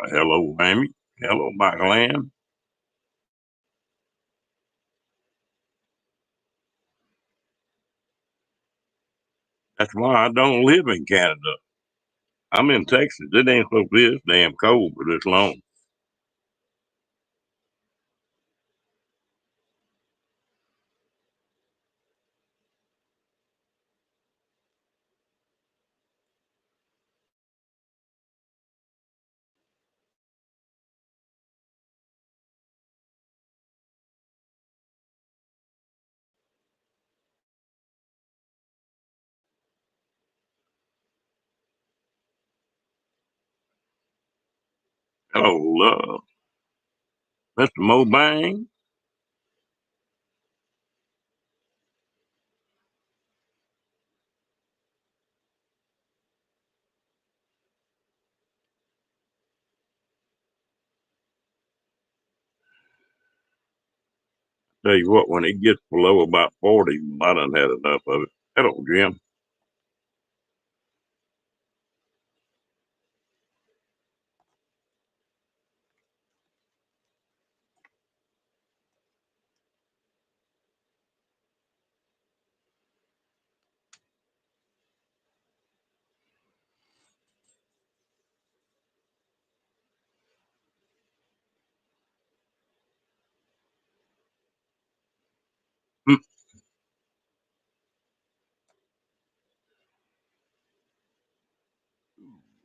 Hello, Amy. Hello, Michael Ann. That's why I don't live in Canada. I'm in Texas. It ain't supposed to be this damn cold for this long. Hello, Mr. Mobang. Tell you what, when it gets below about 40, I done had enough of it. Hello, Jim. Hmm.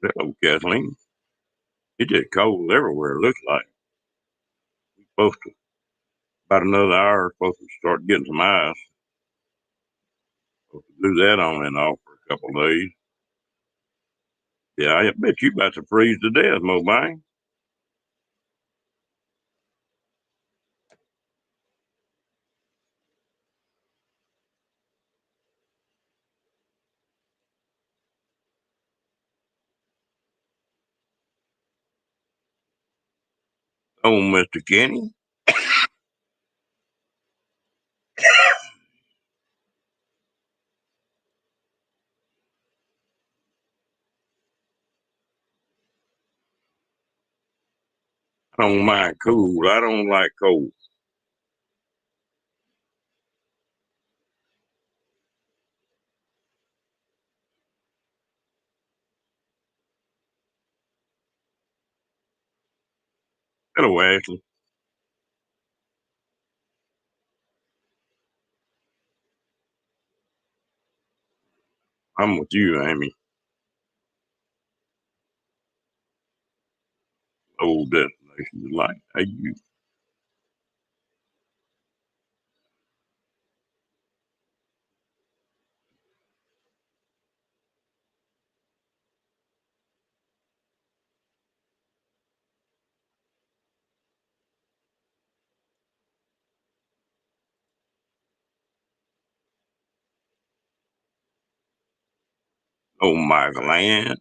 Hello, Kathleen. It's just cold everywhere, it looks like. We're supposed to, about another hour, supposed to start getting some ice. Supposed to do that on and off for a couple of days. Yeah, I bet you about to freeze to death, Mobang. Oh, Mr. Kenny. I don't mind cool. I don't like cold. Hello, Ashley. I'm with you, Amy. Old destination delight. Hey, you. Oh, Michael Ann.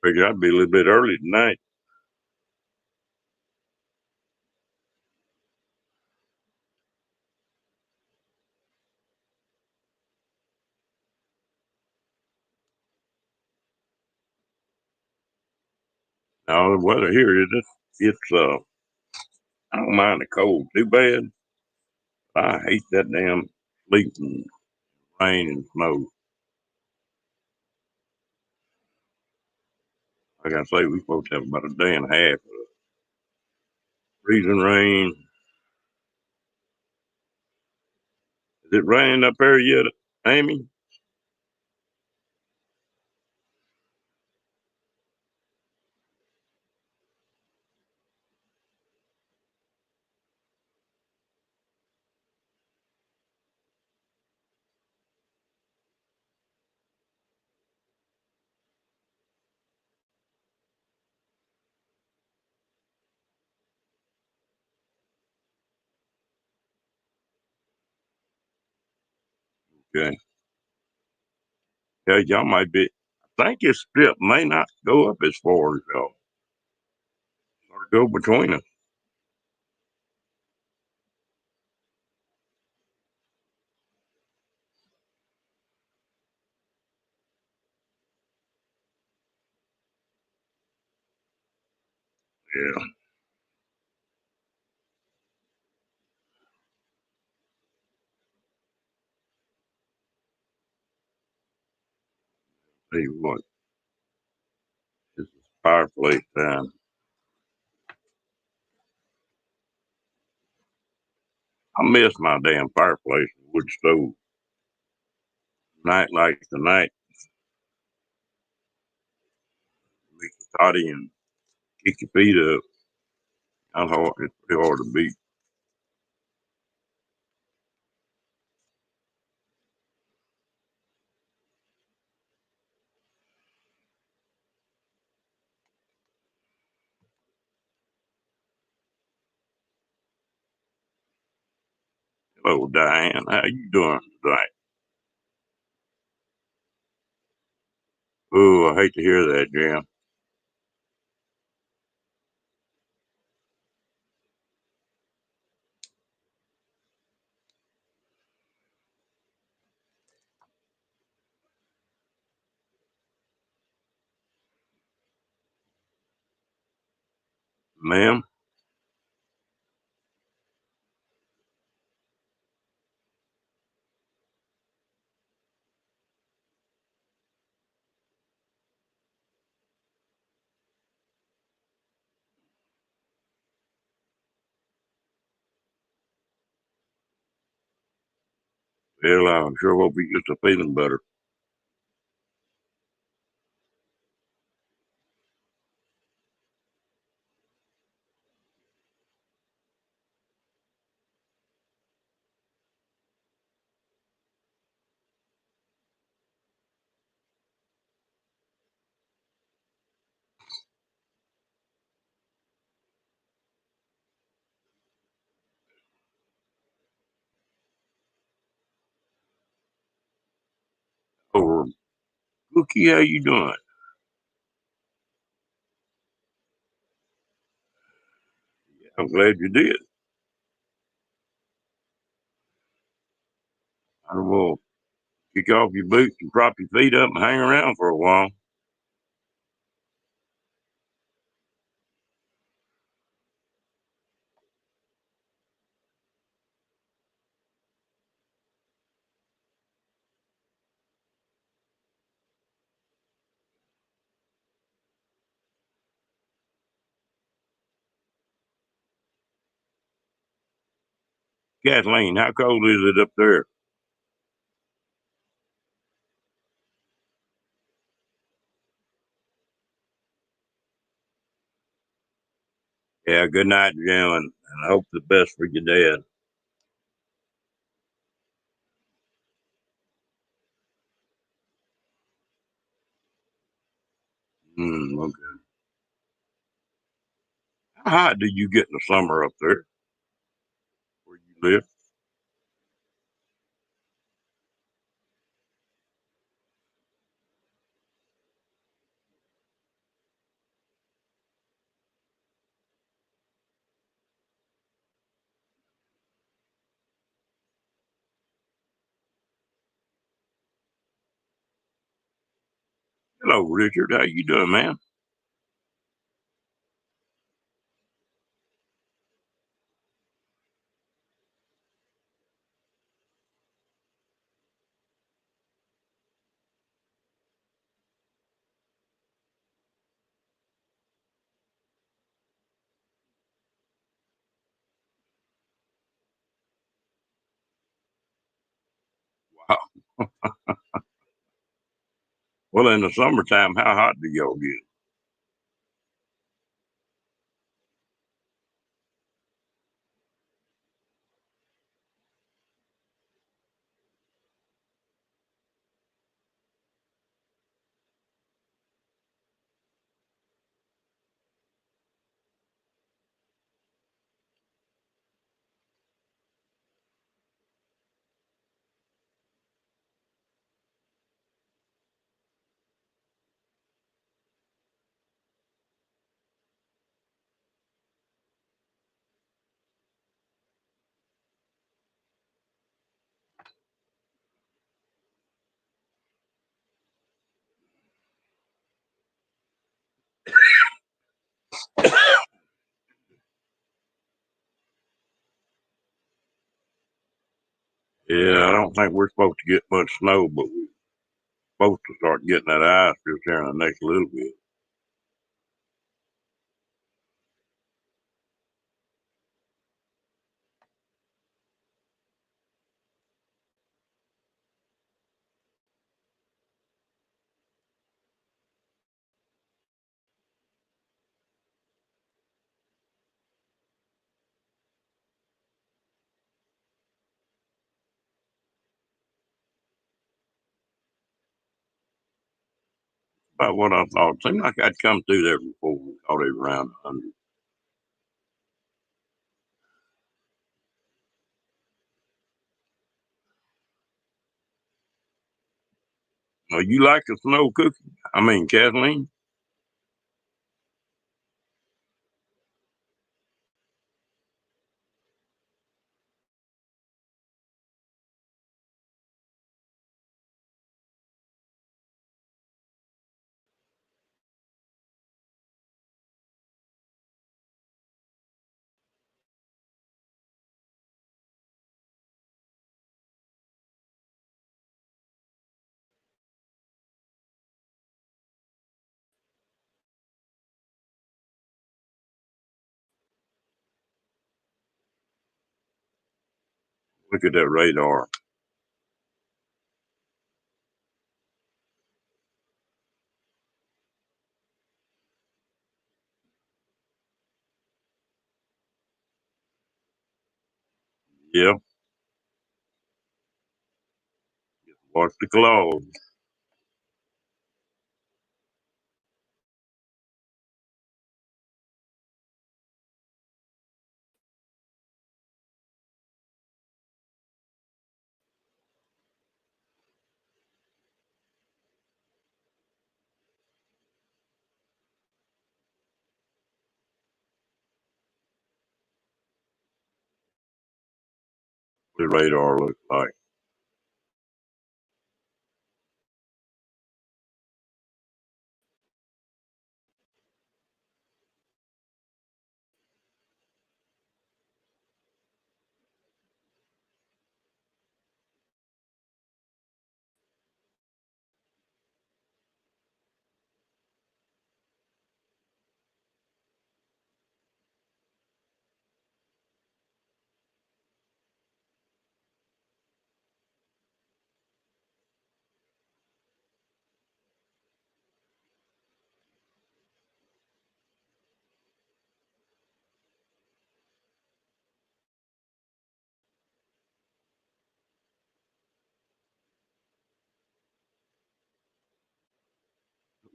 Figure I'd be a little bit early tonight. Now, the weather here is it's I don't mind the cold too bad. I hate that damn sleet and rain and snow. Like I say, we supposed to have about a day and a half of freezing rain. Is it raining up there yet, Amy? Okay. Yeah, y'all might be. I think this strip may not go up as far as y'all. Or go between us. Yeah. Tell you what, this is fireplace time. I miss my damn fireplace and wood stove. Night like tonight, make a toddy and kick your feet up. It's pretty hard to beat. Hello, Diane. How you doing tonight? Oh, I hate to hear that, Jim. Ma'am, well, I sure hope you get to feeling better. Oh, Cookie, how you doing? I'm glad you did. I will kick off your boots and prop your feet up and hang around for a while. Kathleen, how cold is it up there? Yeah, good night, Jim, and I hope the best for your dad. Okay. How hot do you get in the summer up there where you live? Hello, Richard. How you doing, man? Wow. Well, in the summertime, how hot do y'all get? Yeah, I don't think we're supposed to get much snow, but we're supposed to start getting that ice just here in the next little bit. About what I thought. Seemed like I'd come through there before we caught it around 100. Now, you like a snow cookie? I mean, Kathleen? Look at that radar. Yeah, watch the claws. The radar looks like.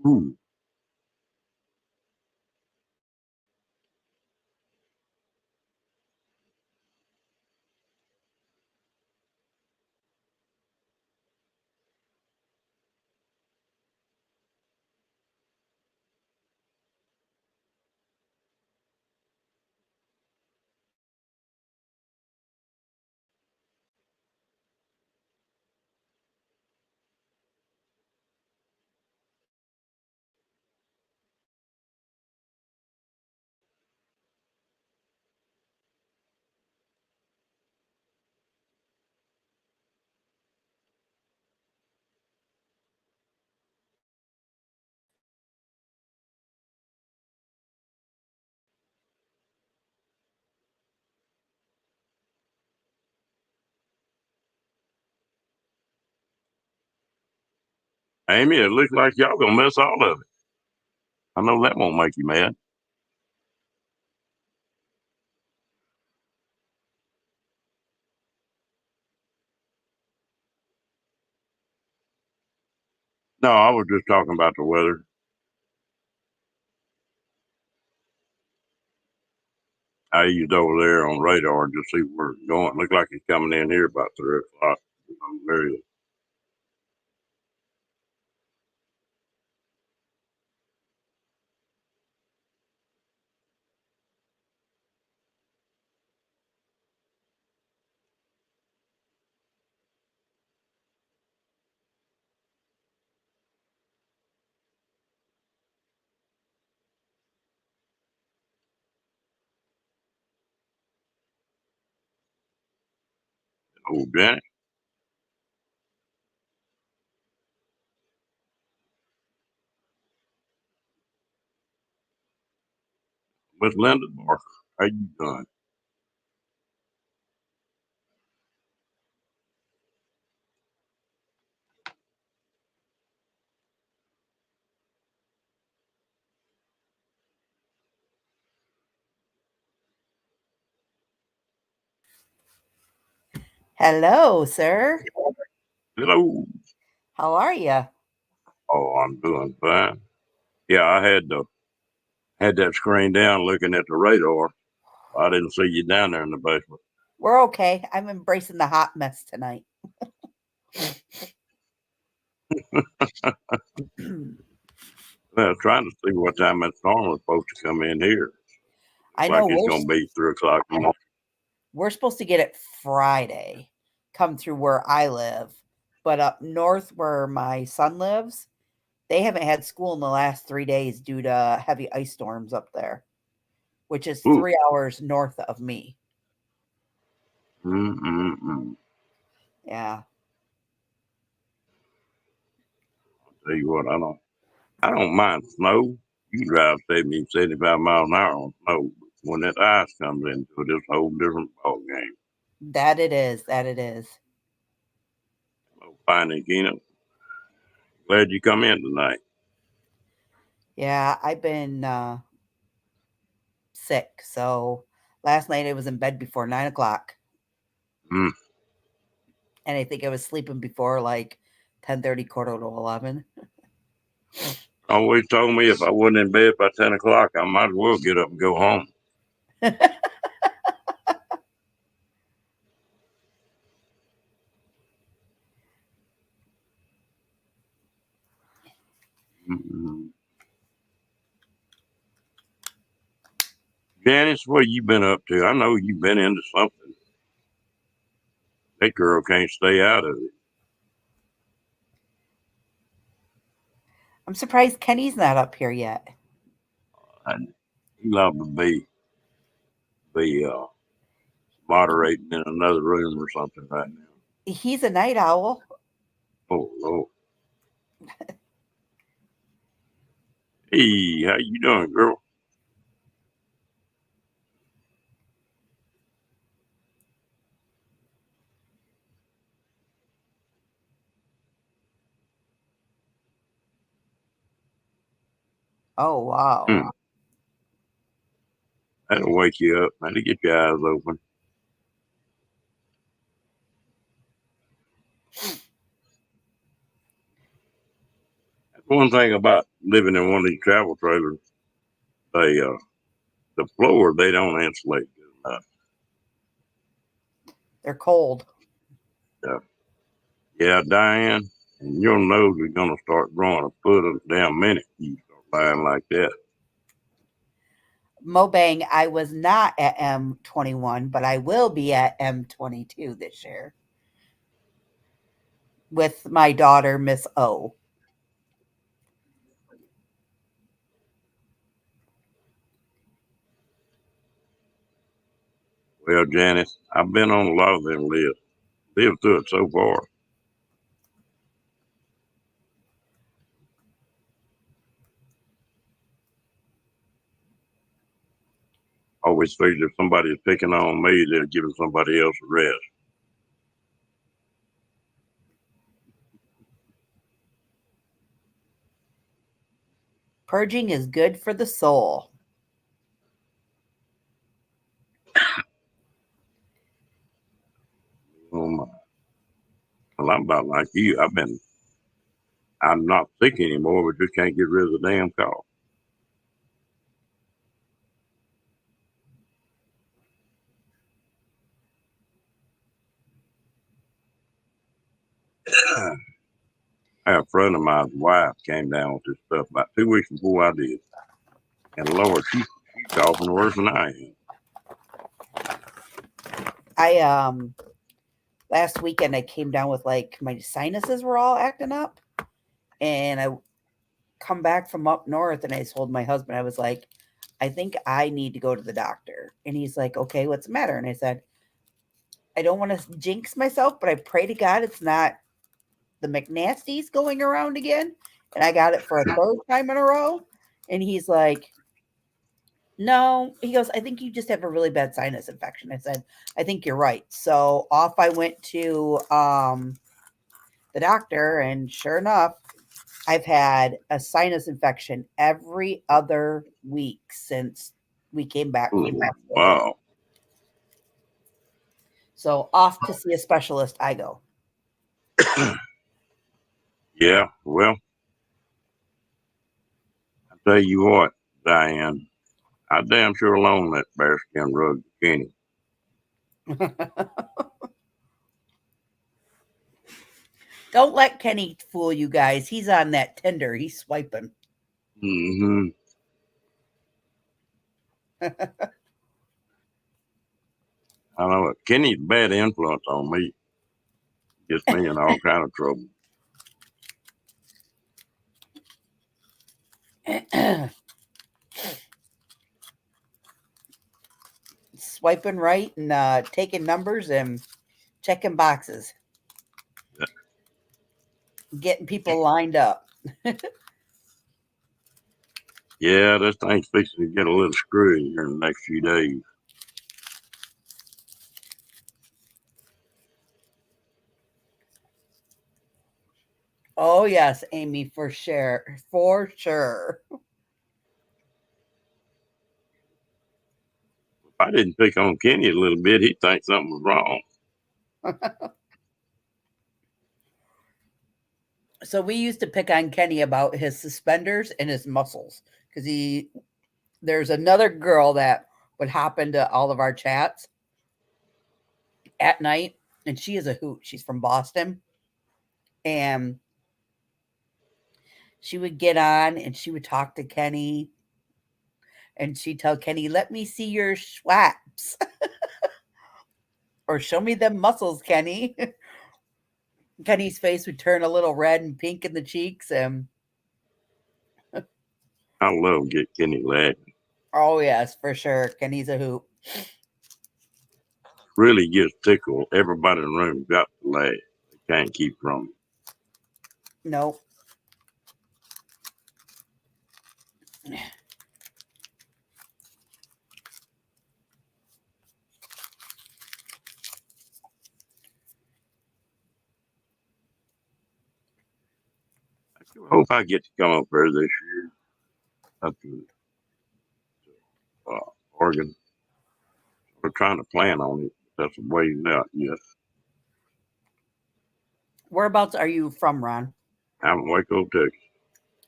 Ooh, Amy, it looks like y'all gonna miss all of it. I know that won't make you mad. No, I was just talking about the weather. I used over there on radar just see where it's going. Look like it's coming in here about 3 o'clock. Very old Janet. Miss Linda Barker. How you doing? Hello, sir. Hello. How are you? Oh, I'm doing fine. Yeah, I had that screen down looking at the radar. I didn't see you down there in the basement. We're okay. I'm embracing the hot mess tonight. Well, trying to see what time that storm was supposed to come in here. I Like know it's gonna be 3 o'clock in the morning. we're supposed to get it Friday, come through where I live, but up north where my son lives, they haven't had school in the last 3 days due to heavy ice storms up there, which is Ooh. 3 hours north of me. Mm-mm-mm. Yeah, Tell you what, I don't mind snow. You can drive 70, 75 miles an hour on snow. When that ice comes into it, it's a whole different ball game. that it is. That it is. Oh, fine and Keenan. Glad you come in tonight. Yeah, I've been sick. So last night I was in bed before 9 o'clock. Mm. And I think I was sleeping before like 10:30, quarter to 11. Always told me if I wasn't in bed by 10 o'clock, I might as well get up and go home. Mm-mm. Janice, what you been up to? I know you've been into something. That girl can't stay out of it. I'm surprised Kenny's not up here yet. And he love to be moderating in another room or something right now. He's a night owl. Oh Lord. Hey, how you doing, girl? Oh, wow. Hmm. That'll wake you up. That'll get your eyes open. That's one thing about living in one of these travel trailers. The floor they don't insulate good enough. They're cold. Yeah, yeah, Diane, and your nose is gonna start growing a foot a damn minute. You start lying like that. Mobang, I was not at M21, but I will be at M22 this year with my daughter, Miss O. Well, Janice, I've been on a lot of them lists. Lived through it so far. Always figured if somebody's picking on me, they're giving somebody else a rest. Purging is good for the soul. Oh my. Well, I'm about like you. I'm not sick anymore, but just can't get rid of the damn cough. I had a friend of mine's wife came down with this stuff about 2 weeks before I did. And Lord, she's coughing worse than I am. I last weekend I came down with like my sinuses were all acting up, and I come back from up north and I told my husband, I was like, I think I need to go to the doctor. And he's like, okay, what's the matter? And I said, I don't want to jinx myself, but I pray to God it's not the McNasties going around again. And I got it for a third time in a row. And he's like, No, he goes, I think you just have a really bad sinus infection. I said, I think you're right. So off I went to the doctor, and sure enough, I've had a sinus infection every other week since we came back from Oh, hospital. wow. So off to see a specialist I go. Yeah, well, I tell you what, Diane, I damn sure loan that bearskin rug to Kenny. Don't let Kenny fool you guys. He's on that Tinder. He's swiping. Mm-hmm. I know it. Kenny's a bad influence on me. Gets me in all kind of trouble. Swiping right and taking numbers and checking boxes, getting people lined up. Yeah, this thing's fixing to get a little screwy here in the next few days. Oh yes, Amy, for sure, for sure. If I didn't pick on Kenny a little bit, he'd think something was wrong. So we used to pick on Kenny about his suspenders and his muscles because there's another girl that would hop into all of our chats at night, and she is a hoot. She's from Boston, and she would get on and she would talk to Kenny, and she'd tell Kenny, "Let me see your schwaps," or "Show me them muscles, Kenny." Kenny's face would turn a little red and pink in the cheeks, and I love get Kenny laughing. oh yes, for sure, Kenny's a hoot. Really gets tickled. Everybody in the room got to laugh. They can't keep from it. Nope. I hope I get to come up there this year up to Oregon. We're trying to plan on it. That's a ways out. Yes, Whereabouts are you from, Ron? I'm in Waco, Texas.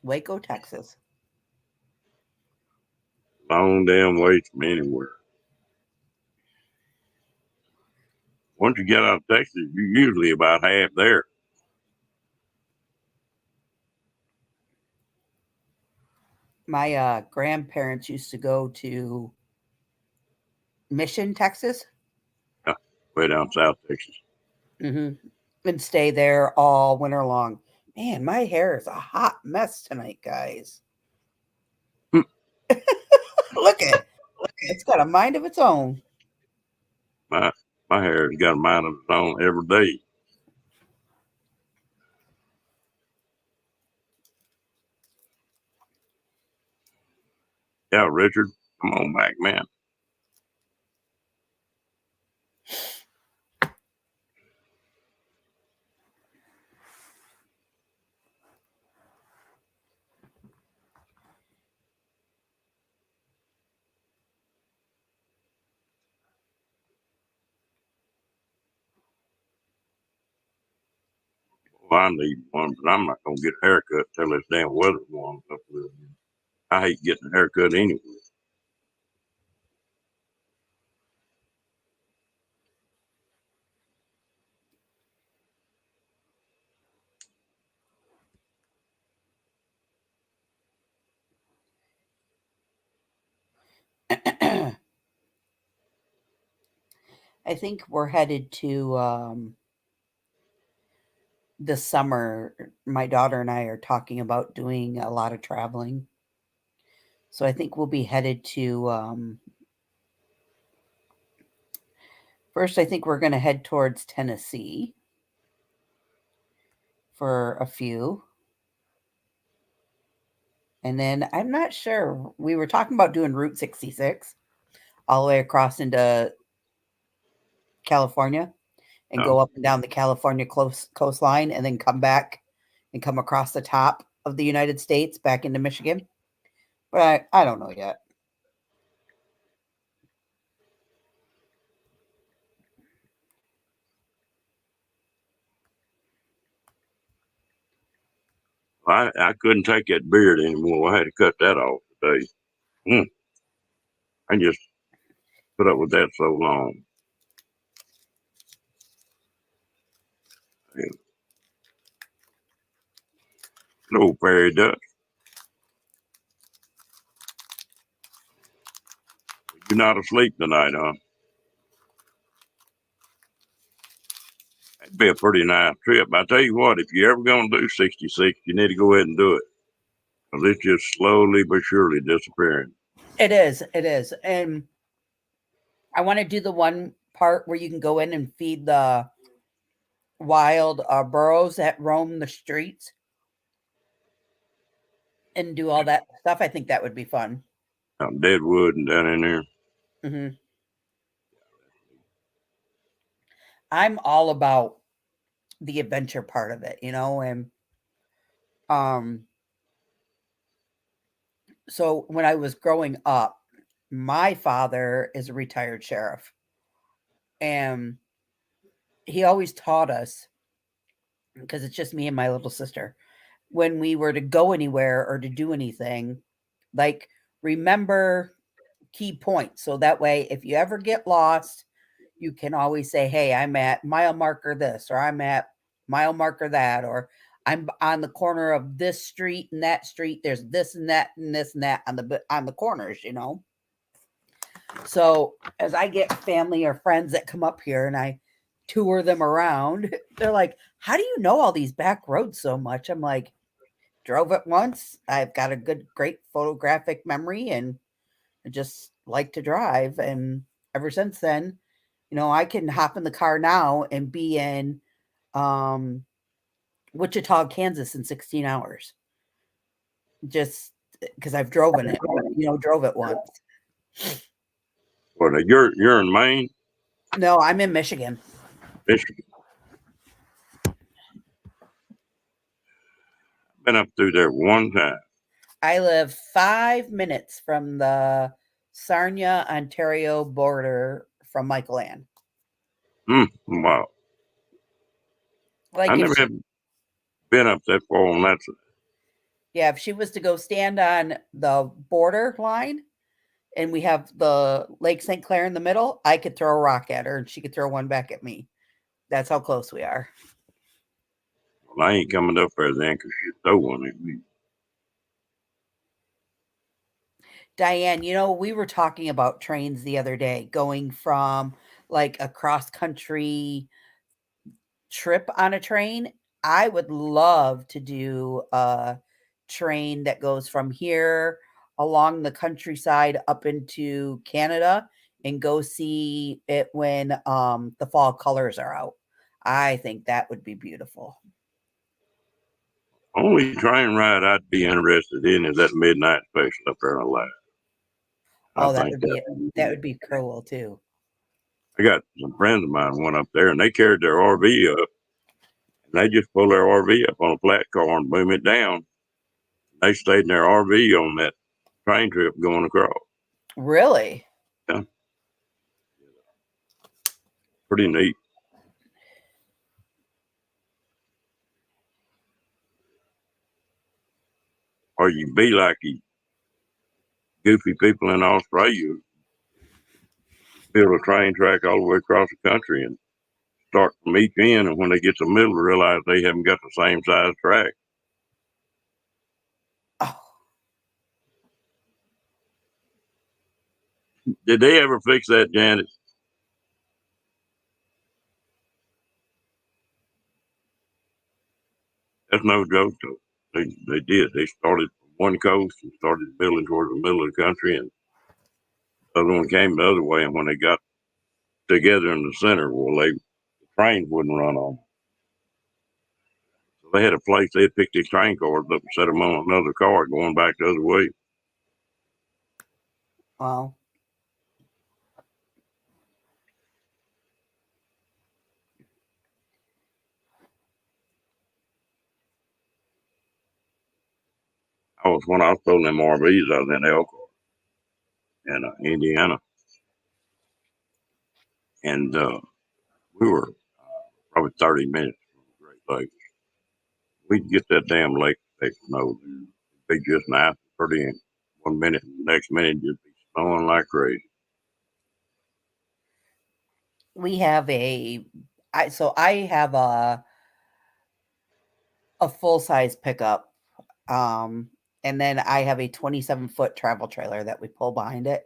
Waco, Texas. Long damn ways from anywhere. Once you get out of Texas, you're usually about half there. My grandparents used to go to Mission, Texas, Yeah, way down South Texas. hmm and stay there all winter long. Man, my hair is a hot mess tonight, guys. Hmm. Look at it. It's got a mind of its own. My my hair's got a mind of its own every day. Yeah, Richard, come on back, man. Well, I need one, but I'm not gonna get a haircut till this damn weather warms up a little bit. I hate getting a haircut anyway. I think we're headed to this summer. My daughter and I are talking about doing a lot of traveling. So I think we'll be headed to first, I think we're going to head towards Tennessee for a few. And then I'm not sure. We were talking about doing Route 66 all the way across into California and No. go up and down the California coastline and then come back and come across the top of the United States back into Michigan. But I don't know yet. I couldn't take that beard anymore. I had to cut that off today. I just put up with that so long. Yeah. No fairy dust. You're not asleep tonight, huh? That'd be a pretty nice trip. I tell you what, if you're ever going to do 66, you need to go ahead and do it. Because it's just slowly but surely disappearing. It is. It is. And I want to do the one part where you can go in and feed the wild burros that roam the streets and do all that stuff. I think that would be fun. Out Deadwood and down in there. Hmm. I'm all about the adventure part of it, and um so when I was growing up, my father is a retired sheriff, and he always taught us, because it's just me and my little sister, when we were to go anywhere or to do anything, like, remember key points, so that way if you ever get lost, you can always say, hey, I'm at mile marker this, or I'm at mile marker that, or I'm on the corner of this street and that street, there's this and that and this and that on the corners. So as I get family or friends that come up here and I tour them around, they're like, how do you know all these back roads so much? I'm like, drove it once, I've got a great photographic memory, and I just like to drive. And ever since then, I can hop in the car now and be in um, Wichita, Kansas in 16 hours. Just because I've drove it once. Well, you're in Maine, No, I'm in Michigan. Michigan. Been up through there one time. I live 5 minutes from the Sarnia, Ontario border from Michael Ann. Wow. Like, I never have been up that far on that side. Yeah, if she was to go stand on the border line and we have the Lake St. Clair in the middle, I could throw a rock at her and she could throw one back at me. That's how close we are. Well, I ain't coming up there then because she'd throw one at me. Diane, we were talking about trains the other day, going from like a cross country trip on a train. I would love to do a train that goes from here along the countryside up into Canada and go see it when the fall colors are out. I think that would be beautiful. Only train ride I'd be interested in is that midnight special up there in Alaska. I Oh, that think would be cool too. I got some friends of mine went up there and they carried their RV up and they just pulled their RV up on a flat car and boom it down. They stayed in their RV on that train trip going across. Really? Yeah. Pretty neat. Or you be like you goofy people in Australia, build a train track all the way across the country and start from each end, and when they get to the middle, realize they haven't got the same size track. Oh, Did they ever fix that, Janet? That's no joke, though. They did. They started from one coast and started building towards the middle of the country, and the other one came the other way. And when they got together in the center, well, the trains wouldn't run on. So they had a place, they'd pick these train cars up and set them on another car going back the other way. Well, When I was pulling them RVs out in Elkhart in Indiana. And we were probably 30 minutes from the Great Lakes. We'd get that damn lake fixed, no, it'd be just nice and pretty. And 1 minute, and the next minute, you'd be snowing like crazy. we have I have a full size pickup, um, and then I have a 27-foot travel trailer that we pull behind it.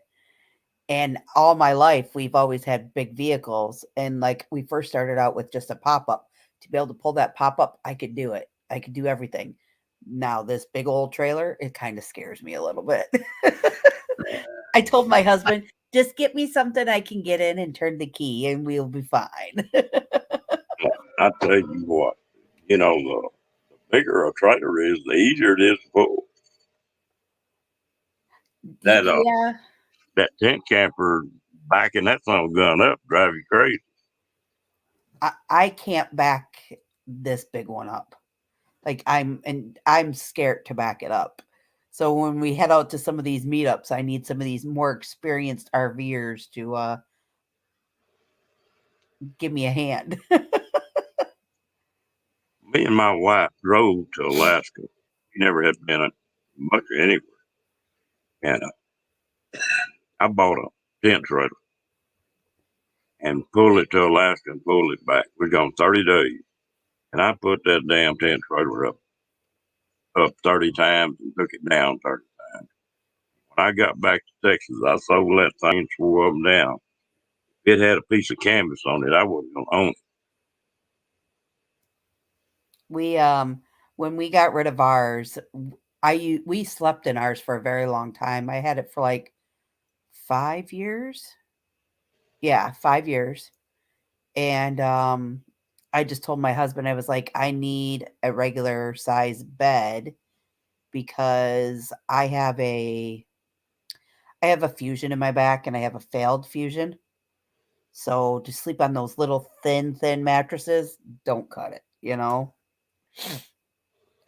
And all my life, we've always had big vehicles. And like we first started out with just a pop up. To be able to pull that pop up, I could do it. I could do everything. Now, this big old trailer, it kind of scares me a little bit. I told my husband, just get me something I can get in and turn the key, and we'll be fine. I tell you what, the bigger a trailer is, the easier it is to pull. That Yeah, that tent camper backing that son of a gun up drive you crazy. I can't back this big one up. Like I'm scared to back it up. So when we head out to some of these meetups, I need some of these more experienced RVers to give me a hand. Me and my wife drove to Alaska. We never had been much anywhere. And I bought a tent trailer and pulled it to Alaska and pulled it back. We'd gone 30 days. And I put that damn tent trailer up 30 times and took it down 30 times. When I got back to Texas, I sold that thing and swore up and down. If it had a piece of canvas on it, I wasn't going to own it. We when we got rid of ours, we slept in ours for a very long time. I had it for like 5 years. Yeah, 5 years. And I just told my husband, I was like, I need a regular size bed because I have a fusion in my back and I have a failed fusion. So to sleep on those little thin mattresses, don't cut it.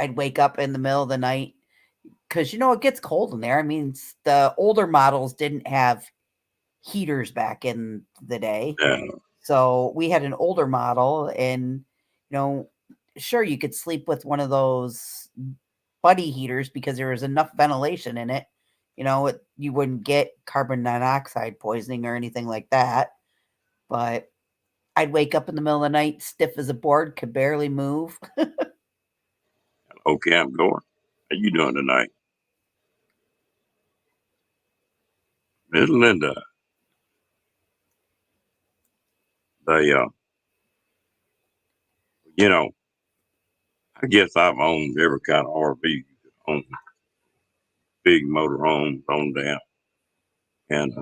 I'd wake up in the middle of the night because it gets cold in there. I mean, the older models didn't have heaters back in the day. Yeah. So we had an older model, and you know, sure you could sleep with one of those buddy heaters because there was enough ventilation in it. You wouldn't get carbon monoxide poisoning or anything like that. But I'd wake up in the middle of the night, stiff as a board, could barely move. Okay, I'm going. How you doing tonight? Miss Linda, they, I guess I've owned every kind of RV you could own. Big motor homes on down. And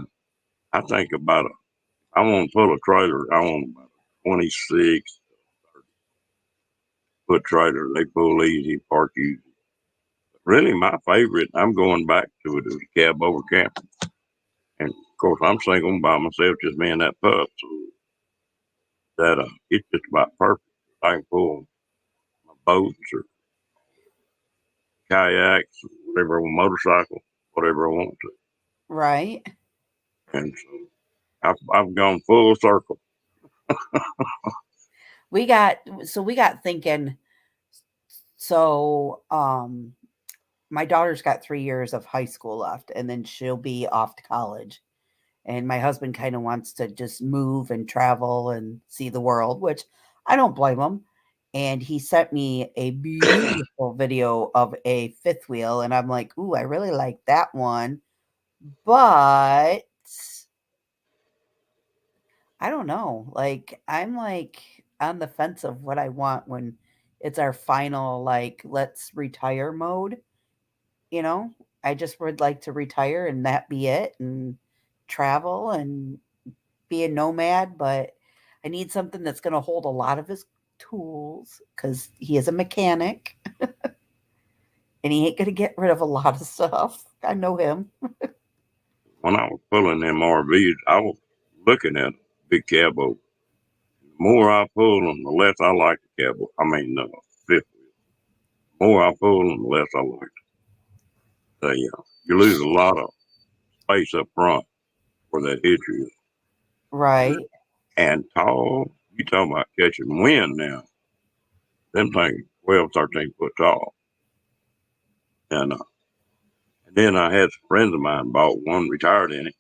I think about it. I want to pull a trailer. I want about a 26 foot trailer. They pull easy, park easy. Really, my favorite, I'm going back to it, is cab over camper. And of course, I'm single by myself, just me and that pup. So that it's just about perfect. I can pull my boats or kayaks, whatever, motorcycle, whatever I want to. Right. And so I've gone full circle. We got thinking, so my daughter's got 3 years of high school left, and then she'll be off to college. And my husband kind of wants to just move and travel and see the world, which I don't blame him. And he sent me a beautiful video of a fifth wheel, and I'm like, ooh, I really like that one. But I don't know. Like, I'm like on the fence of what I want when it's our final, like, let's retire mode. You know, I just would like to retire and that be it and travel and be a nomad, but I need something that's going to hold a lot of his tools because he is a mechanic and he ain't going to get rid of a lot of stuff. I know him. When I was pulling them RVs, I was looking at big cab over. The more I pull them, the less I like the cab. Fifth wheel. The more I pull them, the less I like it. You lose a lot of space up front where that hitch is. Right. And tall, you talking about catching wind now. Them things 12, 13 foot tall. And then I had some friends of mine bought one, retired in it.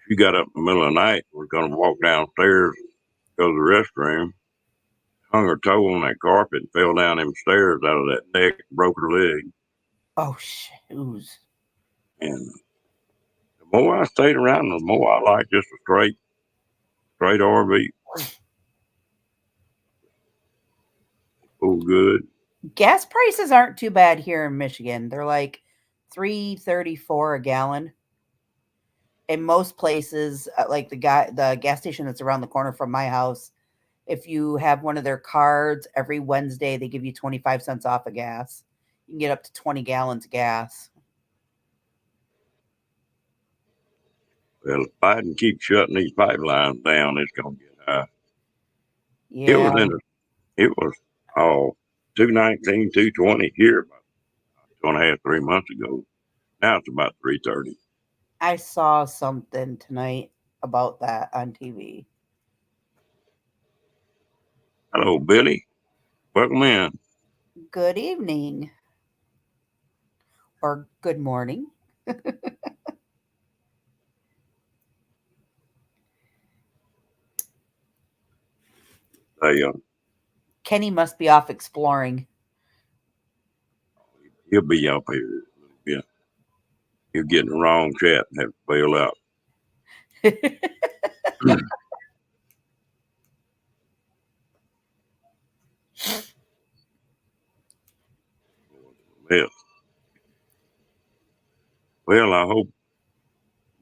She got up in the middle of the night, was going to walk downstairs, go to the restroom, hung her toe on that carpet and fell down them stairs out of that neck, broke her leg. Oh, shoes. And the more I stayed around, the more I liked just a straight RV. Oh, good. Gas prices aren't too bad here in Michigan. They're like $3.34 a gallon. In most places, like the gas station that's around the corner from my house, if you have one of their cards, every Wednesday they give you 25 cents off of gas. You can get up to 20 gallons of gas. Well, if Biden keeps shutting these pipelines down, it's going to get high. Yeah. It was 219, 220 here about 2.5, 3 months ago. Now it's about 330. I saw something tonight about that on TV. Hello, Billy. Welcome in. Good evening. Or good morning. Kenny must be off exploring. He'll be up here a little bit. He'll get in the wrong chat and have to bail out. Yes. Well, I hope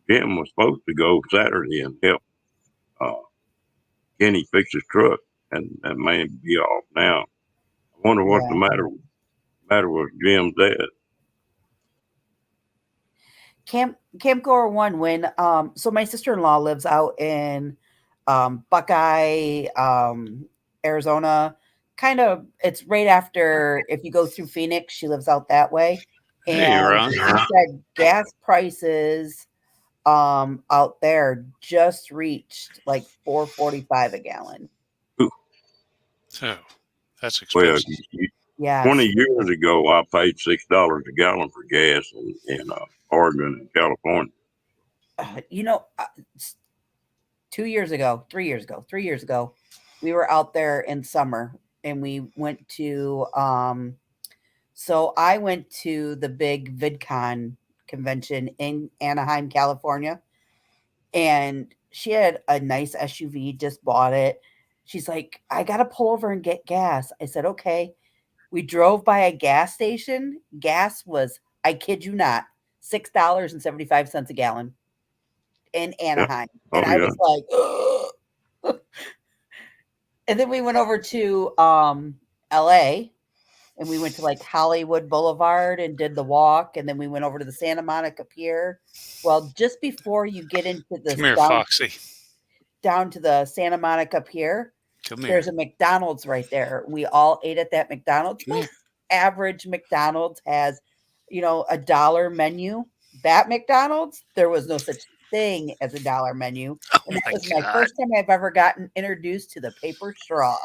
Jim was supposed to go Saturday and help Kenny fix his truck, and that may be off now. I wonder what's the matter with Jim's dad. Camp Goer One when so my sister-in-law lives out in Buckeye, Arizona. Kind of, it's right after if you go through Phoenix, she lives out that way. Hey, And Ron. she said gas prices out there just reached like $4.45 a gallon. Oh, that's Well, expensive. Yeah. 20 years ago, I paid $6 a gallon for gas in Oregon and California. You know, 3 years ago, we were out there in summer and we went to so I went to the big VidCon convention in Anaheim, California, and she had a nice SUV, just bought it. She's like, I gotta pull over and get gas. I said, okay. We drove by a gas station. Gas was, I kid you not, $6.75 a gallon in Anaheim. Oh, And I yeah. was like, and then we went over to LA and we went to like Hollywood Boulevard and did the walk, and then we went over to the Santa Monica Pier. Well, just before you get into this Come here, Foxy. down to the Santa Monica Pier, Come here. there's a McDonald's right there. We all ate at that McDonald's. Come here. Average McDonald's has, a dollar menu. That McDonald's, there was no such thing as a dollar menu. Oh, And that my was my God. first time I've ever gotten introduced to the paper straw.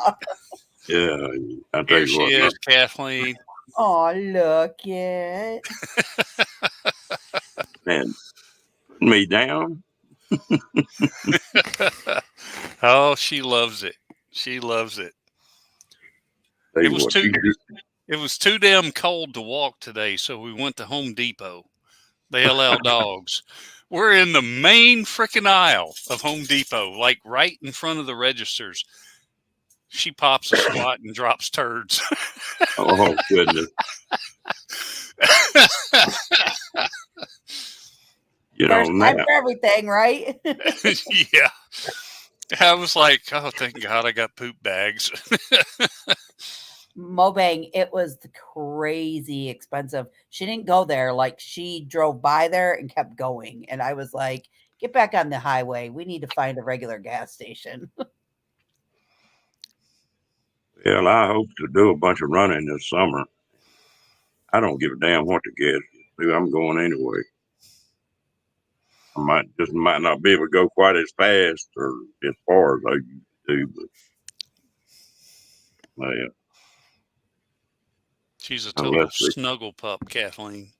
Yeah, I tell Here you she what. is, Kathleen. Oh, look it. Man, putting me down. Oh, she loves it. She loves it. Tell It you was what, It was too damn cold to walk today, so we went to Home Depot. They allow dogs. We're in the main freaking aisle of Home Depot, like right in front of the registers. She pops a squat and drops turds. oh, goodness. First time Now, for everything, right? Yeah. I was like, oh, thank God I got poop bags. Mobang, it was crazy expensive. She didn't go there. Like, she drove by there and kept going. And I was like, get back on the highway. We need to find a regular gas station. Well, I hope to do a bunch of running this summer. I don't give a damn what the gas is. I'm going anyway. I might not be able to go quite as fast or as far as I used to, but yeah, She's a total unless they, snuggle pup, Kathleen.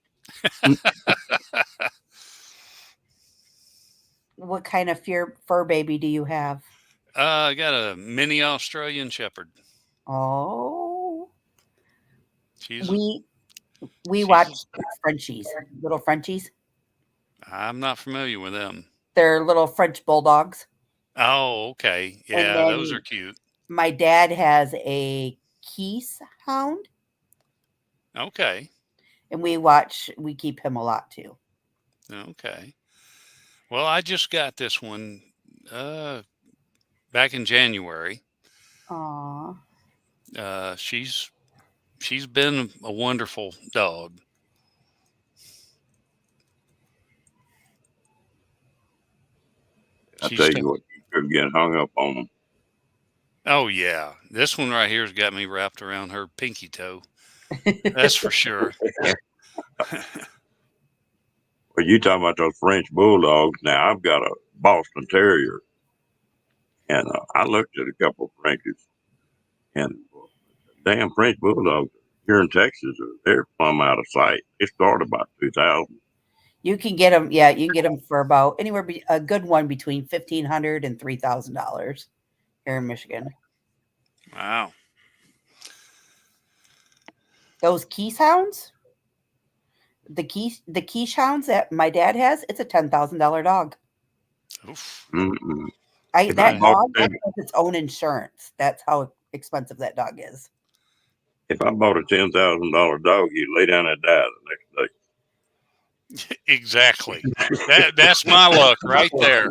What kind of fur baby do you have? I got a mini Australian Shepherd. Oh, She's we she's. watched Frenchies, little Frenchies. I'm not familiar with them. They're little French bulldogs. Oh, okay. And Yeah, those are then cute. my dad has a Keese hound, Okay. and we keep him a lot too. Okay. Well, I just got this one back in January. Aw. She's been a wonderful dog. I She's tell you what, you could get hung up on them. Oh yeah, this one right here's got me wrapped around her pinky toe. That's for sure. Well, you talking about those French bulldogs? Now I've got a Boston Terrier, and I looked at a couple of Frenchies, and damn French bulldogs here in Texas, they're plumb out of sight. They start about 2,000. You can get them. Yeah, you can get them for about a good one between $1,500 and $3,000 here in Michigan. Wow. Those Keese hounds, the Keese hounds that my dad has, it's a $10,000 dog. Oof. Mm-mm. That dog has its own insurance. That's how expensive that dog is. If I bought a $10,000 dog, you'd lay down and die the next day. Exactly. That's my luck right there.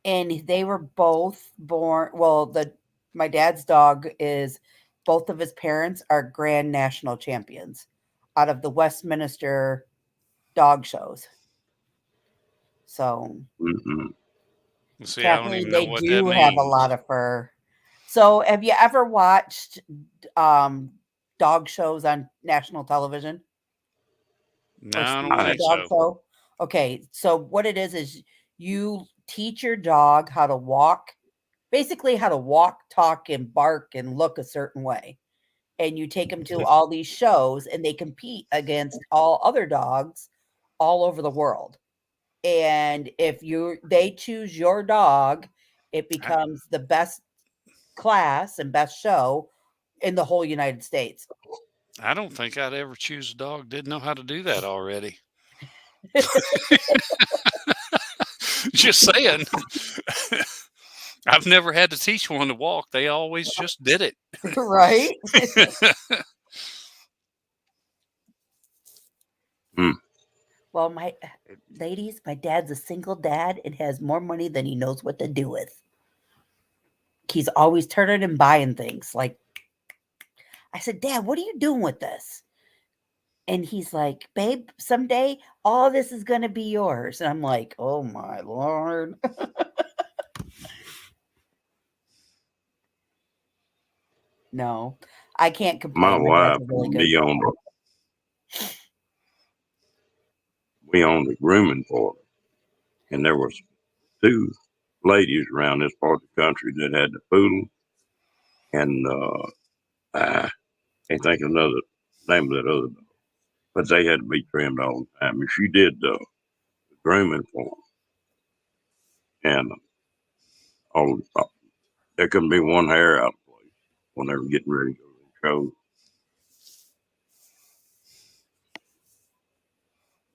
And they were both born. Well, my dad's dog is, both of his parents are grand national champions out of the Westminster dog shows. So, See, I don't Kathleen, even know they what that do means. have a lot of fur. So, have you ever watched dog shows on national television? No, Or I seen don't a think dog so. show? Okay, so what it is you teach your dog how to walk, basically how to walk, talk, and bark and look a certain way. And you take them to all these shows, and they compete against all other dogs all over the world. And if they choose your dog, it becomes the best class and best show in the whole United States. I don't think I'd ever choose a dog didn't know how to do that already. Just saying. I've never had to teach one to walk. They always just did it. Right? Well, my ladies, my dad's a single dad and has more money than he knows what to do with. He's always turning and buying things. Like, I said, Dad, what are you doing with this? And he's like, babe, someday all this is going to be yours. And I'm like, oh my Lord. No, I can't complain. My wife, really good. we owned a grooming parlor, and there was two ladies around this part of the country that had the poodle, and I can't think of another name of that other dog, but they had to be trimmed all the time. And she did the grooming for them, and there couldn't be one hair out of place when they were getting ready to go to the show.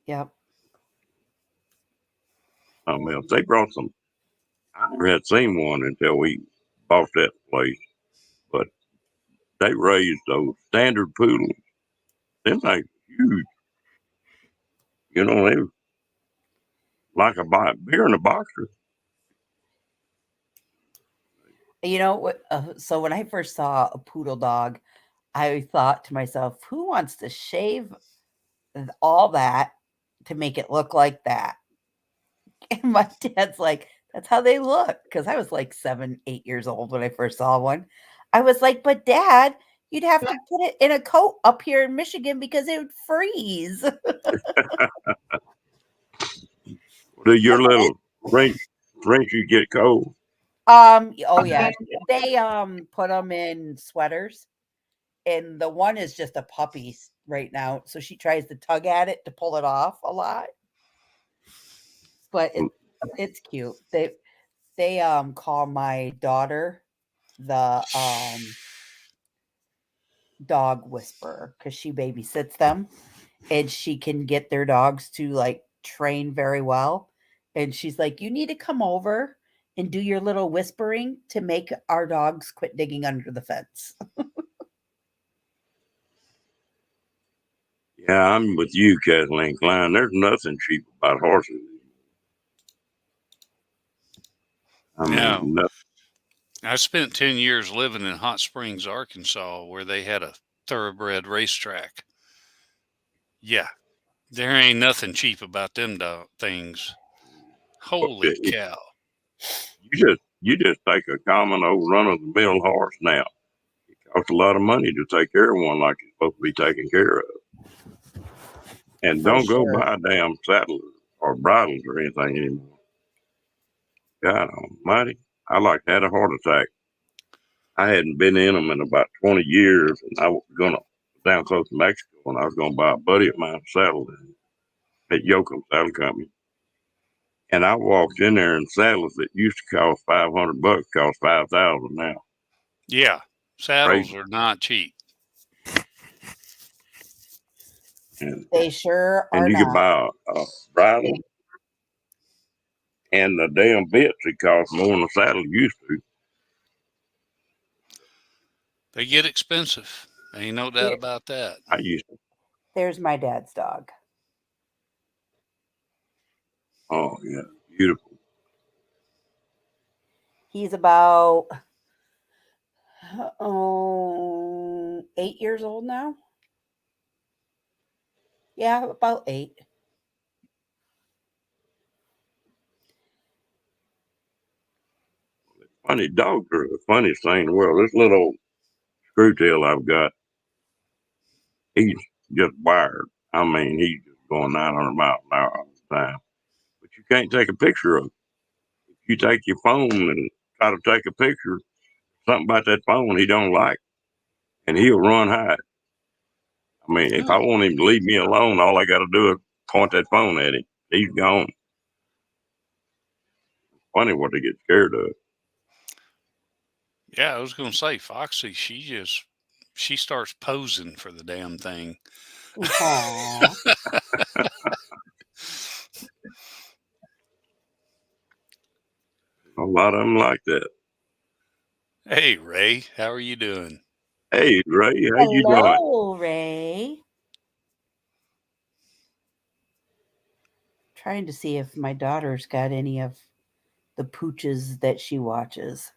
Yep. I mean, they brought some. I never had seen one until we bought that place, but they raised those standard poodles. Them things huge. You know, they were like a beer in a boxer. You know what? So when I first saw a poodle dog, I thought to myself, who wants to shave all that to make it look like that? And my dad's like, that's how they look. Because I was like 7, 8 years old when I first saw one. I was like, but dad, you'd have to put it in a coat up here in Michigan because it would freeze. Do your little drinks you get cold? Oh yeah. They put them in sweaters, and the one is just a puppy right now. So she tries to tug at it to pull it off a lot. But it's cute. They call my daughter the dog whisperer because she babysits them, and she can get their dogs to like train very well. And she's like, you need to come over and do your little whispering to make our dogs quit digging under the fence. Yeah, I'm with you, Kathleen Klein. There's nothing cheap about horses. I No. mean, nothing. I spent 10 years living in Hot Springs, Arkansas, where they had a thoroughbred racetrack. Yeah, there ain't nothing cheap about them things. Holy cow. You just take a common old run of the mill horse now. It costs a lot of money to take care of one like it's supposed to be taken care of. And For don't go sure. buy damn saddles or bridles or anything anymore. God almighty. I like had a heart attack. I hadn't been in them in about 20 years, and I was going to down close to Mexico, and I was going to buy a buddy of mine a saddle at Yoakum Saddle Company. And I walked in there, and saddles that used to cost $500 cost 5,000 now. Yeah, saddles Crazy. are not cheap. And, They sure are and you could not. buy a bridle, and the damn bits it cost more than a saddle used to. They get expensive. Ain't no doubt about that. I used to. There's my dad's dog. Oh yeah, beautiful. He's about 8 years old now. Yeah, about 8. Funny dogs are the funniest thing in the world. This little old screwtail I've got, he's just wired. I mean, he's just going 900 miles an hour all the time. But you can't take a picture of it. If you take your phone and try to take a picture, something about that phone he don't like, and he'll run hide. I mean, if I want him to leave me alone, all I got to do is point that phone at him. He's gone. Funny what they get scared of. Yeah, I was going to say, Foxy, she starts posing for the damn thing. Aww. A lot of them like that. Hey, Ray, how are you doing? Hey, Ray, how you doing? Hello, Ray. Trying to see if my daughter's got any of the pooches that she watches.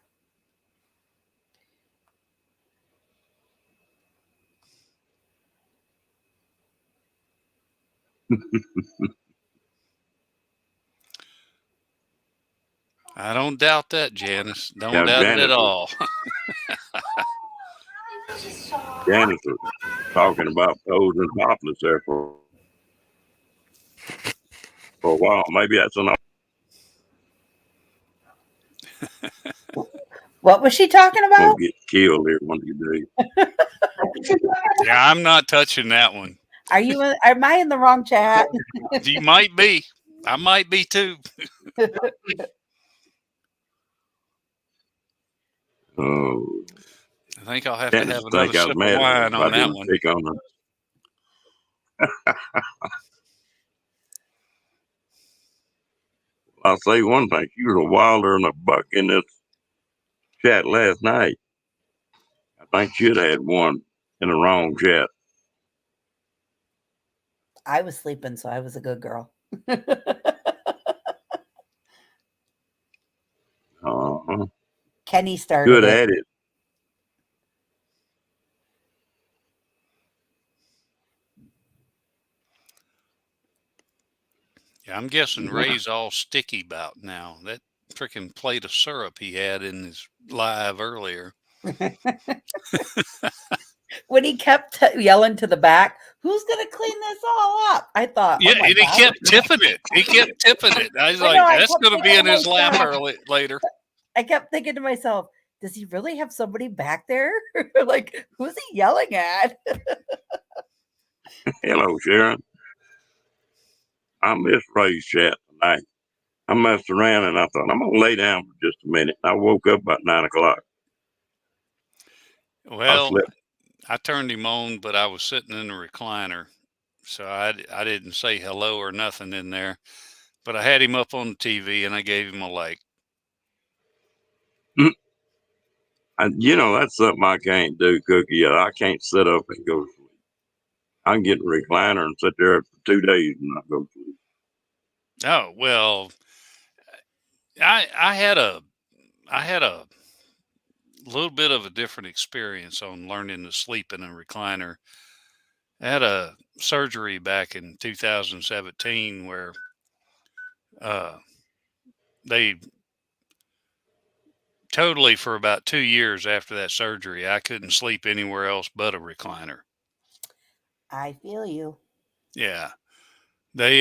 I don't doubt that, Janice. Don't Yeah, doubt it at all. Janice was talking about posing topless there for a while. Maybe that's an What was she talking gonna about? get killed here one of these days. Yeah, I'm not touching that one. Am I in the wrong chat? You might be. I might be too. Oh, I think I'll have to Janice have another think I was sip of mad wine if I on that didn't one. pick on her. I'll say one thing. She was a wilder than a buck in this chat last night. I think she'd had one in the wrong chat. I was sleeping, so I was a good girl. Uh-huh. Kenny started Good it. at it. Yeah, I'm guessing Yeah. Ray's all sticky about now. That freaking plate of syrup he had in his live earlier. When he kept yelling to the back, "Who's gonna clean this all up?" I thought, Yeah, "Oh my and he god!" kept tipping it. He kept tipping it. I was I know. like, I that's kept going to be thinking in to his lap myself, later. I kept thinking to myself, "Does he really have somebody back there? Like, who's he yelling at?" Hello, Sharon. I missed Ray's chat tonight. I messed around and I thought, I'm going to lay down for just a minute. I woke up about 9 o'clock. I Well, slept. I turned him on, but I was sitting in the recliner. So I didn't say hello or nothing in there. But I had him up on the TV and I gave him a like. That's something I can't do, Cookie. I can't sit up and go to sleep. I can get in the recliner and sit there for 2 days and not go to sleep. Oh, well, I had a little bit of a different experience on learning to sleep in a recliner. I had a surgery back in 2017 where uh, they totally, for about 2 years after that surgery, I couldn't sleep anywhere else but a recliner. I feel you. Yeah, they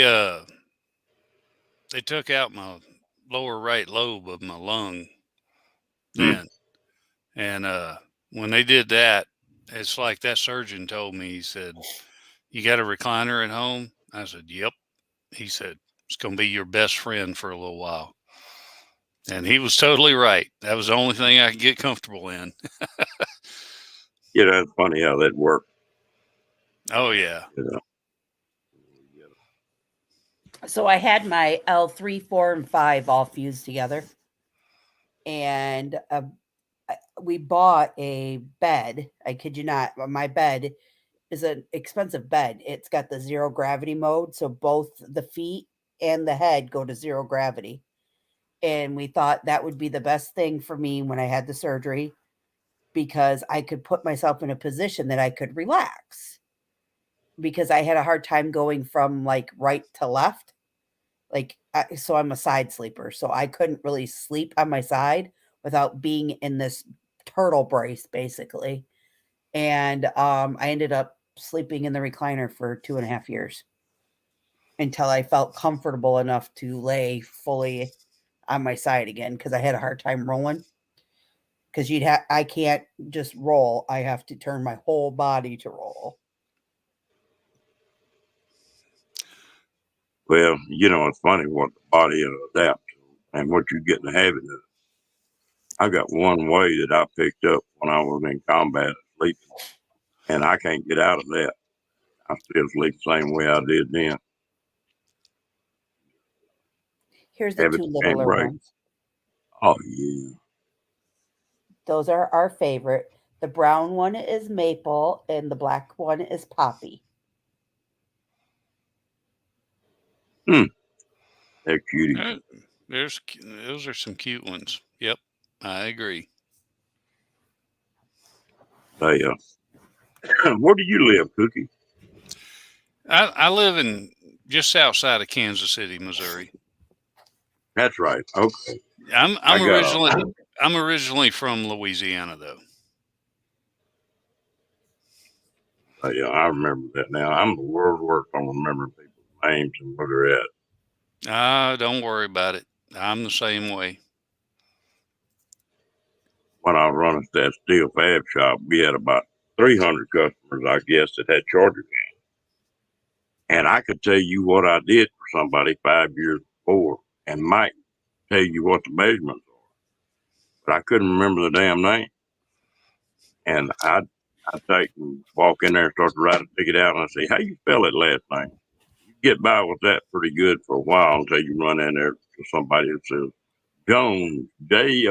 took out my lower right lobe of my lung then, and when they did that, it's like that surgeon told me. He said, "You got a recliner at home?" I said, "Yep." He said, "It's going to be your best friend for a little while." And he was totally right. That was the only thing I could get comfortable in. Yeah, that's funny how that works. Oh, yeah. You know. So I had my L3, 4, and 5 all fused together, and we bought a bed. I kid you not. My bed is an expensive bed. It's got the zero gravity mode, so both the feet and the head go to zero gravity. And we thought that would be the best thing for me when I had the surgery, because I could put myself in a position that I could relax, because I had a hard time going from like right to left. So I'm a side sleeper, so I couldn't really sleep on my side without being in this turtle brace, basically. And I ended up sleeping in the recliner for 2.5 years until I felt comfortable enough to lay fully on my side again, because I had a hard time rolling. Because I can't just roll. I have to turn my whole body to roll. Well, it's funny what the body will adapt to and what you get in the habit of. I got one way that I picked up when I was in combat sleeping, and I can't get out of that. I still sleep the same way I did then. Here's the Habit two you can't littler break. ones. Oh, yeah. Those are our favorite. The brown one is maple, and the black one is poppy. They're cuties. Those are some cute ones. Yep, I agree. They, where do you live, Cookie? I live in just outside of Kansas City, Missouri. That's right. Okay. I'm I got I'm originally from Louisiana though. yeah, I remember that now. I'm the world's worst on remembering people's names and where they're at. Don't worry about it. I'm the same way. When I was running that steel fab shop, we had about 300 customers, I guess, that had charger cans. And I could tell you what I did for somebody 5 years before and might tell you what the measurements are. But I couldn't remember the damn name. And I'd take and walk in there and start to write a ticket out, and I'd say, how you spell that last name? You get by with that pretty good for a while until you run in there to somebody that says Jones, Jones,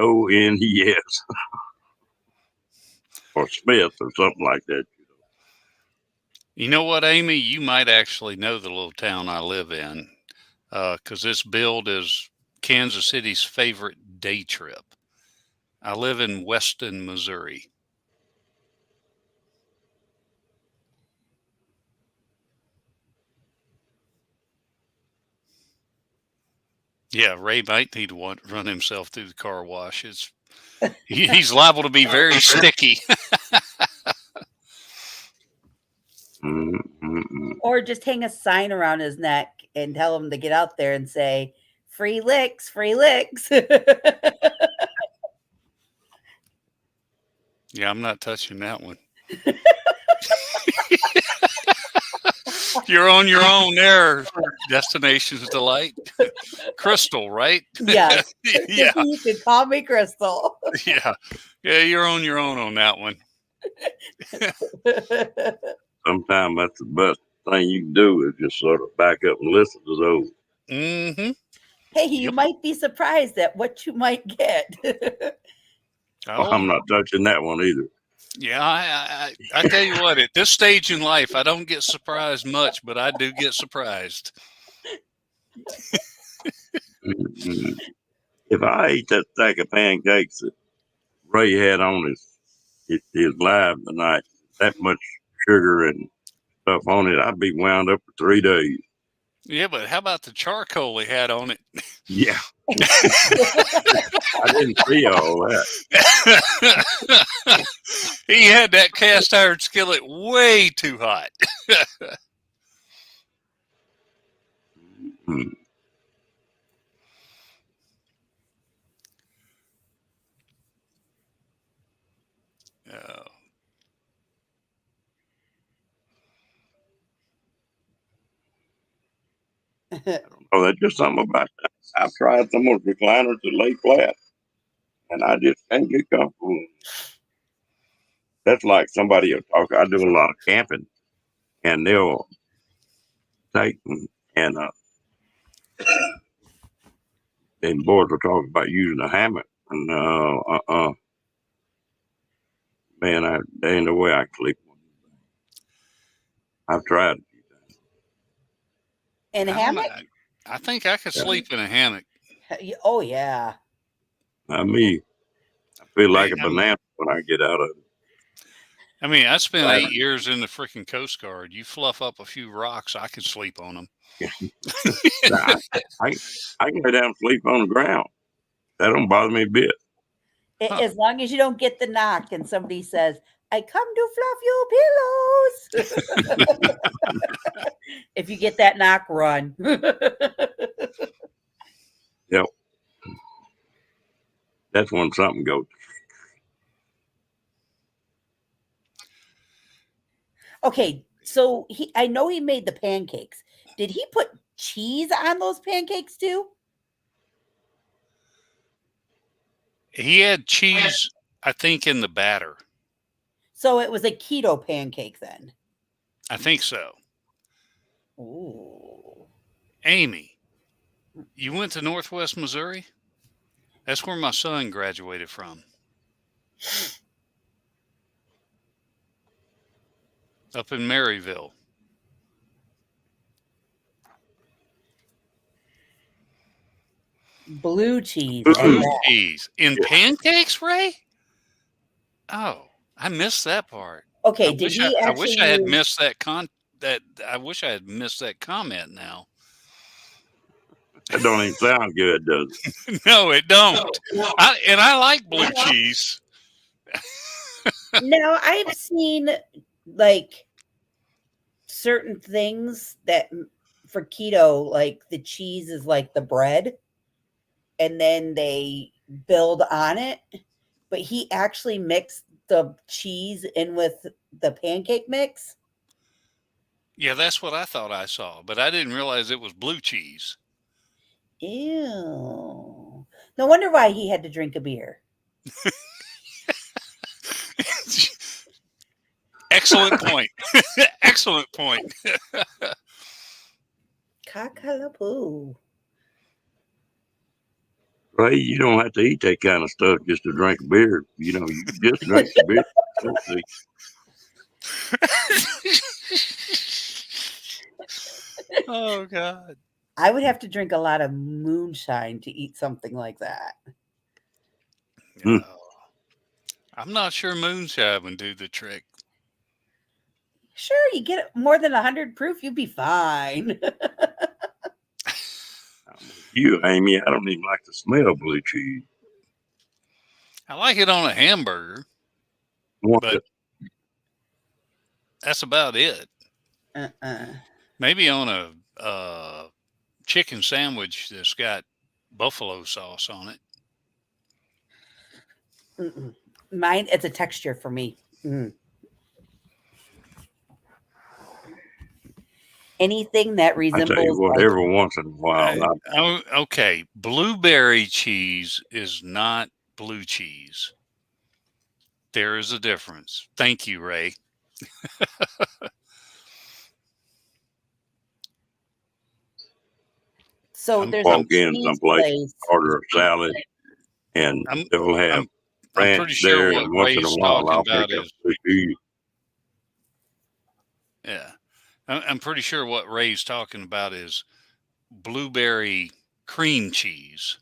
or Smith or something like that. You know what, Amy? You might actually know the little town I live in, because this build is Kansas City's favorite day trip. I live in Weston, Missouri. Yeah, Ray might need to run himself through the car wash. He's liable to be very sticky. Or just hang a sign around his neck and tell him to get out there and say, free licks, free licks. Yeah, I'm not touching that one. You're on your own there, Destinations Delight. Crystal, right? Yes. Yeah. You can call me Crystal. Yeah. Yeah, you're on your own on that one. Sometimes that's the best thing you can do is just sort of back up and listen to those. Mm-hmm. Hey, you might be surprised at what you might get. Oh, I'm not touching that one either. Yeah, I tell you what, at this stage in life, I don't get surprised much, but I do get surprised. If I ate that stack of pancakes that Ray had on his live tonight, that much sugar and stuff on it, I'd be wound up for 3 days. Yeah, but how about the charcoal he had on it? Yeah. I didn't see all that. He had that cast iron skillet way too hot. Oh, that's just something about that. I've tried some of those recliners that lay flat, and I just can't get comfortable. That's like somebody will talk. I do a lot of camping, and they'll take them, and then boys will talk about using a hammock. And man, there ain't no way I can sleep on it. I've tried. In a hammock? I think I could sleep in a hammock. Oh, yeah. I feel like a banana when I get out of it. I mean, I spent 8 years in the freaking Coast Guard. You fluff up a few rocks, I can sleep on them. I can go down and sleep on the ground. That don't bother me a bit. As long as you don't get the knock and somebody says, I come to fluff your pillows. If you get that knock, run. Yep. That's when something goes. Okay, so I know he made the pancakes. Did he put cheese on those pancakes too? He had cheese, I think, in the batter. So it was a keto pancake then? I think so. Ooh. Amy, you went to Northwest Missouri? That's where my son graduated from. Up in Maryville. Blue cheese. Blue cheese. In pancakes, Ray? Oh, I missed that part. Okay, I wish I had missed that I wish I had missed that comment now. That don't even sound good, does it? No, it don't. I like blue cheese. Now, I've seen like certain things that for keto, like the cheese is like the bread and then they build on it. But he actually mixed the cheese in with the pancake mix. Yeah, that's what I thought I saw, but I didn't realize it was blue cheese. Ew. No wonder why he had to drink a beer. Excellent point. Excellent point. Caca-la-poo. Ray, you don't have to eat that kind of stuff just to drink beer. You know, you just drink the beer. Oh, God. I would have to drink a lot of moonshine to eat something like that. Oh. I'm not sure moonshine would do the trick. Sure, you get more than 100 proof, you'd be fine. I'm with you, Amy. I don't even like the smell of blue cheese. I like it on a hamburger, One but that's about it. Maybe on a chicken sandwich that's got buffalo sauce on it. Mine, it's a texture for me. Anything that I tell resembles you what, like, every once in a while, Okay, blueberry cheese is not blue cheese. There is a difference. Thank you, Ray. so I'm- there's a walk in cheese someplace, place. order a salad, and I'm they'll have I'm ranch pretty sure there, what and once in a Ray's while, talking I'll about pick up is blue cheese. yeah. I'm pretty sure what Ray's talking about is blueberry cream cheese.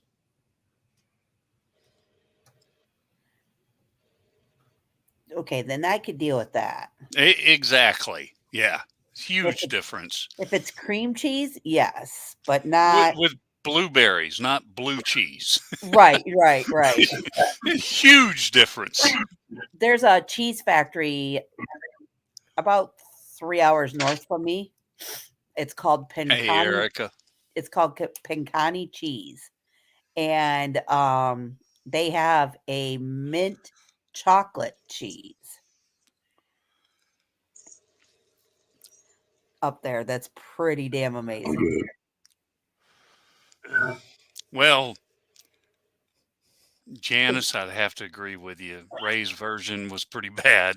Okay, then I could deal with that. Exactly. Yeah. If Huge it's, difference. if it's cream cheese, yes, but not. With blueberries, not blue cheese. Right. Huge difference. There's a cheese factory about 3 hours north from me. It's called Hey, Pencani. Erica. It's called Pencani cheese, and they have a mint chocolate cheese up there that's pretty damn amazing. Good. Well, Janice, I'd have to agree with you. Ray's version was pretty bad.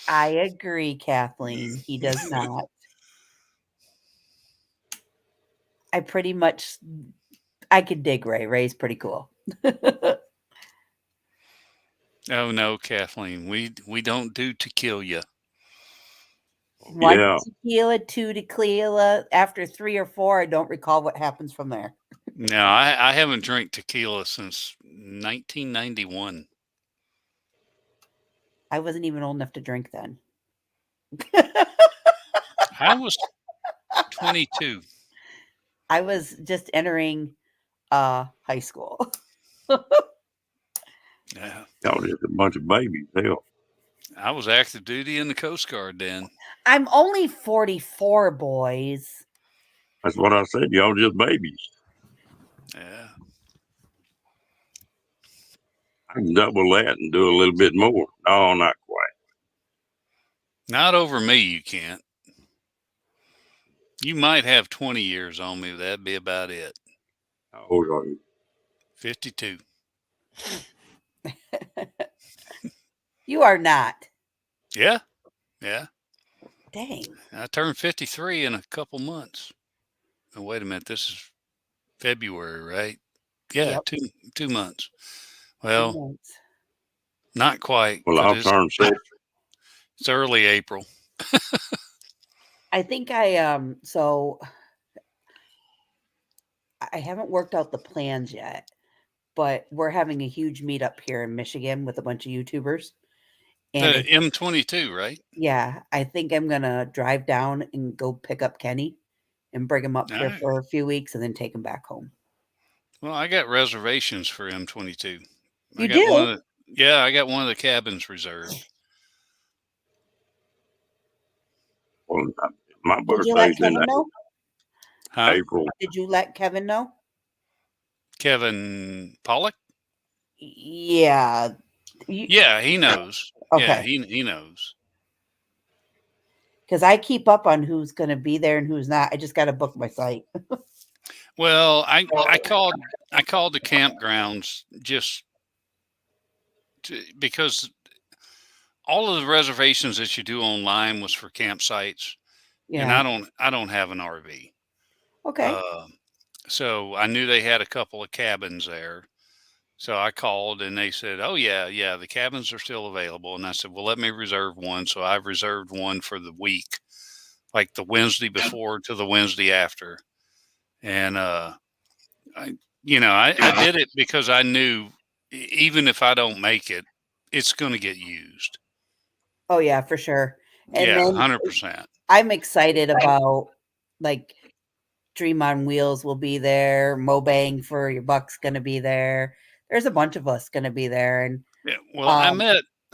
I agree, Kathleen. He does not. I pretty much, I could dig Ray. Ray's pretty cool. Oh no, Kathleen, we don't do tequila. One Yeah. tequila, two tequila. After 3 or 4, I don't recall what happens from there. No, I haven't drank tequila since 1991. I wasn't even old enough to drink then. I was 22. I was just entering high school. Yeah, Y'all just a bunch of babies. Hell, I was active duty in the Coast Guard then. I'm only 44, boys. that's what I said. Y'all just babies. Yeah. I can double that and do a little bit more. No, not quite. Not over me, you can't. You might have 20 years on me, but that'd be about it. How old are you? 52. You are not. Yeah. Yeah. Dang. I turned 53 in a couple months. Oh, wait a minute. This is February, right? Yeah, Yep. 2 months. 2 Well, months. not quite. Well, 'cause I'll turn 6. It's early April. I think so I haven't worked out the plans yet, but we're having a huge meetup here in Michigan with a bunch of YouTubers. And The M22, right? yeah, I think I'm gonna drive down and go pick up Kenny and bring him up All here right. for a few weeks and then take him back home. Well, I got reservations for M22. You I got do? one of I got one of the cabins reserved. Well, my Did you let birthday's in Kevin know? Huh? April. Did you let Kevin know? Kevin Pollock? Yeah. Yeah, he knows. Yeah, Okay. he knows. Because I keep up on who's going to be there and who's not. I just got to book my site. Well, I called the campgrounds just because all of the reservations that you do online was for campsites, and Yeah. I don't have an RV. Okay. So I knew they had a couple of cabins there. So I called and they said, "Oh yeah, the cabins are still available." And I said, "Well, let me reserve one." So I've reserved one for the week, like the Wednesday before to the Wednesday after. And I did it because I knew even if I don't make it, it's going to get used. Oh yeah, for sure. And Yeah, then 100%. I'm excited about like Dream on Wheels will be there. Mobang for Your Buck's gonna be there. There's a bunch of us gonna be there, and Yeah, well, um,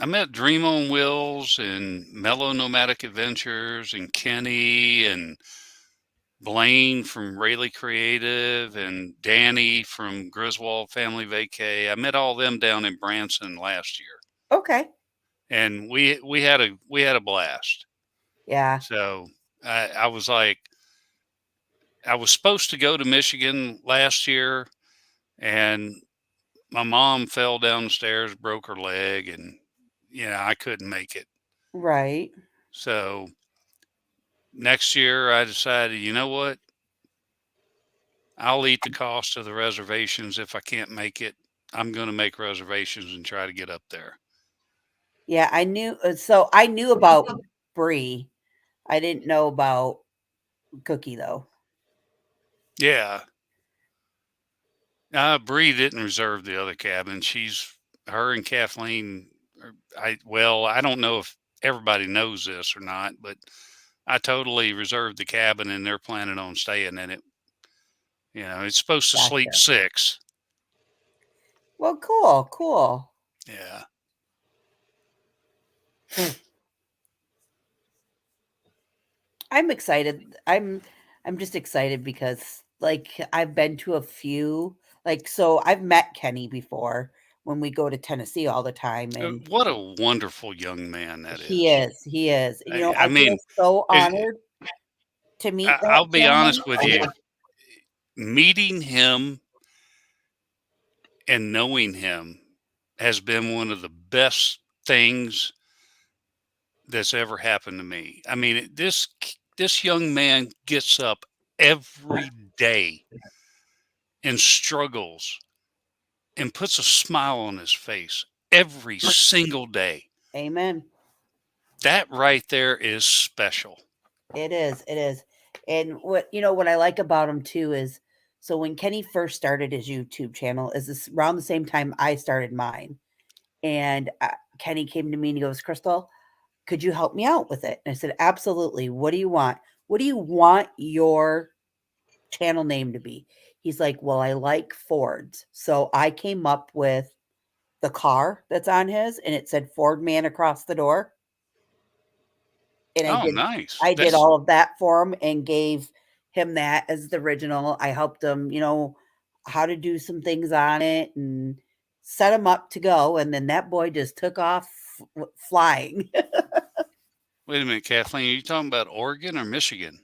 I met Dream on Wheels and Mellow Nomadic Adventures and Kenny and Blaine from Rayleigh Creative and Danny from Griswold Family Vacay. I met all them down in Branson last year, okay, and we had a blast. yeah, So I was like, I was supposed to go to Michigan last year, and my mom fell down the stairs, broke her leg, and I couldn't make it. right, So next year, I decided, you know what? I'll eat the cost of the reservations if I can't make it. I'm going to make reservations and try to get up there. yeah. I knew. So I knew about Brie. I didn't know about Cookie though. Yeah. Bree didn't reserve the other cabin. Her and Kathleen. I don't know if everybody knows this or not, but I totally reserved the cabin and they're planning on staying in it. It's supposed to sleep Gotcha. 6. Well, cool, cool. Yeah. I'm excited. I'm just excited because like I've been to a few so I've met Kenny before when we go to Tennessee all the time, and What a wonderful young man that he is. is. He is. I I feel mean, so it, honored to meet that I'll be gentleman. honest with you. Meeting him and knowing him has been one of the best things that's ever happened to me. I mean, this young man gets up every day and struggles and puts a smile on his face every single day. Amen. That right there is special. It is. It is. And what I like about him too is so when Kenny first started his YouTube channel is this around the same time I started mine. And Kenny came to me and he goes, "Crystal, could you help me out with it?" And I said, "Absolutely. What do you want? What do you want your channel name to be?" He's like, "Well, I like Fords." So I came up with the car that's on his and it said Ford Man across the door. And Oh, nice. I did That's all of that for him and gave him that as the original. I helped him, how to do some things on it and set him up to go. And then that boy just took off flying. Wait a minute, Kathleen. Are you talking about Oregon or Michigan?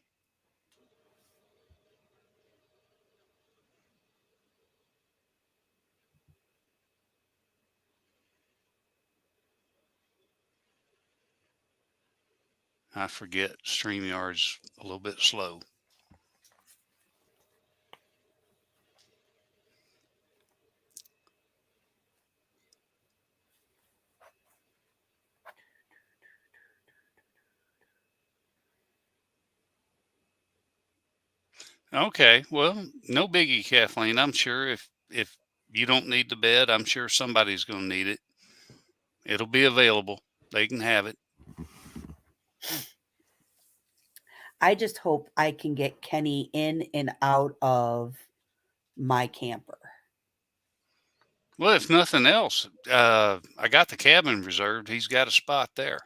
I forget. StreamYard's a little bit slow. Okay, well, no biggie, Kathleen. I'm sure if you don't need the bed, I'm sure somebody's going to need it. It'll be available. They can have it. I just hope I can get Kenny in and out of my camper. Well, if nothing else, I got the cabin reserved. He's got a spot there.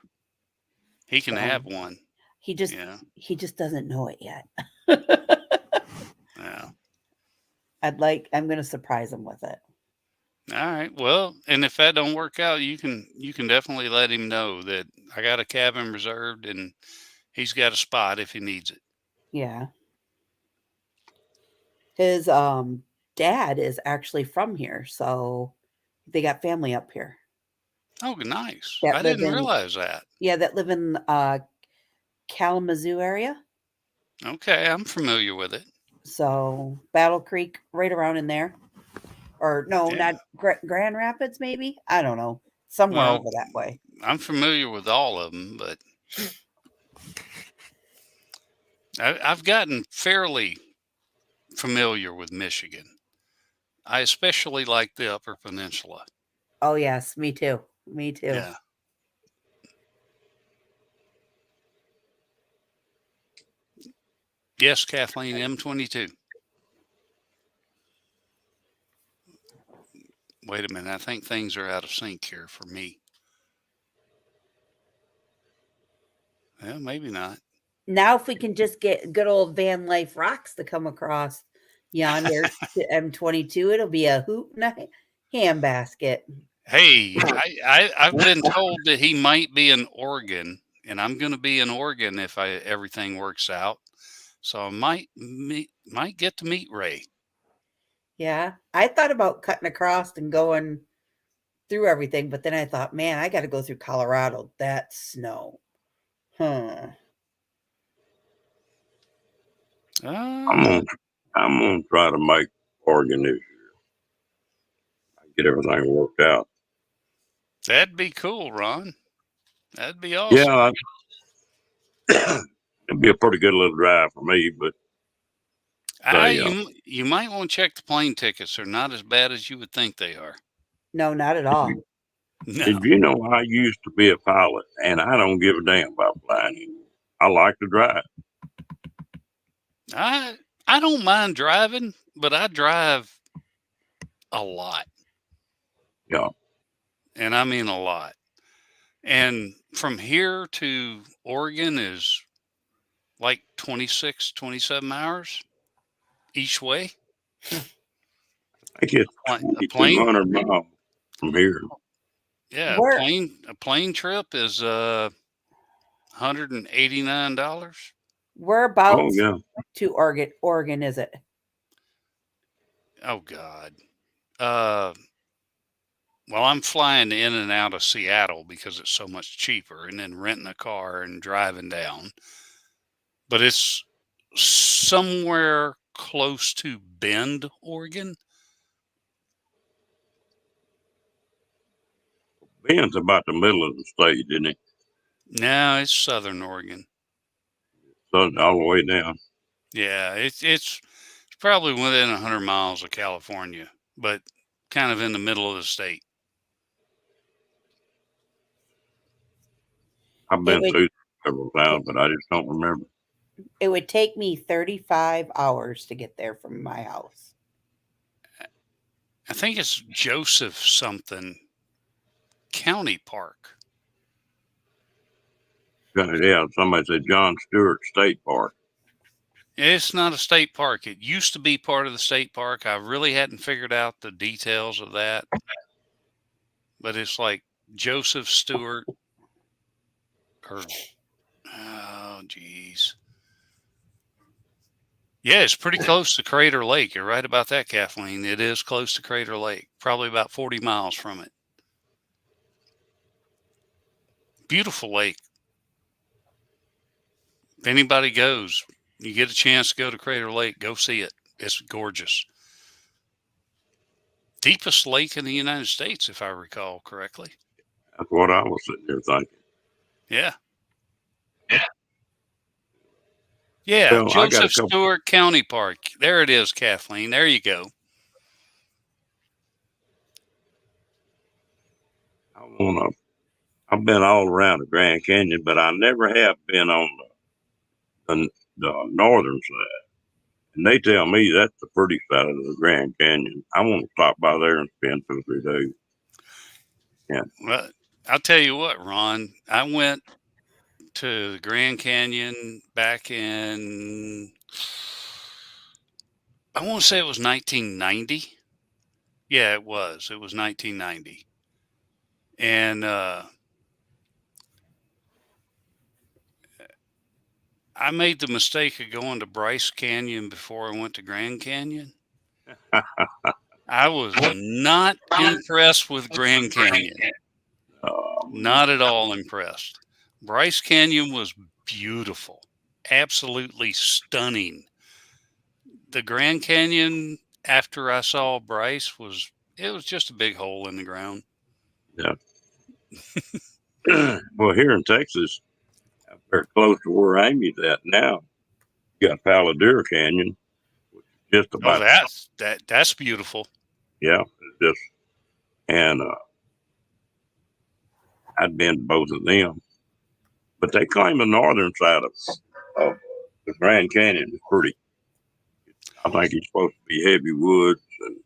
He can So have one. he just Yeah. he just doesn't know it yet. Yeah. I'm going to surprise him with it. All right. Well, and if that don't work out, you can definitely let him know that I got a cabin reserved and he's got a spot if he needs it. Yeah. His dad is actually from here, so they got family up here Oh, nice. I that live didn't in realize that. that live in Kalamazoo area. Okay, I'm familiar with it. So Battle Creek, right around in there, or no, Yeah. not Grand Rapids, maybe. I don't know, somewhere Well, over that way. I'm familiar with all of them, but I've gotten fairly familiar with Michigan. I especially like the Upper Peninsula. Oh yes, me too. Me too. Yeah. Yes, Kathleen, M22. Wait a minute. I think things are out of sync here for me. Well, maybe not. Now, if we can just get good old van life rocks to come across yonder to M22, it'll be a hoot and a handbasket. Hey, I've been told that he might be in Oregon, and I'm going to be in Oregon if everything works out. So I might get to meet Ray. Yeah, I thought about cutting across and going through everything, but then I thought, man, I got to go through Colorado. That's snow. Huh. I'm Uh, gonna I'm gonna try to make Oregon this year. Get everything worked out. that'd be cool, Ron. That'd be awesome. Yeah, it'd be a pretty good little drive for me, but You might want to check the plane tickets. They're not as bad as you would think they are. No, not at all. No. did you know I used to be a pilot, and I don't give a damn about flying anymore. I like to drive. I don't mind driving, but I drive a lot. Yeah, And I mean a lot. And from here to Oregon is like 26, 27 hours each way. I get A plane, 2,200 miles from here. yeah, Where a plane trip is $189. Oh whereabouts yeah, to Oregon is it? Oh God. Well, I'm flying in and out of Seattle because it's so much cheaper, and then renting a car and driving down. But it's somewhere close to Bend, Oregon. Ben's about the middle of the state, isn't it? No, it's Southern Oregon. So all the way down. Yeah, it's probably within 100 miles of California, but kind of in the middle of the state. I've It been would through several times, but I just don't remember. it would take me 35 hours to get there from my house. I think it's Joseph something County Park. Yeah, somebody said John Stewart State Park. It's not a state park. It used to be part of the state park. I really hadn't figured out the details of that, but it's like Joseph Stewart or oh geez. Yeah, it's pretty close to Crater Lake. You're right about that, Kathleen. It is close to Crater Lake, probably about 40 miles from it. Beautiful lake. If anybody goes, you get a chance to go to Crater Lake, go see it. It's gorgeous. Deepest lake in the United States, if I recall correctly. That's what I was sitting there thinking. Yeah. Yeah, Well, I got a Joseph couple. Stewart County Park. There it is, Kathleen. There you go. I've been all around the Grand Canyon, but I never have been on the northern side. And they tell me that's the pretty side of the Grand Canyon. I want to stop by there and spend 2 or 3 days. Yeah. Well, I'll tell you what, Ron. I went to the Grand Canyon back in, I want to say it was 1990. Yeah, it was. It was 1990. And I made the mistake of going to Bryce Canyon before I went to Grand Canyon. I was not impressed with Grand Canyon. Not at all impressed. Bryce Canyon was beautiful, absolutely stunning. The Grand Canyon, after I saw Bryce, was just a big hole in the ground. Yeah. Well, here in Texas, very close to where Amy's at now, you got Palo Canyon, which is just Oh, about that's beautiful. yeah, it's just and I'd been to both of them, but they claim the northern side of the Grand Canyon is pretty. I think it's supposed to be heavy woods. And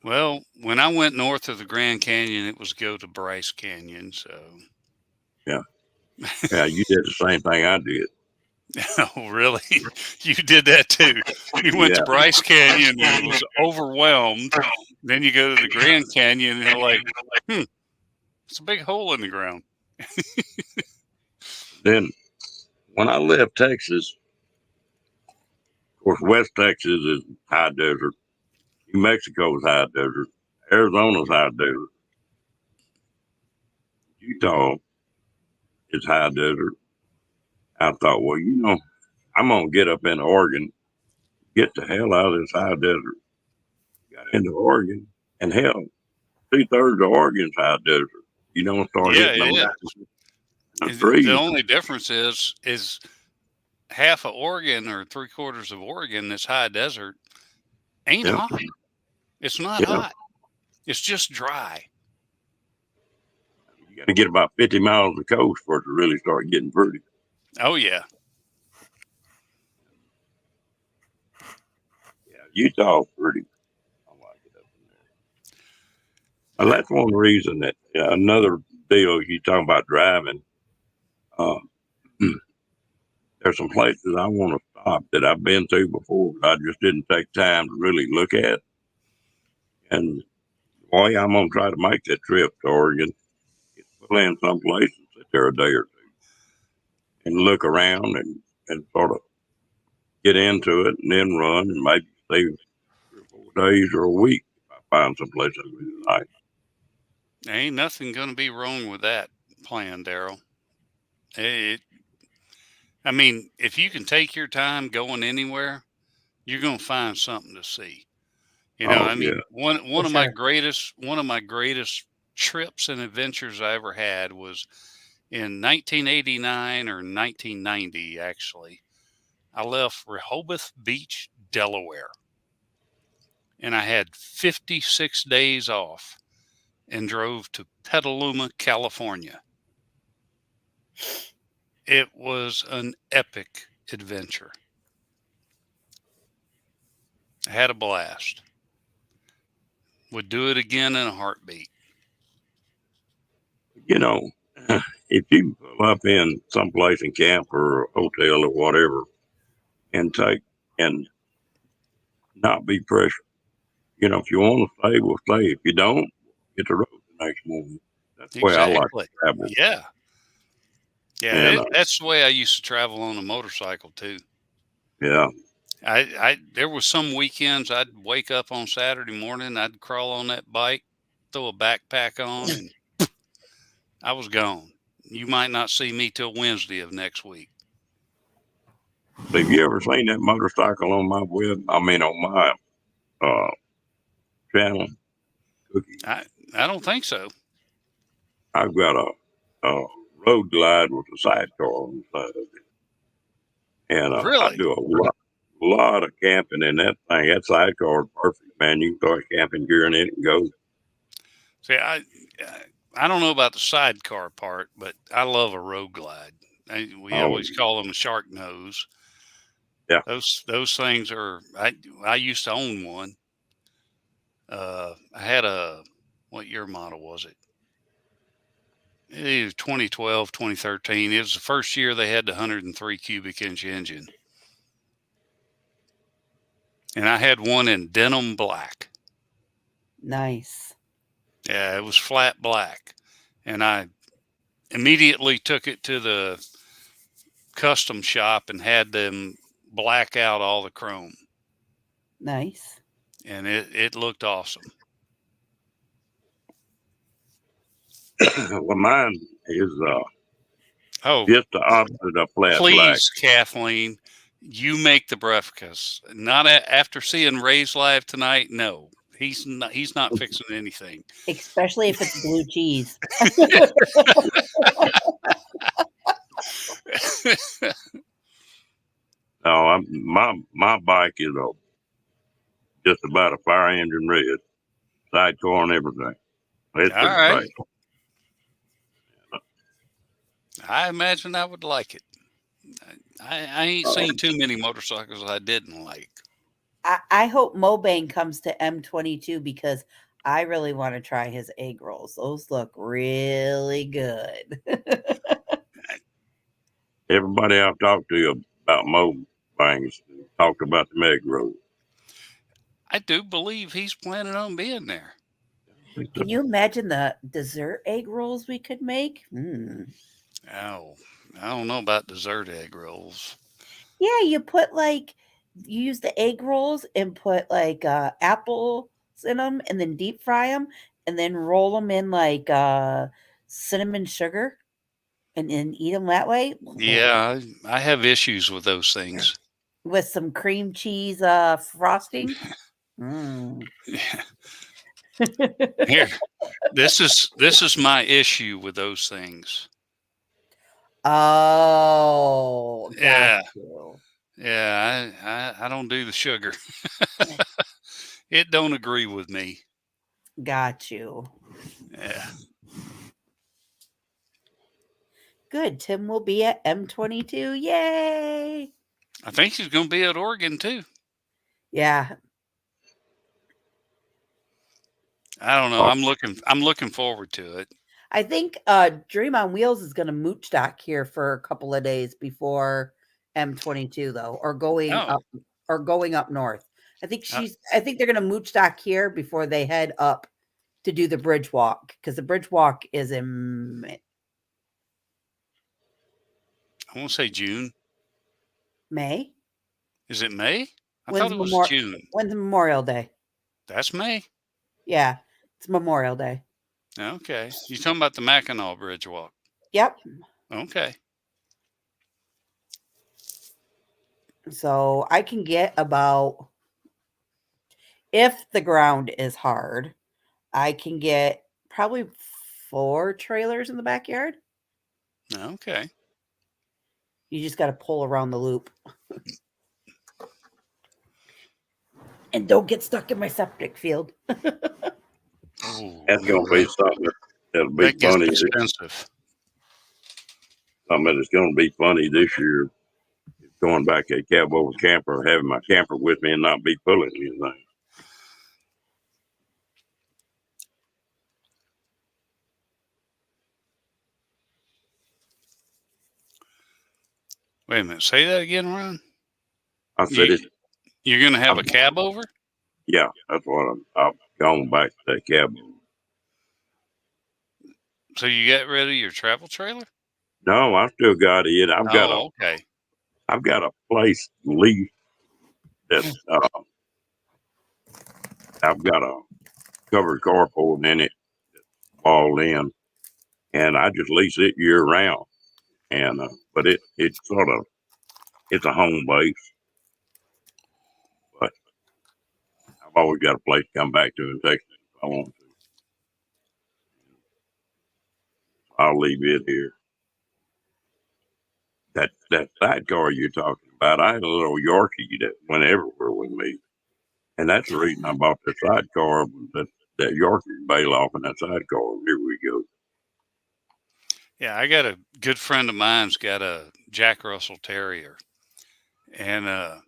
Well, when I went north of the Grand Canyon, it was go to Bryce Canyon. So, yeah, you did the same thing I did. oh, really? You did that too? You went to Yeah. Bryce Canyon and was overwhelmed. Then you go to the Grand Canyon and you're like, it's a big hole in the ground. Then when I left Texas, of course, West Texas is high desert. New Mexico is high desert. Arizona's high desert. Utah is high desert. I thought, well, I'm going to get up in Oregon, get the hell out of this high desert. Got into Oregon, and hell, 2/3 of Oregon's high desert. Start hitting them trees. The only difference is half of Oregon or 3/4 of Oregon that's high desert ain't hot. It's not hot. It's just dry. You got to get about 50 miles of the coast for it to really start getting pretty. Oh, yeah. Yeah, Utah's pretty. I like it up in there. Well, that's one reason that another deal you talking about driving. There's some places I want to stop that I've been to before, but I just didn't take time to really look at. And boy, I'm gonna try to make that trip to Oregon. Pull in some place and sit there a day or two and look around and sort of get into it and then run and maybe stay 3 or 4 days or a week if I find some place I really like. There ain't nothing going to be wrong with that plan, Daryl. I mean, if you can take your time going anywhere, you're going to find something to see. One of my greatest trips and adventures I ever had was in 1989 or 1990, actually. I left Rehoboth Beach, Delaware, and I had 56 days off and drove to Petaluma, California. It was an epic adventure. I had a blast. Would do it again in a heartbeat. If you pull up in someplace and camp or a hotel or whatever and not be pressured. If you want to stay, we'll stay. If you don't, hit the road the next morning. That's the way I like to travel. Yeah. Yeah, that's the way I used to travel on a motorcycle too. Yeah. There was some weekends I'd wake up on Saturday morning, I'd crawl on that bike, throw a backpack on, and I was gone. You might not see me till Wednesday of next week. Have you ever seen that motorcycle on my on my channel? Cookie? I don't think so. I've got a road glide with a sidecar on the side of it. And really? I do a lot of camping in that thing. That sidecar is perfect, man. You can throw camping gear in it and go. See, I don't know about the sidecar part, but I love a road glide. We always call them a shark nose. Yeah. Those things are, I used to own one. I had what year model was it? It was 2012, 2013. It was the first year they had the 103 cubic inch engine. And I had one in denim black. Nice. Yeah, it was flat black. And I immediately took it to the custom shop and had them black out all the chrome. Nice. And it looked awesome. Well, mine is Oh, just the opposite of flat please, black. Kathleen, you make the breakfast. Not after seeing Ray's live tonight. No, he's not fixing anything. Especially if it's blue cheese. No, my bike is just about a fire engine red, sidecar and everything. It's all right. great. I imagine I would like it. I ain't seen too many motorcycles I didn't like. I hope Mobang comes to M22 because I really want to try his egg rolls. Those look really good. Everybody I've talked to about mobile things talked about the Meg Road. I do believe he's planning on being there. Can you imagine the dessert egg rolls we could make? Oh, I don't know about dessert egg rolls. Yeah, you use the egg rolls and put apples in them and then deep fry them and then roll them in cinnamon sugar and then eat them that way. Yeah, I have issues with those things. With some cream cheese frosting. Mm. Here, this is my issue with those things. Oh, got Yeah, you. yeah, I don't do the sugar. It don't agree with me. Got you. Yeah, Good. Tim will be at M22. Yay. I think he's going to be at Oregon too. Yeah. I don't know. I'm looking forward to it. I think Dream on Wheels is going to mooch dock here for a couple of days before M22 though, or going Oh, up north. I think uh, they're going to mooch dock here before they head up to do the bridge walk because the bridge walk is in I won't say June. May. Is it May? I When's thought it was June. When's Memorial Day? That's May. Yeah, it's Memorial Day. Okay. You talking about the Mackinac Bridge walk? Yep. Okay. So I can get about, if the ground is hard, I can get probably 4 trailers in the backyard. Okay. You just got to pull around the loop. And don't get stuck in my septic field. Ooh, That's going to be something that'll be that gets funny. expensive. Something that's going to be funny this year. Going back to a cab over camper, having my camper with me and not be pulling anything. Wait a minute. Say that again, Ron. I said it. You're going to have a cab over? Yeah, that's what I've gone back to that cab. So you got rid of your travel trailer? No, I still got it. Okay. I've got a place lease that I've got a covered carport in it, walled in, and I just lease it year round. And but it's sort of, it's a home base, but I've always got a place to come back to in Texas if I want to. I'll leave it here. That sidecar you're talking about, I had a little Yorkie that went everywhere with me, and that's the reason I bought the sidecar. That Yorkie bail off in that sidecar. Here we go. Yeah, I got a good friend of mine's got a Jack Russell Terrier, and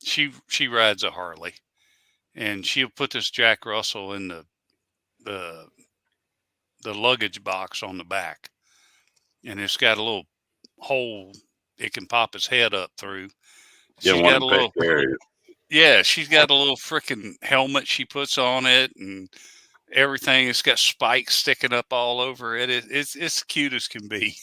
she rides a Harley, and she'll put this Jack Russell in the the luggage box on the back, and it's got a little hole it can pop his head up through. Yeah, She's one got of a the pet little carriers. Yeah, she's got a little freaking helmet she puts on it and everything. It's got spikes sticking up all over it. It's cute as can be.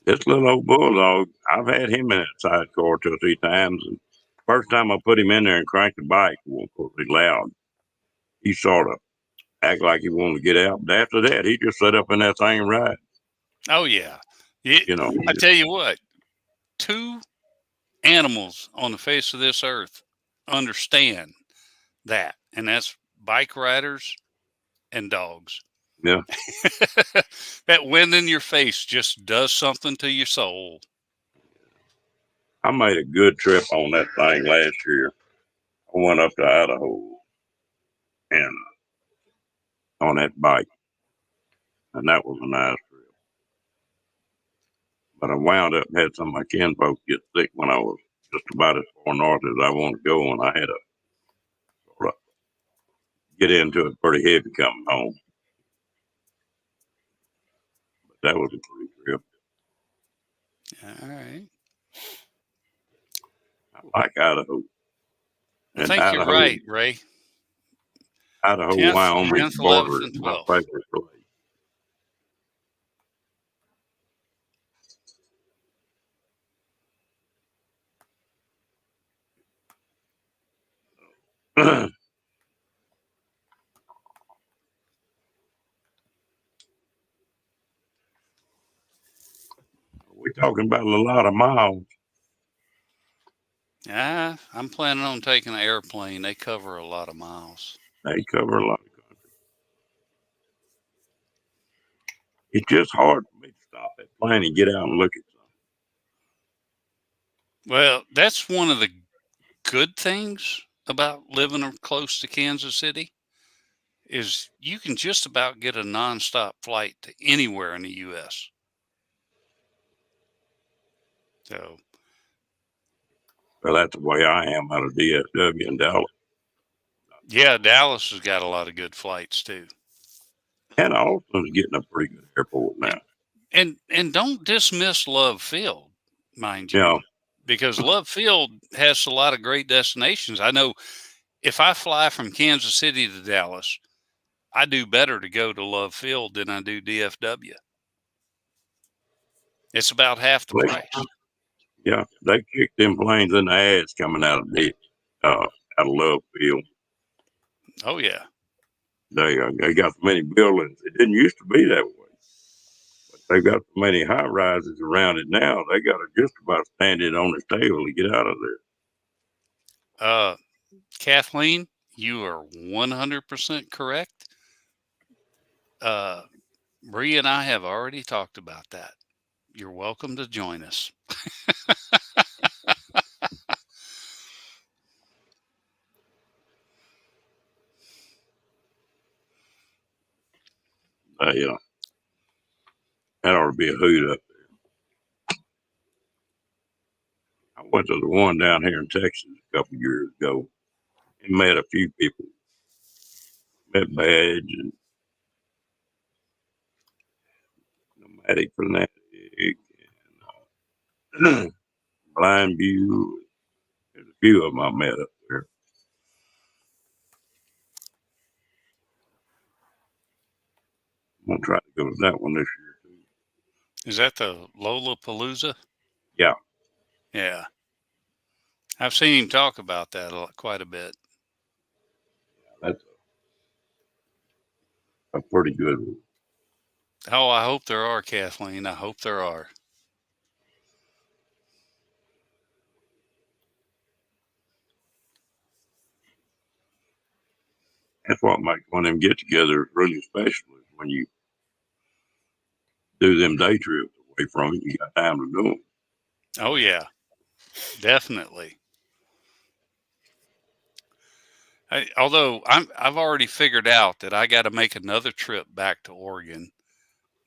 This little old bulldog, I've had him in that sidecar 2 or 3 times. And first time I put him in there and cranked the bike, well, of course, he loud. He sort of act like he wanted to get out. But after that, he just sat up in that thing and ride. Oh yeah. Yeah, You know, I tell you what, two animals on the face of this earth understand that, and that's bike riders and dogs. yeah. That wind in your face just does something to your soul. I made a good trip on that thing last year. I went up to Idaho and on that bike. and that was a nice trip. But I wound up had some of my kinfolk get sick when I was just about as far north as I wanted to go, and I had to sort of get into it pretty heavy coming home. But that was a pretty trip. All right. I like Idaho. I And think you're right, Ray. Idaho, 10th, Wyoming 10th, 11th, border and is my 12th. favorite place. We're talking about a lot of miles. Yeah, I'm planning on taking an airplane. They cover a lot of miles. They cover a lot of country. It's just hard for me to stop that plane and get out and look at something. Well, that's one of the good things about living close to Kansas City is you can just about get a nonstop flight to anywhere in the U.S. So, Well, that's the way I am out of DFW in Dallas. yeah, Dallas has got a lot of good flights too. And Austin's getting a pretty good airport now. And don't dismiss Love Field, mind you, Yeah. because Love Field has a lot of great destinations. I know if I fly from Kansas City to Dallas, I do better to go to Love Field than I do DFW. It's about half the price. Yeah, they kicked them planes in the ass coming out of Love Field. Oh yeah. They got so many buildings. It didn't used to be that way, but they got so many high rises around it now. They got to just about stand it on its tail to get out of there. Kathleen, you are 100% correct. Bree and I have already talked about that. You're welcome to join us. That ought to be a hoot up there. I went to the one down here in Texas a couple of years ago and met a few people. Met Badge and Nomadic Fanatic and Blind View. There's a few of them I met up there. I'm going to try to go to that one this year, too. Is that the Lollapalooza? Yeah. Yeah. I've seen him talk about that quite a bit. That's a pretty good one. Oh, I hope there are, Kathleen. I hope there are. That's what makes one of them get-togethers really special is when you do them day trips away from it. You got time to do them. Oh, yeah. Definitely. Although I've already figured out that I got to make another trip back to Oregon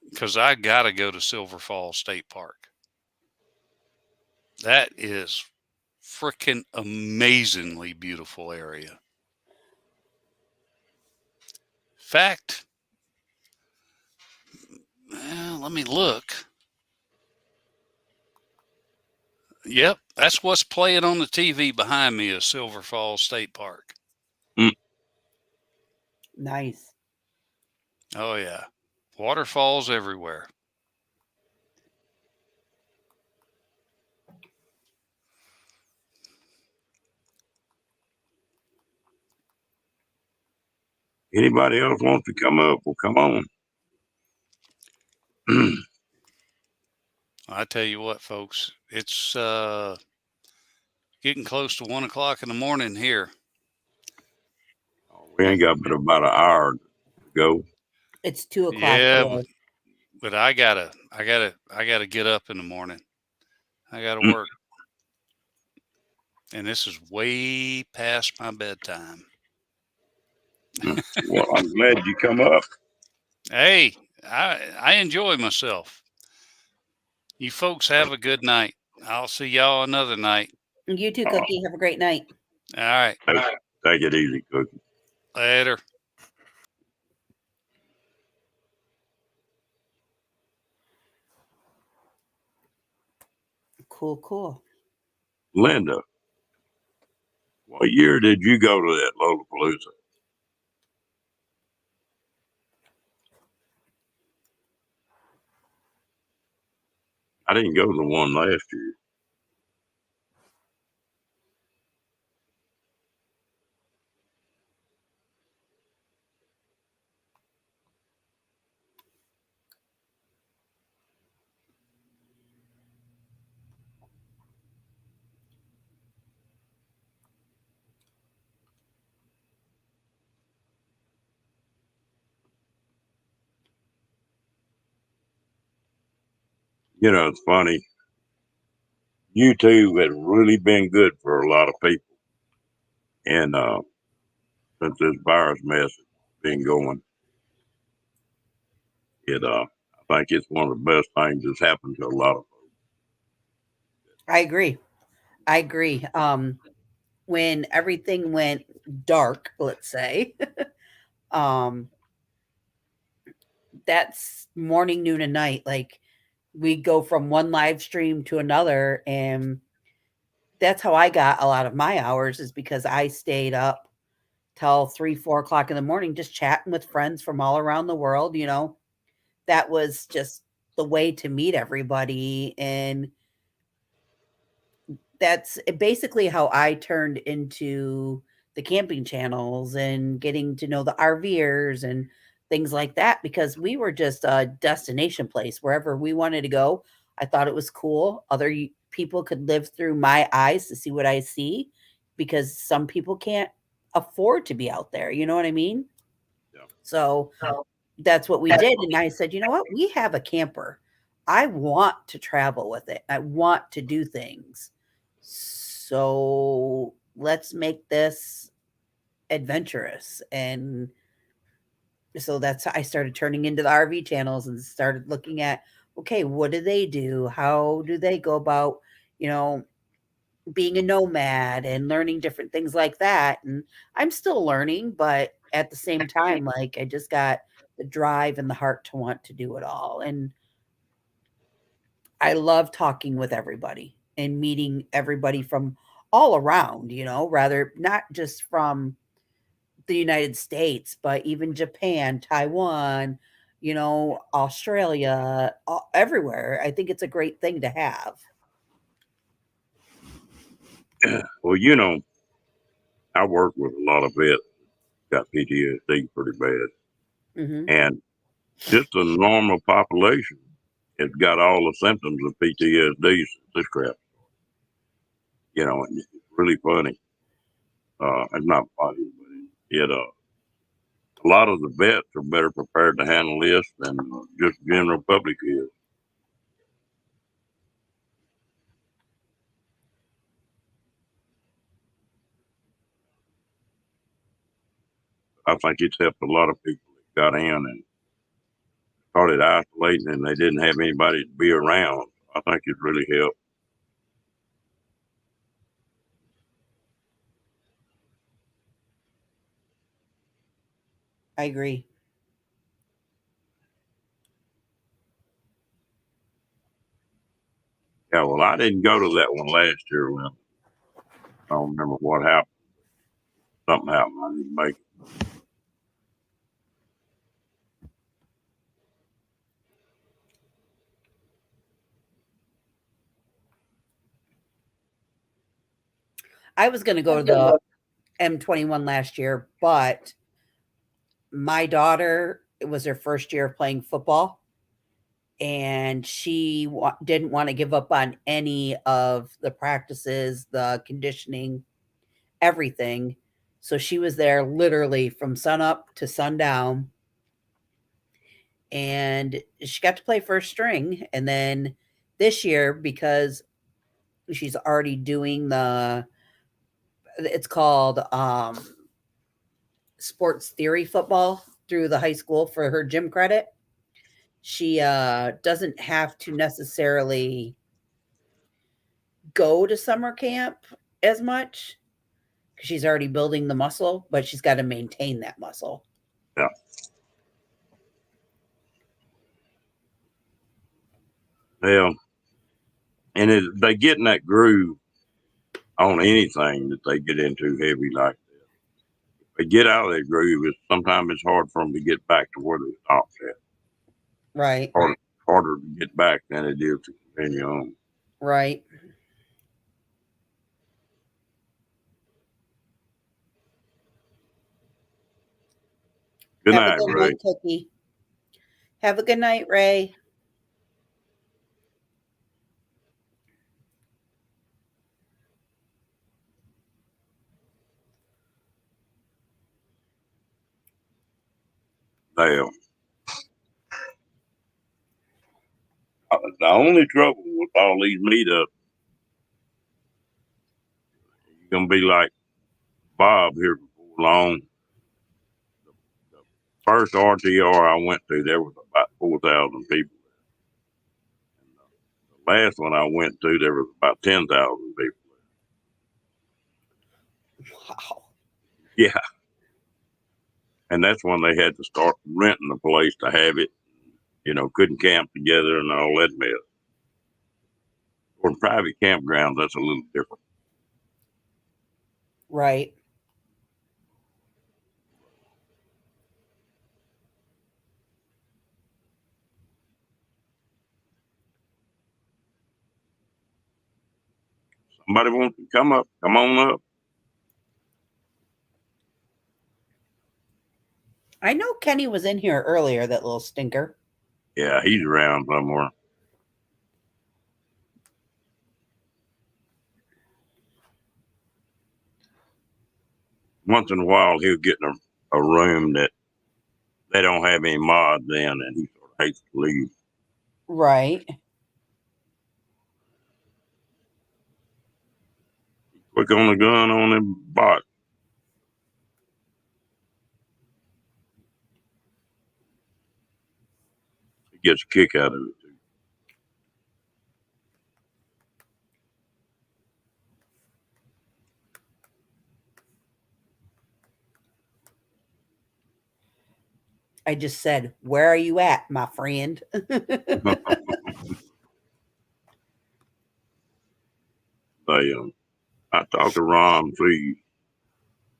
because I got to go to Silverfall State Park. That is freaking amazingly beautiful area. In fact, let me look. Yep, that's what's playing on the TV behind me is Silverfall State Park. Nice. Oh, yeah. Waterfalls everywhere. Anybody else wants to come up, well, come on. I tell you what, folks, it's getting close to 1 o'clock in the morning here. We ain't got but about an hour to go. It's 2 o'clock. Yeah, but I gotta get up in the morning. I gotta work, and this is way past my bedtime. Well, I'm glad you come up. Hey, I enjoy myself. You folks have a good night. I'll see y'all another night. You too, Uh, Cookie. Have a great night. All right. take it easy, Cookie. Later. Cool, cool. Linda, what year did you go to that Lollapalooza? I didn't go to the one last year. You know, it's funny. YouTube has really been good for a lot of people. And since this virus mess has been going, I think it's one of the best things that's happened to a lot of folks. I agree. I agree. When everything went dark, let's say, um, that's morning, noon, and night. Like we go from one live stream to another, and that's how I got a lot of my hours is because I stayed up till 3, 4 o'clock in the morning, just chatting with friends from all around the world. That was just the way to meet everybody. And that's basically how I turned into the camping channels and getting to know the RVers and things like that because we were just a destination place wherever we wanted to go. I thought it was cool. Other people could live through my eyes to see what I see because some people can't afford to be out there. You know what I mean? Yeah. So that's what we did. And I said, you know what? We have a camper. I want to travel with it. I want to do things. So let's make this adventurous. And so that's how I started turning into the RV channels and started looking at, okay, what do they do? How do they go about, you know, being a nomad and learning different things like that. And I'm still learning, but at the same time, like I just got the drive and the heart to want to do it all. And I love talking with everybody and meeting everybody from all around, rather not just from the United States, but even Japan, Taiwan, Australia, everywhere. I think it's a great thing to have. Well, I work with a lot of vets got PTSD pretty bad. Hmm. And just the normal population has got all the symptoms of PTSD since this crap. And it's really funny. It's not funny, but a lot of the vets are better prepared to handle this than just general public is. I think it's helped a lot of people that got in and started isolating and they didn't have anybody to be around. I think it really helped. I agree. Yeah, well, I didn't go to that one last year. When I don't remember what happened. Something happened. I didn't make it. I was going to go to the M21 last year, but my daughter, it was her first year of playing football, and she didn't want to give up on any of the practices, the conditioning, everything. So she was there literally from sunup to sundown, and she got to play first string. And then this year, because she's already doing it's called sports theory football through the high school for her gym credit. she doesn't have to necessarily go to summer camp as much because she's already building the muscle, but she's got to maintain that muscle. Yeah. Well, and they get in that groove on anything that they get into heavy like that. If they get out of that groove, sometimes it's hard for them to get back to where they stopped at. Right. Harder to get back than it is to continue on. Right. Good Have night, a good Ray. night, Cookie. Have a good night, Ray. Now, the only trouble with all these meetups, you're gonna be like Bob here before long. The first RTR I went to, there was about 4,000 people. The last one I went to, there was about 10,000 people. Wow. Yeah. And that's when they had to start renting the place to have it. Couldn't camp together and all that mess. For private campgrounds, that's a little different. Right. Somebody wants to come up, come on up. I know Kenny was in here earlier, that little stinker. Yeah, he's around somewhere. Once in a while, he'll get in a room that they don't have any mods in, and he sort of hates to leave. Right. Quick on the gun on them bots. He gets a kick out of it, too. I just said, where are you at, my friend? I talked to Ron Fee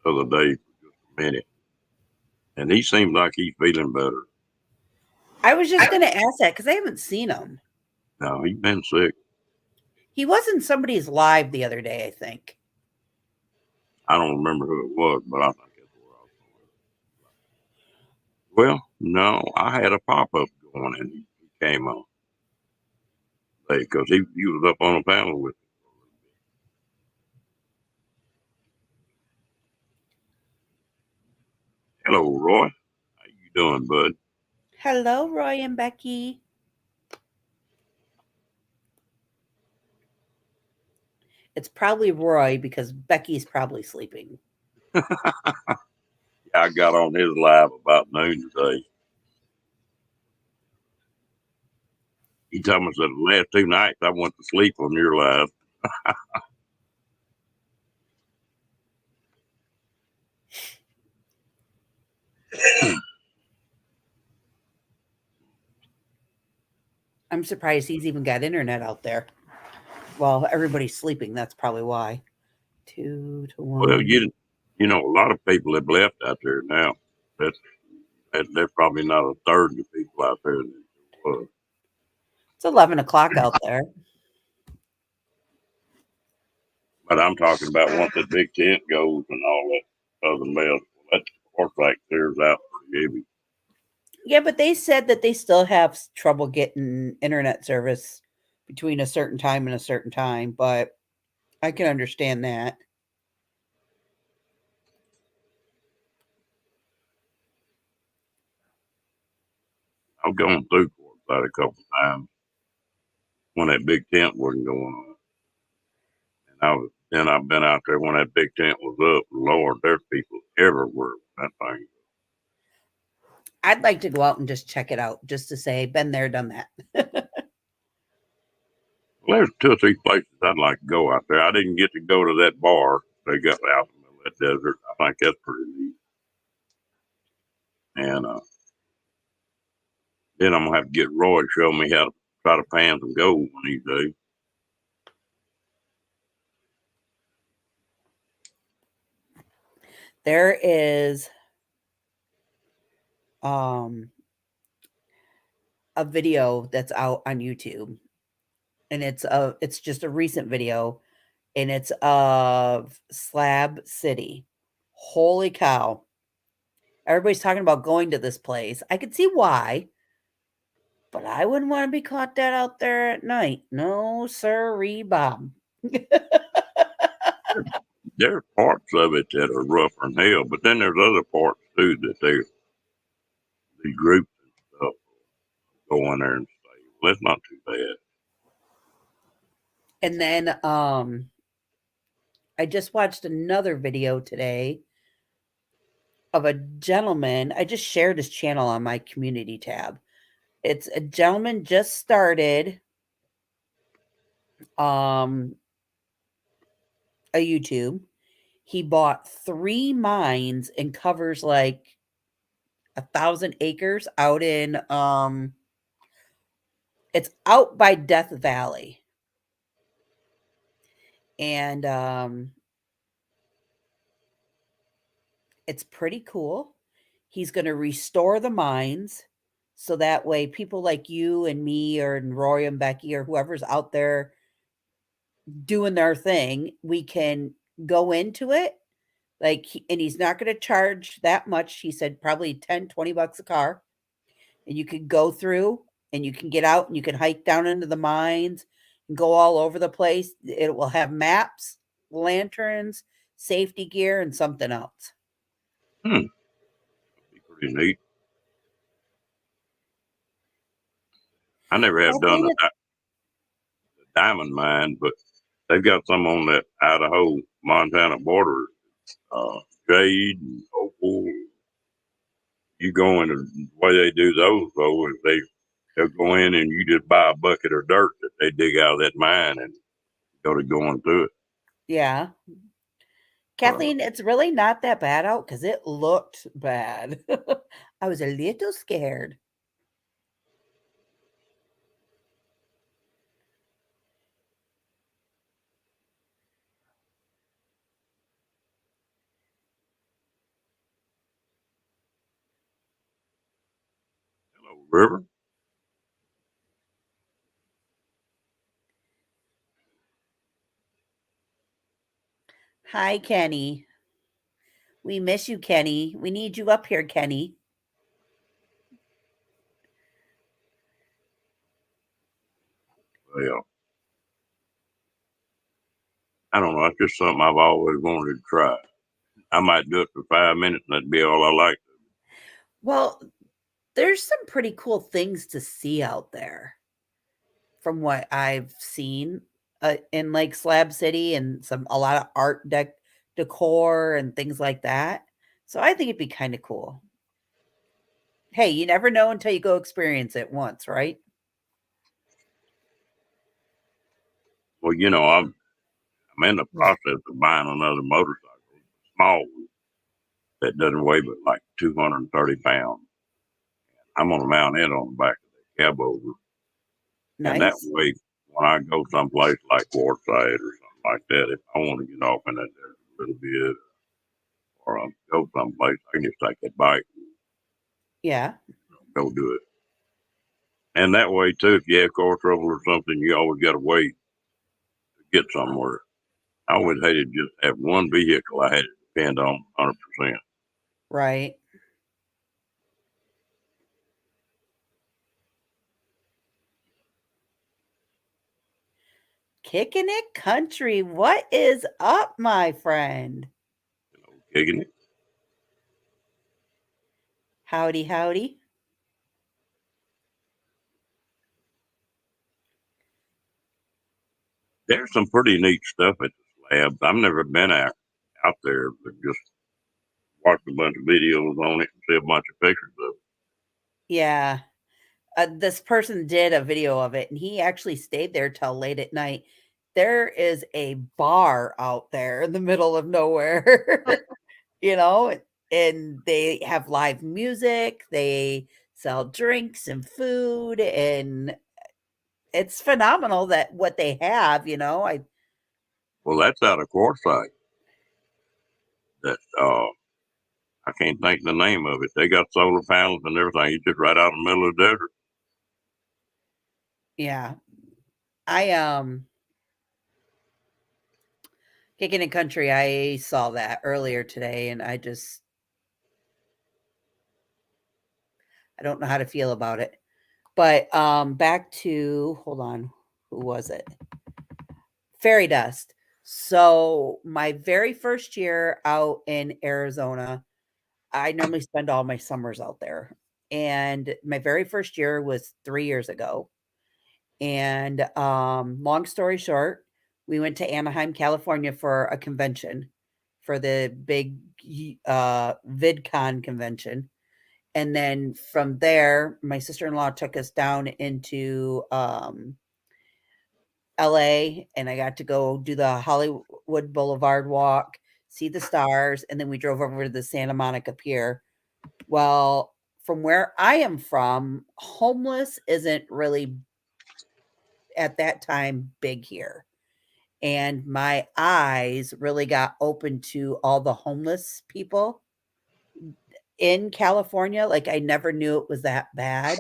the other day for just a minute, and he seems like he's feeling better. I was just going to ask that because I haven't seen him. No, he's been sick. He was in somebody's live the other day, I think. I don't remember who it was, but I think that's where I was. Well, no, I had a pop-up going, and he came on. Because he was up on a panel with me. Hello, Roy. How you doing, bud? Hello, Roy and Becky. It's probably Roy because Becky's probably sleeping. I got on his live about noon today. He told me that the last 2 nights I went to sleep on your live. I'm surprised he's even got internet out there. Well, everybody's sleeping. That's probably why. 2 to 1. Well, a lot of people have left out there now. They're probably not a third of the people out there that was. It's 11 o'clock out there. But I'm talking about once the big tent goes and all that other mess. That horse like clears out pretty heavy. Yeah, but they said that they still have trouble getting internet service between a certain time and a certain time, but I can understand that. I've gone through that a couple of times when that big tent wasn't going on. And I've been out there when that big tent was up. Lord, there's people everywhere with that thing. I'd like to go out and just check it out, just to say, been there, done that. Well, there's 2 or 3 places I'd like to go out there. I didn't get to go to that bar they got out in the middle of that desert. I think that's pretty neat. And then I'm gonna have to get Roy to show me how to try to pan some gold one of these days. There is a video that's out on YouTube, and it's just a recent video, and it's of Slab City. Holy cow. Everybody's talking about going to this place. I could see why, but I wouldn't want to be caught dead out there at night. No, sirree, Bob. There's parts of it that are rougher than hell, but then there's other parts too that these groups and stuff go in there and stay. Well, that's not too bad. And then I just watched another video today of a gentleman. I just shared his channel on my community tab. It's a gentleman just started a YouTube. He bought 3 mines and covers like 1,000 acres out in it's out by Death Valley. And it's pretty cool. He's going to restore the mines so that way people like you and me or and Roy and Becky or whoever's out there doing their thing, we can go into it. Like, and he's not going to charge that much. He said probably 10, 20 bucks a car. And you can go through and you can get out and you can hike down into the mines and go all over the place. It will have maps, lanterns, safety gear, and something else. Be pretty neat. I never have done the diamond mine, but they've got some on that Idaho Montana border. Jade and opal. You go in the way they do those though is they'll go in and you just buy a bucket of dirt that they dig out of that mine and go to going through it. Yeah. Kathleen, it's really not that bad out because it looked bad. I was a little scared. Hello, River. Hi, Kenny. We miss you, Kenny. We need you up here, Kenny. Well, I don't know. It's just something I've always wanted to try. I might do it for 5 minutes and that'd be all I like. Well, there's some pretty cool things to see out there from what I've seen in like Slab City and a lot of art decor and things like that. So I think it'd be kind of cool. Hey, you never know until you go experience it once, right? Well, I'm in the process of buying another motorcycle, a small one that doesn't weigh but like 230 pounds. I'm going to mount it on the back of the cab over. Nice. And that way, when I go someplace like Quartzsite or something like that, if I want to get off in that desert a little bit or go someplace, I can just take that bike and Yeah. go do it. And that way, too, if you have car trouble or something, you always got a way to get somewhere. I always hated just have one vehicle I had to depend on 100%. Right. Kicking it country. What is up, my friend? Kicking it. Howdy, howdy. There's some pretty neat stuff at the slab. I've never been out there, but just watched a bunch of videos on it and see a bunch of pictures of it. Yeah. This person did a video of it, and he actually stayed there till late at night. There is a bar out there in the middle of nowhere, you know, and they have live music, they sell drinks and food, and it's phenomenal that what they have, you know. Well, that's out of Quartzsite. That I can't think the name of it. They got solar panels and everything. It's just right out in the middle of the desert. Yeah. I Kicking in Country, I saw that earlier today, and I don't know how to feel about it. But back to, hold on, who was it? Fairy dust. So my very first year out in Arizona, I normally spend all my summers out there. And my very first year was 3 years ago. And long story short, we went to Anaheim, California for a convention, for the big VidCon convention. And then from there, my sister-in-law took us down into LA, and I got to go do the Hollywood Boulevard walk, see the stars, and then we drove over to the Santa Monica Pier. Well, from where I am from, homeless isn't really at that time big here. And my eyes really got open to all the homeless people in California. Like, I never knew it was that bad.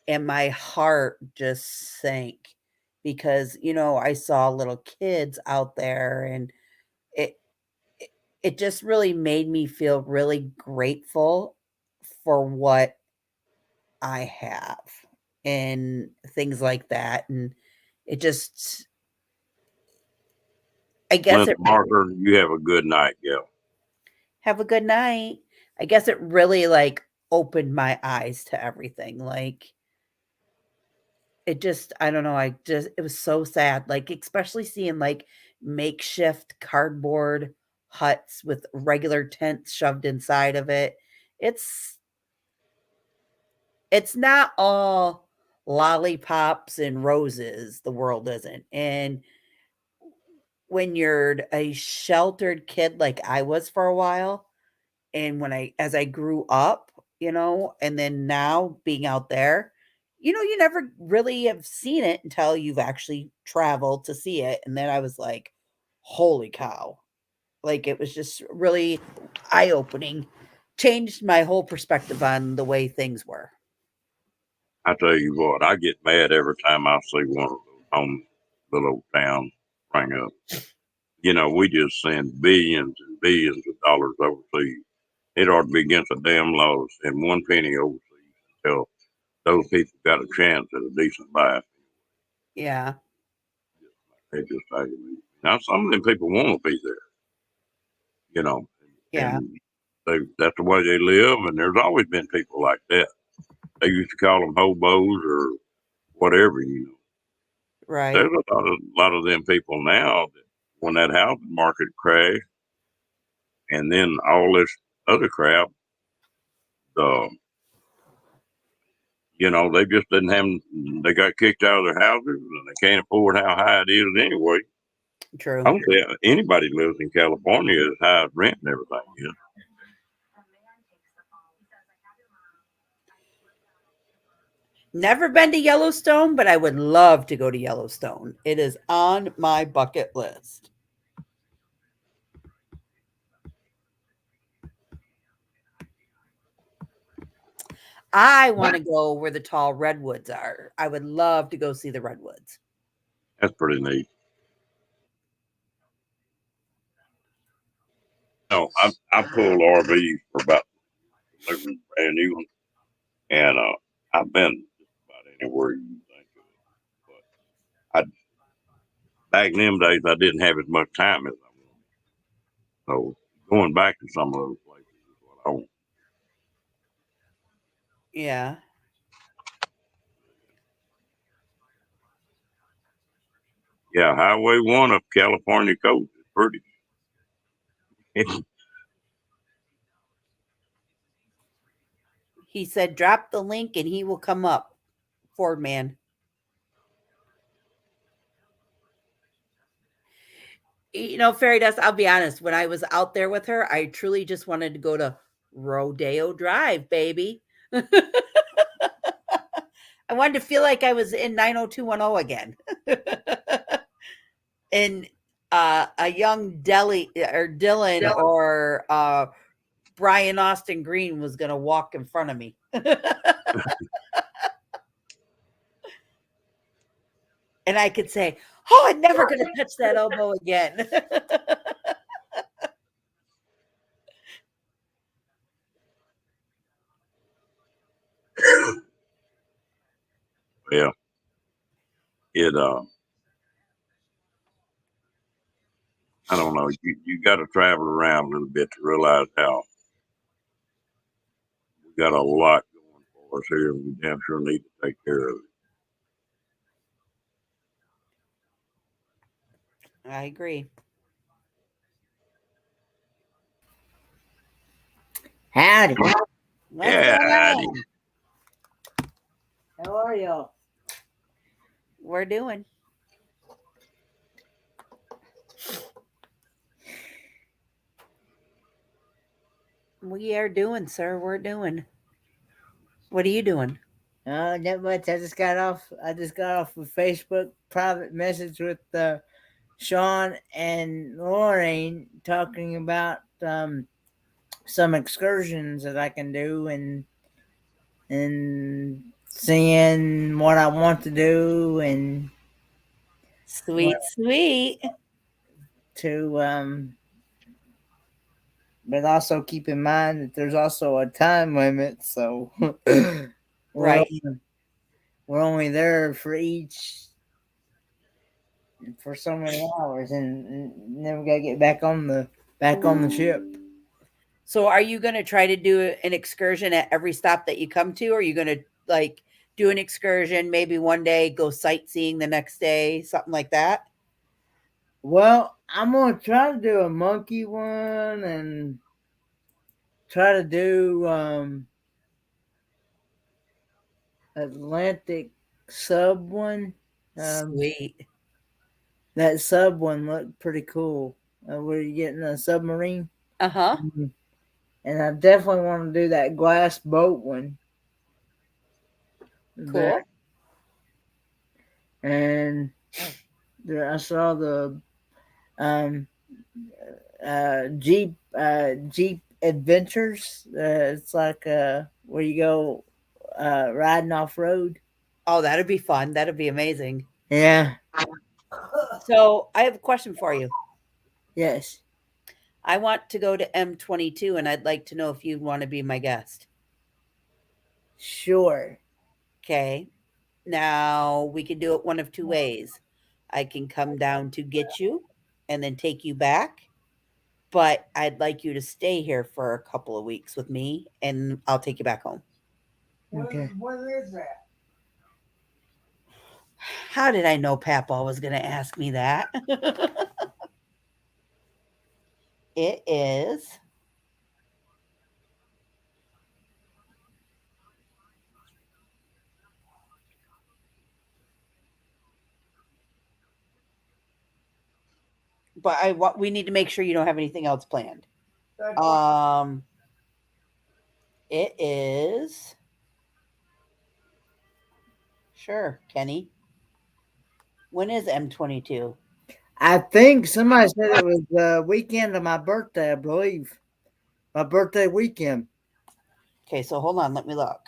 And my heart just sank because, you know, I saw little kids out there, and it it, it just really made me feel really grateful for what I have and things like that. And it just, I guess Linda it, Parker, you have a good night, gal. have a good night. I guess it really like opened my eyes to everything. Like, it just, I don't know, it was so sad, like, especially seeing, like, makeshift cardboard huts with regular tents shoved inside of it. It's it's not all lollipops and roses, the world isn't, and when you're a sheltered kid like I was for a while, and when I as I grew up, you know, and then now being out there, you know, you never really have seen it until you've actually traveled to see it, and then I was like, "Holy cow." Like, it was just really eye-opening, changed my whole perspective on the way things were. I tell you what, I get mad every time I see one of those home little towns spring up. You know, we just send billions and billions of dollars overseas. It ought to be against the damn law to send one penny overseas until those people got a chance at a decent life. Yeah, They just say to me. Now, some of them people want to be there, you know, yeah, and that's the way they live. And there's always been people like that. They used to call them hobos or whatever, you know. right. There's a lot of them people now that when that housing market crashed and then all this other crap, the you know, they just didn't have, they got kicked out of their houses and they can't afford how high it is anyway. I True. don't think anybody lives in California as high as rent and everything, you know. Never been to Yellowstone, but I would love to go to Yellowstone. It is on my bucket list. I wanna go where the tall redwoods are. I would love to go see the redwoods. That's pretty neat. No, I pulled RVs for about delivering brand new ones, and I've been just about anywhere you can think of it. But back in them days, I didn't have as much time as I want. So going back to some of those places is what I want. Yeah. Yeah, Highway 1 up California coast is pretty. He said, drop the link and he will come up. Ford man. Fairy dust, I'll be honest. When I was out there with her, I truly just wanted to go to Rodeo Drive, baby. I wanted to feel like I was in 90210 again. And a young Dylan or Brian Austin Green was going to walk in front of me. And I could say, oh, I'm never going to touch that elbow again. Yeah. It I don't know. You got to travel around a little bit to realize how we got a lot going for us here, and we damn sure need to take care of it. I agree. Howdy. What's Yeah, going Daddy. on? How are y'all? We're doing. We are doing, sir. We're doing. What are you doing? Not much. I just got off a Facebook private message with Sean and Lorraine talking about some excursions that I can do and seeing what I want to do and Sweet, sweet. to but also keep in mind that there's also a time limit, so Right. we're only there for so many hours, and then we gotta get back on the ship. So are you going to try to do an excursion at every stop that you come to? Or are you going to like do an excursion, maybe one day go sightseeing the next day, something like that? Well, I'm gonna try to do a monkey one and try to do Atlantic sub one. Sweet. That sub one looked pretty cool. Where you getting a submarine? Uh-huh. And I definitely want to do that glass boat one. Cool. And I saw the Jeep Adventures. It's like where you go riding off road. Oh, that'd be fun. That'd be amazing. Yeah. So I have a question for you. Yes. I want to go to M22 and I'd like to know if you'd want to be my guest. Sure. Okay. Now we can do it one of two ways. I can come down to get you and then take you back, but I'd like you to stay here for a couple of weeks with me and I'll take you back home. Okay. What is that? How did I know Papa was going to ask me that? It is but we need to make sure you don't have anything else planned. It is sure, Kenny. When is M22? I think somebody said it was the weekend of my birthday, I believe. My birthday weekend. Okay, so hold on, let me look.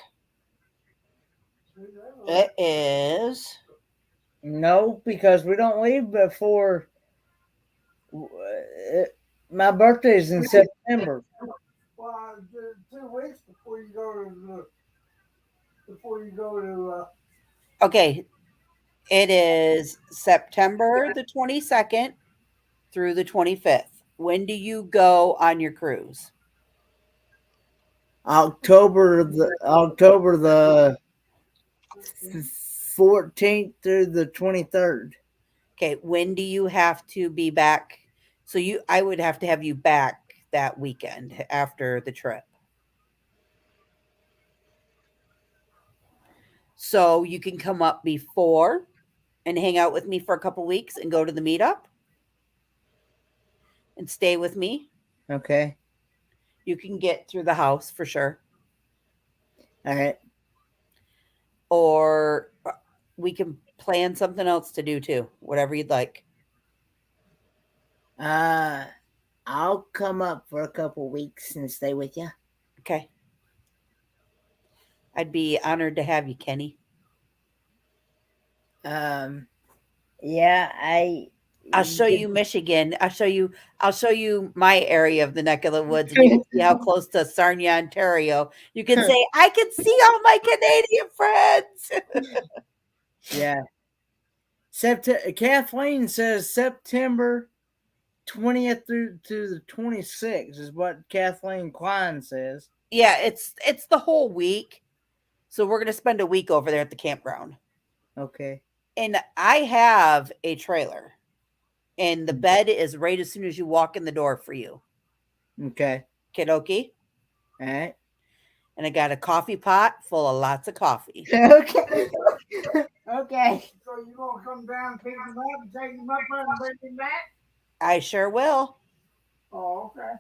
It is No, because we don't leave before my birthday is in September. Well, 2 weeks before you go to okay. It is September the 22nd through the 25th. When do you go on your cruise? October the 14th through the 23rd. Okay, when do you have to be back? So I would have to have you back that weekend after the trip. So you can come up before and hang out with me for a couple weeks and go to the meetup and stay with me. Okay. You can get through the house for sure. All right. Or we can plan something else to do too, whatever you'd like. I'll come up for a couple weeks and stay with you. Okay. I'd be honored to have you, Kenny. Yeah, I'll show you Michigan. I'll show you my area of the neck of the woods, and you can see how close to Sarnia, Ontario. You can say, I can see all my Canadian friends. Yeah. Kathleen says September 20th through to the 26th is what Kathleen Klein says. Yeah, it's the whole week. So we're gonna spend a week over there at the campground. Okay. And I have a trailer. And the bed is right as soon as you walk in the door for you. Okay. Kidoki. All right. And I got a coffee pot full of lots of coffee. Okay. Okay. So you gonna come down, pick him up, and take him up there and bring him back? I sure will. Oh, okay.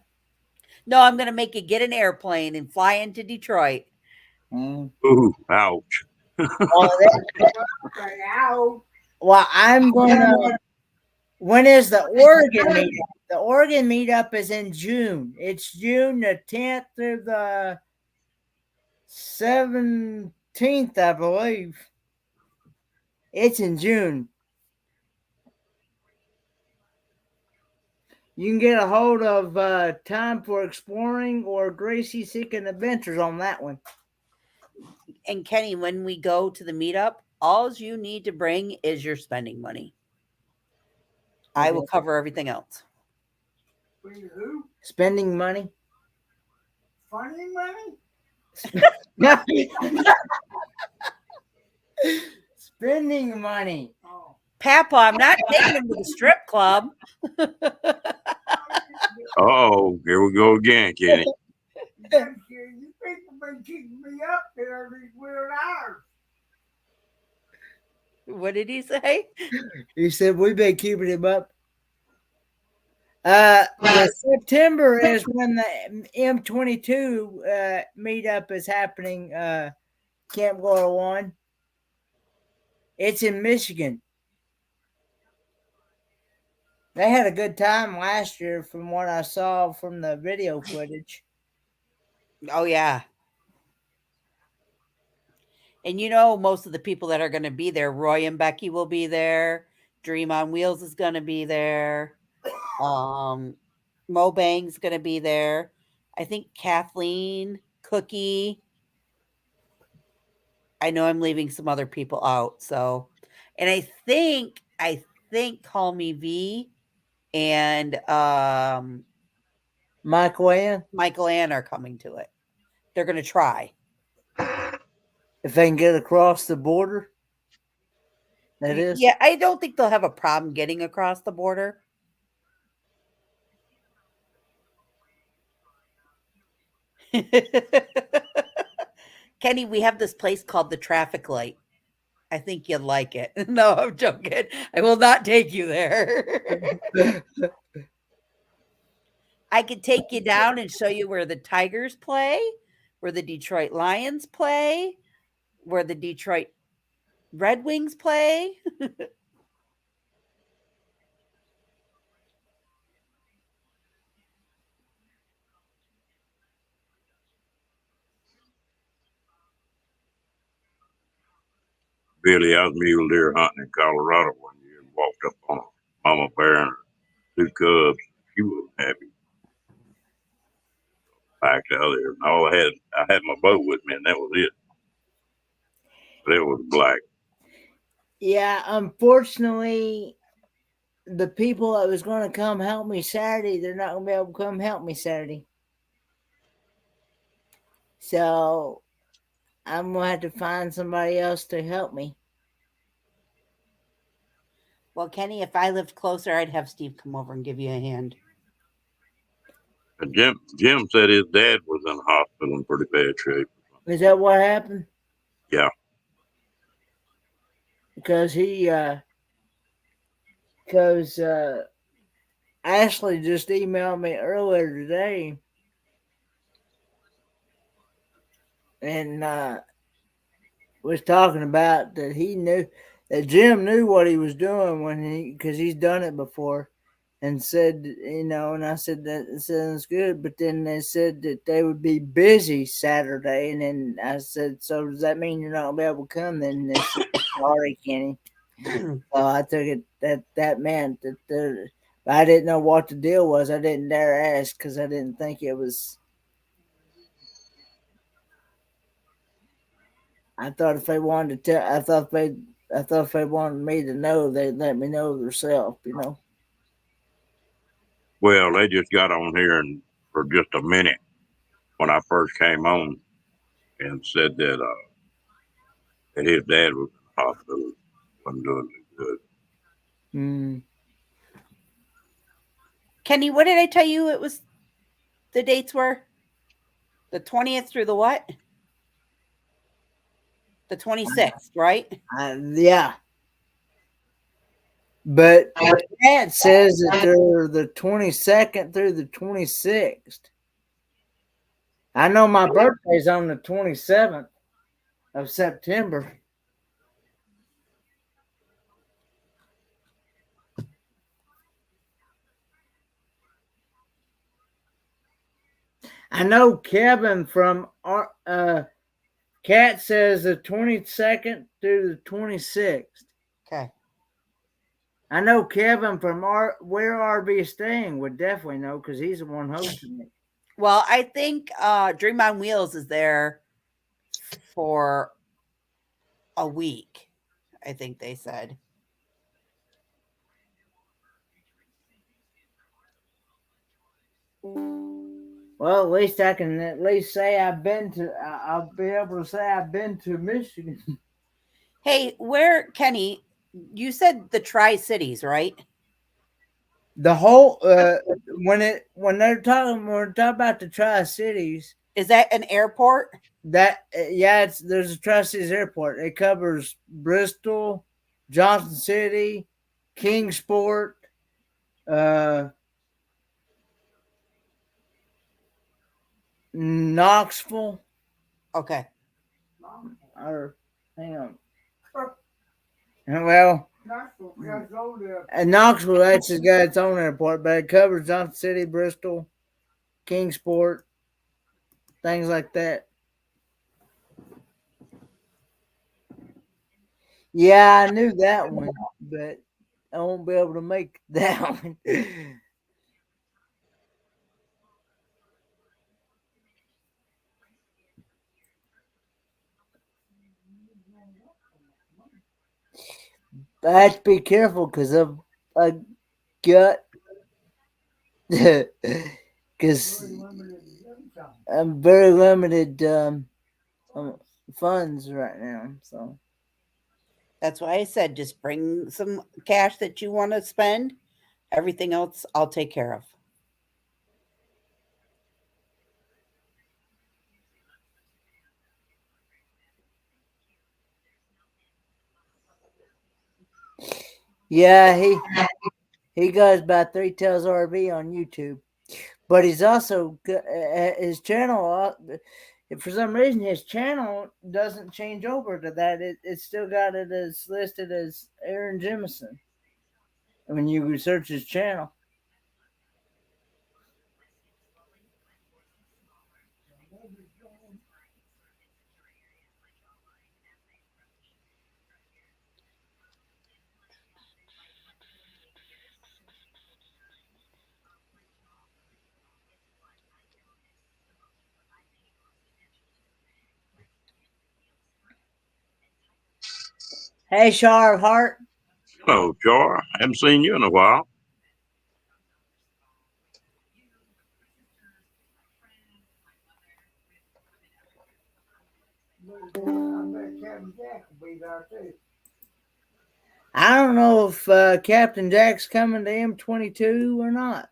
No, I'm going to make you get an airplane and fly into Detroit. Ooh, ouch. Okay, out. Well, I'm gonna. When is the Oregon meetup? The Oregon meetup is in June. It's June the 10th through the 17th, I believe. It's in June. You can get a hold of Time for Exploring or Gracie Seeking Adventures on that one. And Kenny, when we go to the meetup, all you need to bring is your spending money. I will cover everything else. Wait, who? Spending money? Funny money? Spending money. Oh. Papa, I'm not taking him to the strip club. Oh, here we go again, Kenny. You people been keeping me up there these weird hours. What did he say? He said we've been keeping him up. September is when the M22 meetup is happening. Camp Gora 1. It's in Michigan. They had a good time last year from what I saw from the video footage. Oh, yeah. And you know, most of the people that are going to be there, Roy and Becky will be there. Dream on Wheels is going to be there. Mo Bang's going to be there. I think Kathleen, Cookie. I know I'm leaving some other people out. So, and I think Call Me V and Michael Ann are coming to it. They're going to try. If they can get across the border. That is. Yeah, I don't think they'll have a problem getting across the border. Kenny, we have this place called the Traffic Light. I think you'd like it. No, I'm joking. I will not take you there. I could take you down and show you where the Tigers play, where the Detroit Lions play, where the Detroit Red Wings play. Billy, I was mule deer hunting in Colorado one year and walked up on a mama bear and her 2 cubs. She wasn't happy. Backed out there. And I had my boat with me, and that was it. But it was black. Yeah, unfortunately, the people that was going to come help me Saturday, they're not going to be able to come help me Saturday. So I'm going to have to find somebody else to help me. Well, Kenny, if I lived closer, I'd have Steve come over and give you a hand. And Jim said his dad was in the hospital in pretty bad shape. Is that what happened? Yeah. because Ashley just emailed me earlier today, and was talking about that he knew that Jim knew what he was doing because he's done it before, and said, and I said that sounds good, but then they said that they would be busy Saturday, and then I said, so does that mean you're not gonna be able to come? Then they said, sorry, Kenny. So I took it that meant that I didn't know what the deal was. I didn't dare ask because I didn't think it was. I thought if they wanted to tell, I thought if they wanted me to know, they'd let me know themselves. Well, they just got on here and for just a minute when I first came on and said that his dad was in the hospital, wasn't doing too good. Mm. Kenny, what did I tell you it was the dates were? The 20th through the what? The 26th, right? Yeah. But Cat says that they're the 22nd through the 26th. I know my birthday's on the 27th of September. I know Kevin from Cat says the 22nd through the 26th. Okay. I know Kevin from where RB is staying would definitely know because he's the one hosting it. Well, I think Dream on Wheels is there for a week, I think they said. Well, at least I can at least say I've been to. I'll be able to say I've been to Michigan. Hey, where, Kenny, you said the Tri-Cities, right? The whole when we're talking about the Tri-Cities, Is that an airport? that there's a Tri-Cities airport. It covers Bristol, Johnson City, Kingsport, Knoxville. Okay. Or hang on. Well, and Knoxville actually got its own airport, but it covers Johnson City, Bristol, Kingsport, things like that. Yeah, I knew that one, but I won't be able to make that one. I have to be careful because I got because I'm very limited funds right now. So That's why I said just bring some cash that you want to spend. Everything else I'll take care of. yeah, he goes by Three Tails RV on YouTube, but he's also his channel. For some reason, his channel doesn't change over to that. It's still got it as listed as Aaron Jemison when you research his channel. Hey, Char Hart. Oh, Char, I haven't seen you in a while. I don't know if Captain Jack's coming to M22 or not.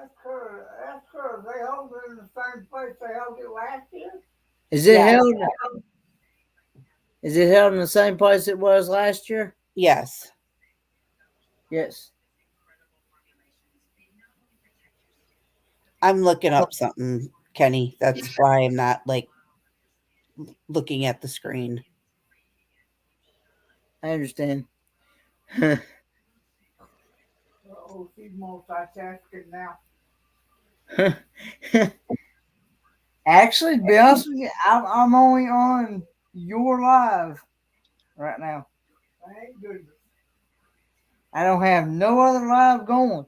That's cause they hold it in the same place they held it last year. Is it Yeah. held? Is it held in the same place it was last year? Yes. Yes. I'm looking up something, Kenny. That's why I'm not like looking at the screen. I understand. Oh, she's multitasking now. Actually, to be honest with you, I'm only on your live right now. Thank goodness. I don't have no other live going.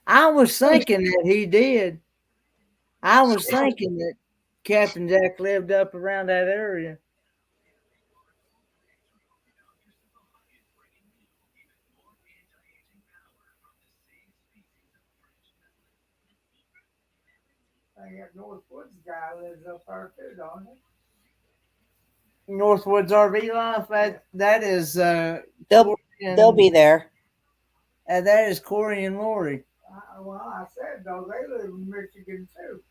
I was thinking that he did. I was thinking that Captain Jack lived up around that area. I got Northwoods guy lives up there too, don't he? Northwoods RV Life. That is They'll Corey they'll be there. that is Corey and Lori. Well, I said though they live in Michigan too.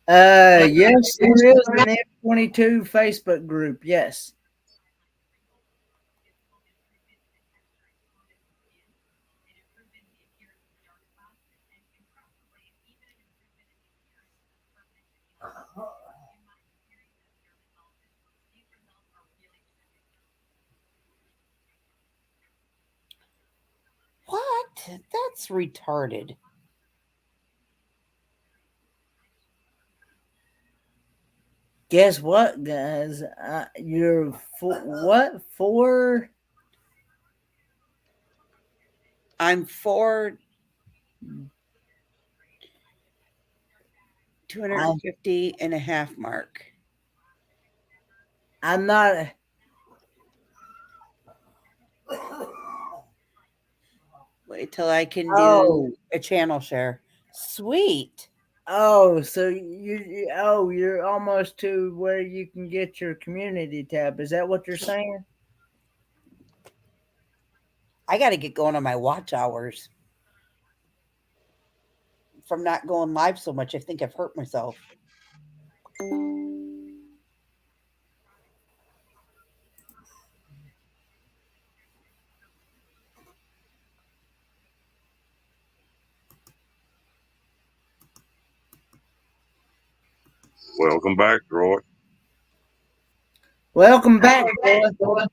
Yes, there is an F-22 Facebook group. Yes. What? That's retarded. Guess what, guys? You're what? 4? I'm for 250 and a half mark. I'm not. Wait till I can do Oh. a channel share. Sweet. Oh, so you're almost to where you can get your community tab. Is that what you're saying? I got to get going on my watch hours. From not going live so much, I think I've hurt myself. Welcome back, Roy. Welcome back, boy.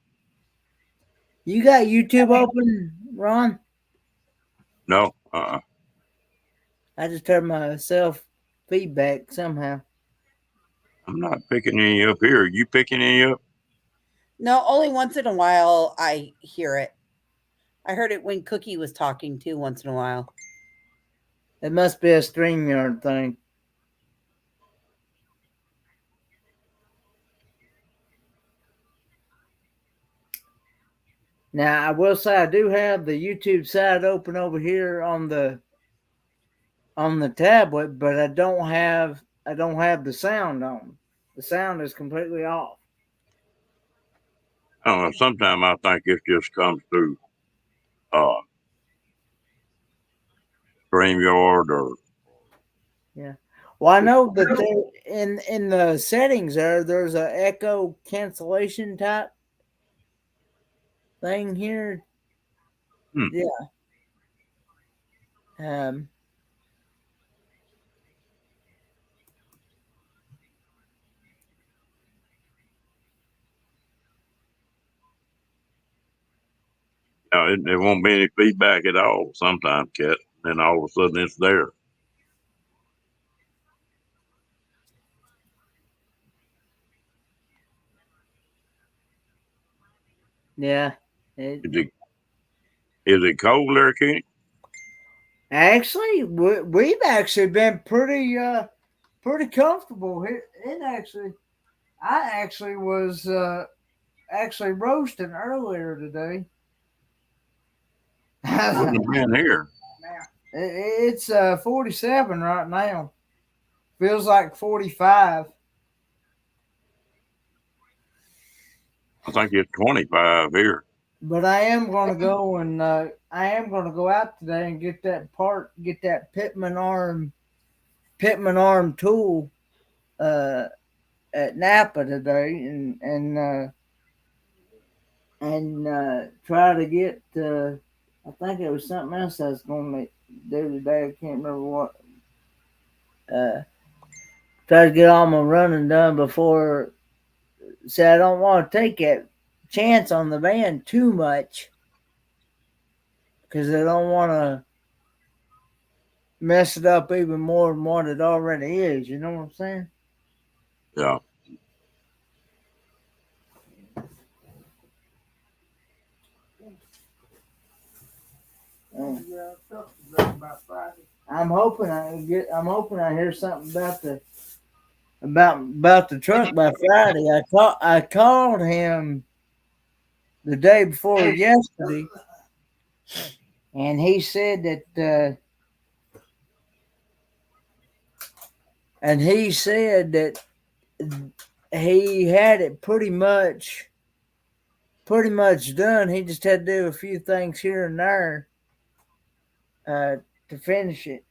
You got YouTube open, Ron? No, I just heard myself feedback somehow. I'm not picking any up here. Are you picking any up? No, only once in a while I hear it. I heard it when Cookie was talking too once in a while. It must be a StreamYard thing. Now I will say I do have the YouTube side open over here on the tablet, but I don't have the sound on. The sound is completely off. I don't know. Sometimes I think it just comes through StreamYard or Well, I know that there, in the settings there's a echo cancellation type thing here. Hmm. Yeah. no, it won't be any feedback at all. Sometimes, Cat. Then all of a sudden it's there. Yeah. Is it cold there, Kenny? Actually, we've actually been pretty comfortable. I actually was actually roasting earlier today. Wouldn't have been here. It's 47 right now. Feels like 45. I think it's 25 here. But I am going to go and I am going to go out today and get that Pittman arm tool at Napa today and try to get. I think it was something else I was going to do today. I can't remember what. Try to get all my running done before. So I don't want to take that chance on the van too much because I don't want to mess it up even more than what it already is. You know what I'm saying? Yeah. I'm hoping I hear something about the truck by Friday. I called him the day before yesterday, and he said that he had it pretty much done. He just had to do a few things here and there to finish it.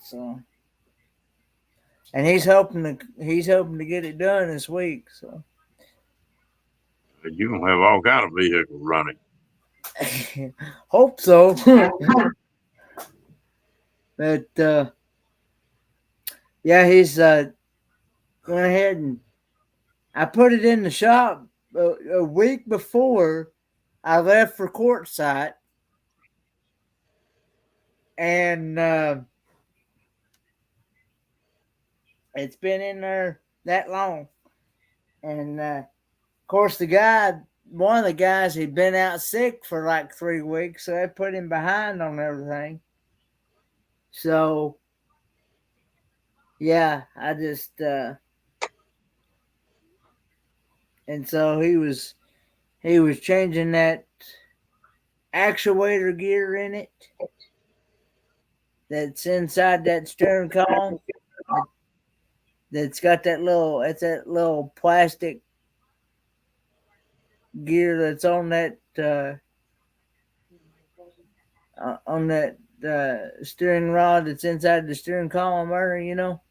So, and he's hoping to get it done this week. So, You gonna have all kind of vehicles running. hope so. But yeah, he's went ahead and I put it in the shop a week before I left for Quartzsite, and it's been in there that long. And of course, one of the guys, he'd been out sick for like 3 weeks, so they put him behind on everything. So, yeah, I just and so he was changing that actuator gear in it that's inside that steering column. That's got that little plastic gear that's on that steering rod that's inside the steering column there, you know.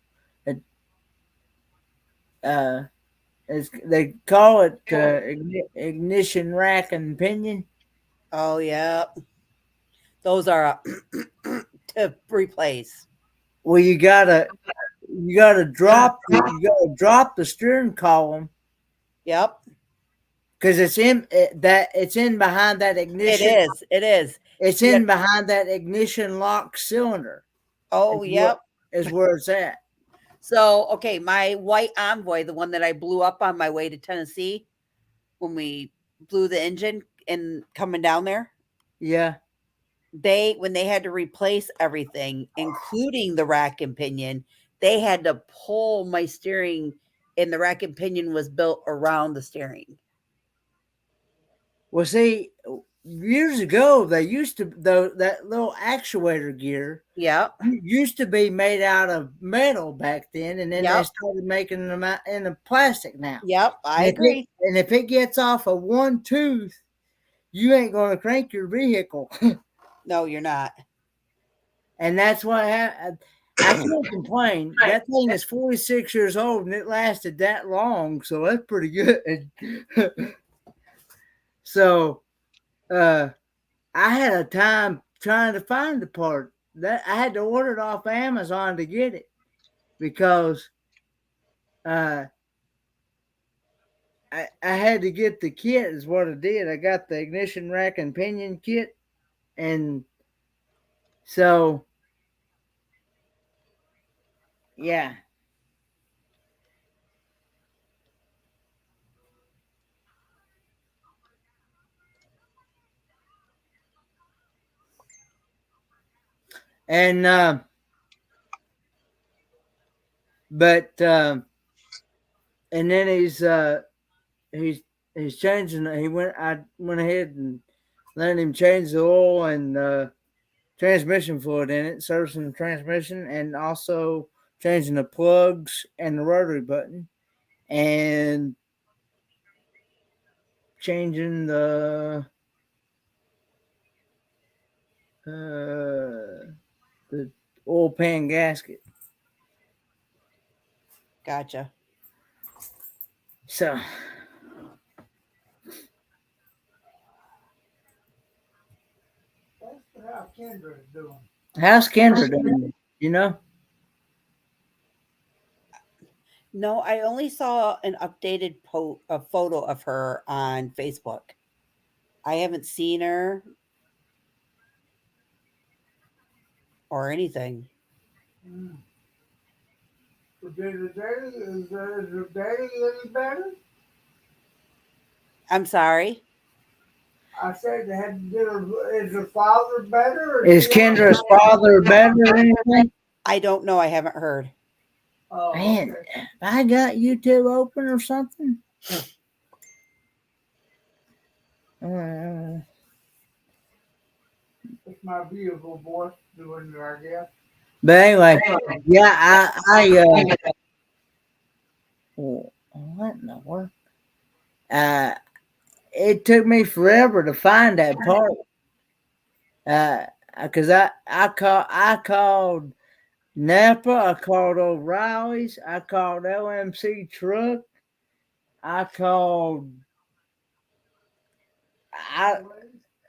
They call it ignition rack and pinion. Oh yeah, those are to replace. Well, you gotta drop the steering column. Yep, because it's in behind that ignition. It is. It's in behind that ignition lock cylinder. Oh, yep. Is where it's at. So, okay, my white Envoy, the one that I blew up on my way to Tennessee when we blew the engine and coming down there. Yeah. When they had to replace everything, including the rack and pinion, they had to pull my steering, and the rack and pinion was built around the steering. Well, see, years ago they used to that little actuator gear. Yeah, used to be made out of metal back then, and then they started making them out in a plastic now. Yep, I agree. And if it gets off of one tooth, you ain't going to crank your vehicle. No, you're not. And that's what happened. I can't complain. That thing is 46 years old, and it lasted that long, so that's pretty good. So, I had a time trying to find the part. That I had to order it off Amazon to get it because I had to get the kit is what I did. I got the ignition rack and pinion kit, and so yeah. And and then he's changing. I went ahead and let him change the oil, and transmission fluid in it, servicing the transmission, and also changing the plugs and the rotary button, and changing the oil pan gasket. Gotcha. So That's how Kendra's doing. how's Kendra doing? You know? No, I only saw an updated a photo of her on Facebook. I haven't seen her or anything. Mm. Is her daddy any better? I'm sorry. I said, is her father better? Is Kendra's father better or anything? I don't know. I haven't heard. Oh, Man, okay. I got YouTube open or something. It's my beautiful voice doing it, I guess. But anyway, yeah, what in the world? It took me forever to find that part. Because I called Napa, I called O'Reilly's, I called LMC Truck, I called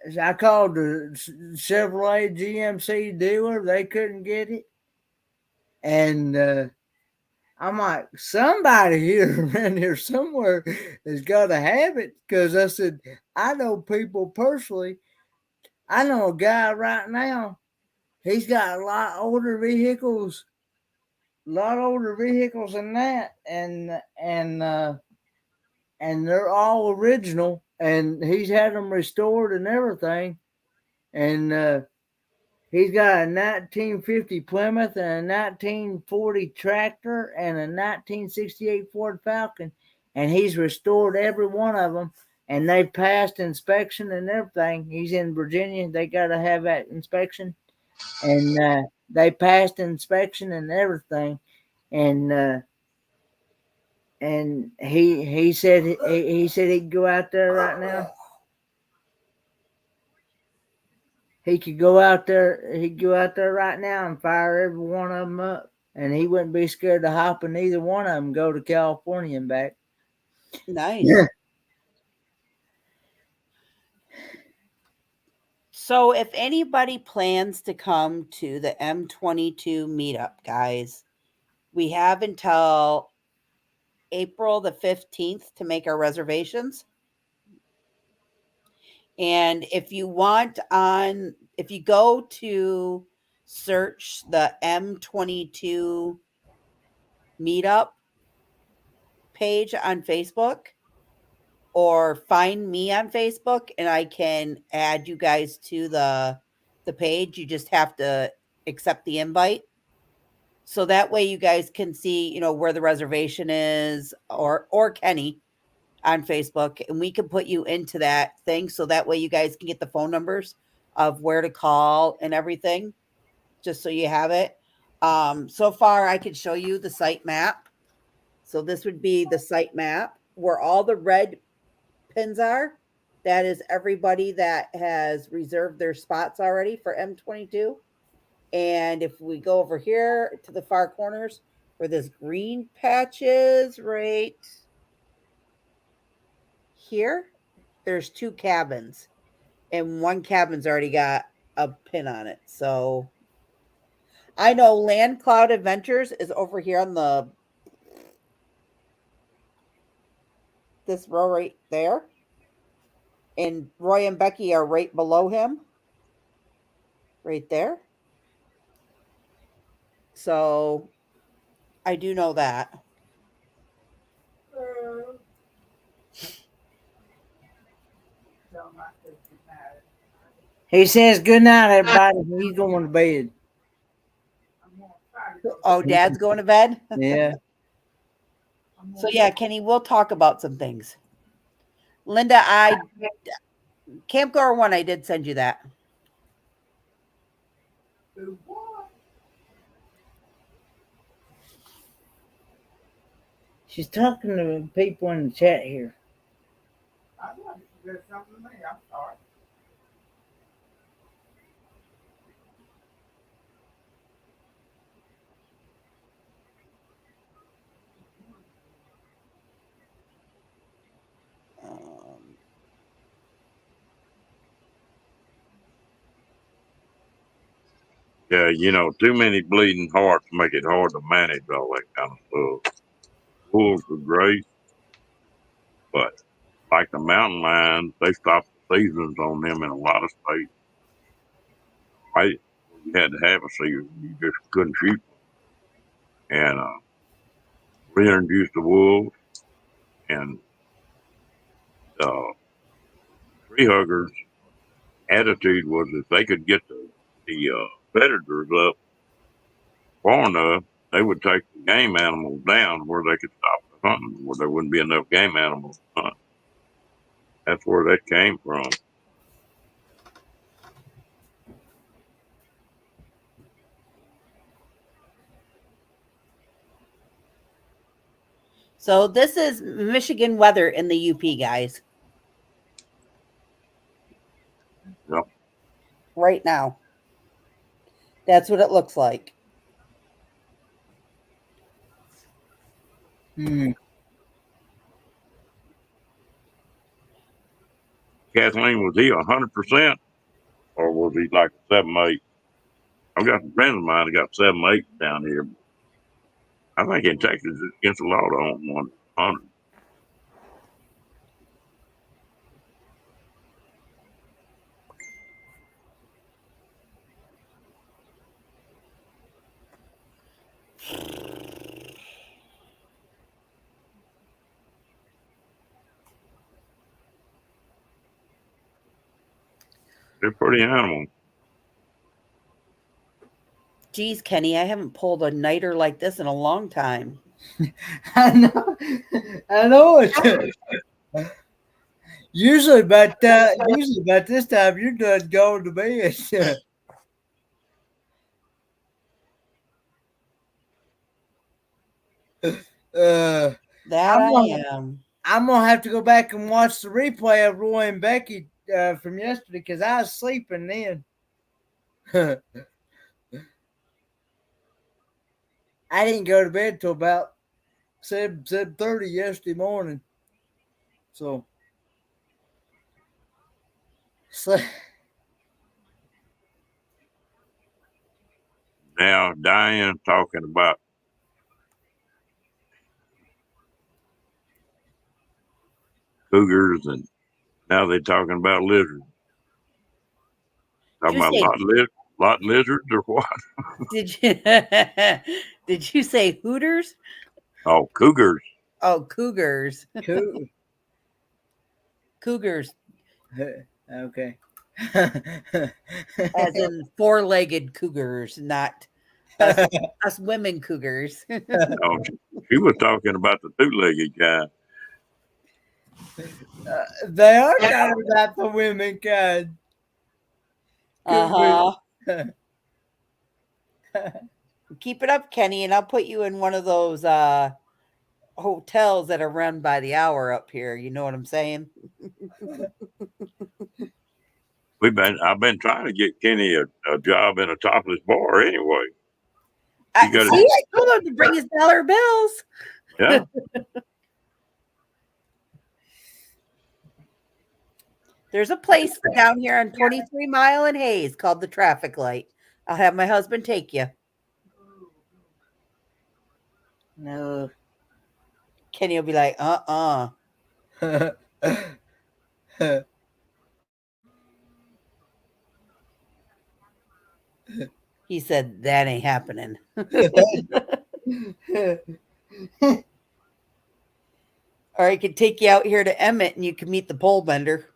the Chevrolet GMC dealer. They couldn't get it, and I'm like, somebody here around here somewhere has got to have it, because I said, I know people personally. I know a guy right now. He's got a lot older vehicles than that, and they're all original, and he's had them restored and everything, and he's got a 1950 Plymouth and a 1940 tractor and a 1968 Ford Falcon, and he's restored every one of them, and they've passed inspection and everything. He's in Virginia. They got to have that inspection, and they passed inspection and everything, and he said he'd go out there right now. He could go out there. He'd go out there right now and fire every one of them up, and he wouldn't be scared to hop in either one of them and go to California and back. Nice. Yeah. So, if anybody plans to come to the M22 meetup, guys, we have until April the 15th to make our reservations. And if you go to search the M22 meetup page on Facebook, or find me on Facebook, and I can add you guys to the page. You just have to accept the invite. So that way you guys can see, where the reservation is, or Kenny on Facebook, and we can put you into that thing. So that way you guys can get the phone numbers of where to call and everything, just so you have it. So far I could show you the site map. So this would be the site map where all the red pins are. That is everybody that has reserved their spots already for M22. And if we go over here to the far corners where this green patch is, right here, there's 2 cabins, and one cabin's already got a pin on it. So I know Land Cloud Adventures is over here on this row right there, and Roy and Becky are right below him, right there. So I do know that. He says, good night, everybody. He's going to bed. Oh, Dad's going to bed? Yeah. So yeah, Kenny, we'll talk about some things. Linda, Camp Gar 1, I did send you that. She's talking to people in the chat here. I thought you did something to me. I'm sorry. Yeah, too many bleeding hearts make it hard to manage all that kind of stuff. Wolves are great, but like the mountain lions, they stopped the seasons on them in a lot of states. Right? You had to have a season. You just couldn't shoot them. And reintroduced the wolves, and tree huggers' attitude was if they could get the predators up far enough, they would take the game animals down where they could stop the hunting, where there wouldn't be enough game animals to hunt. That's where that came from. So this is Michigan weather in the UP, guys. Yep. Right now. That's what it looks like. Kathleen, was he 100%, or was he like a 7-8? I've got some friends of mine that got 7-8 down here. I think in Texas it's against the law to own 100. They're pretty animals. Geez, Kenny, I haven't pulled a nighter like this in a long time. I know it. Usually about this time you're done going to bed. That I am. I'm gonna have to go back and watch the replay of Roy and Becky from yesterday because I was sleeping then. I didn't go to bed till about 7:30 yesterday morning. So Now Diane's talking about cougars, and now they're talking about lizards. Talking about lot lizards or what? Did you did you say Hooters? Oh, cougars. Oh, cougars. cool. Cougars. Okay. As in four-legged cougars, not us women cougars. No, she was talking about the two-legged guy. They are talking about the women kind. Keep it up, Kenny, and I'll put you in one of those hotels that are run by the hour up here. You know what I'm saying? I've been trying to get Kenny a job in a topless bar anyway. I told him to bring his dollar bills. Yeah. There's a place down here on 23 Mile and Hayes called the Traffic Light. I'll have my husband take you. No. Kenny will be like, He said, that ain't happening. Or I could take you out here to Emmett and you can meet the pole bender.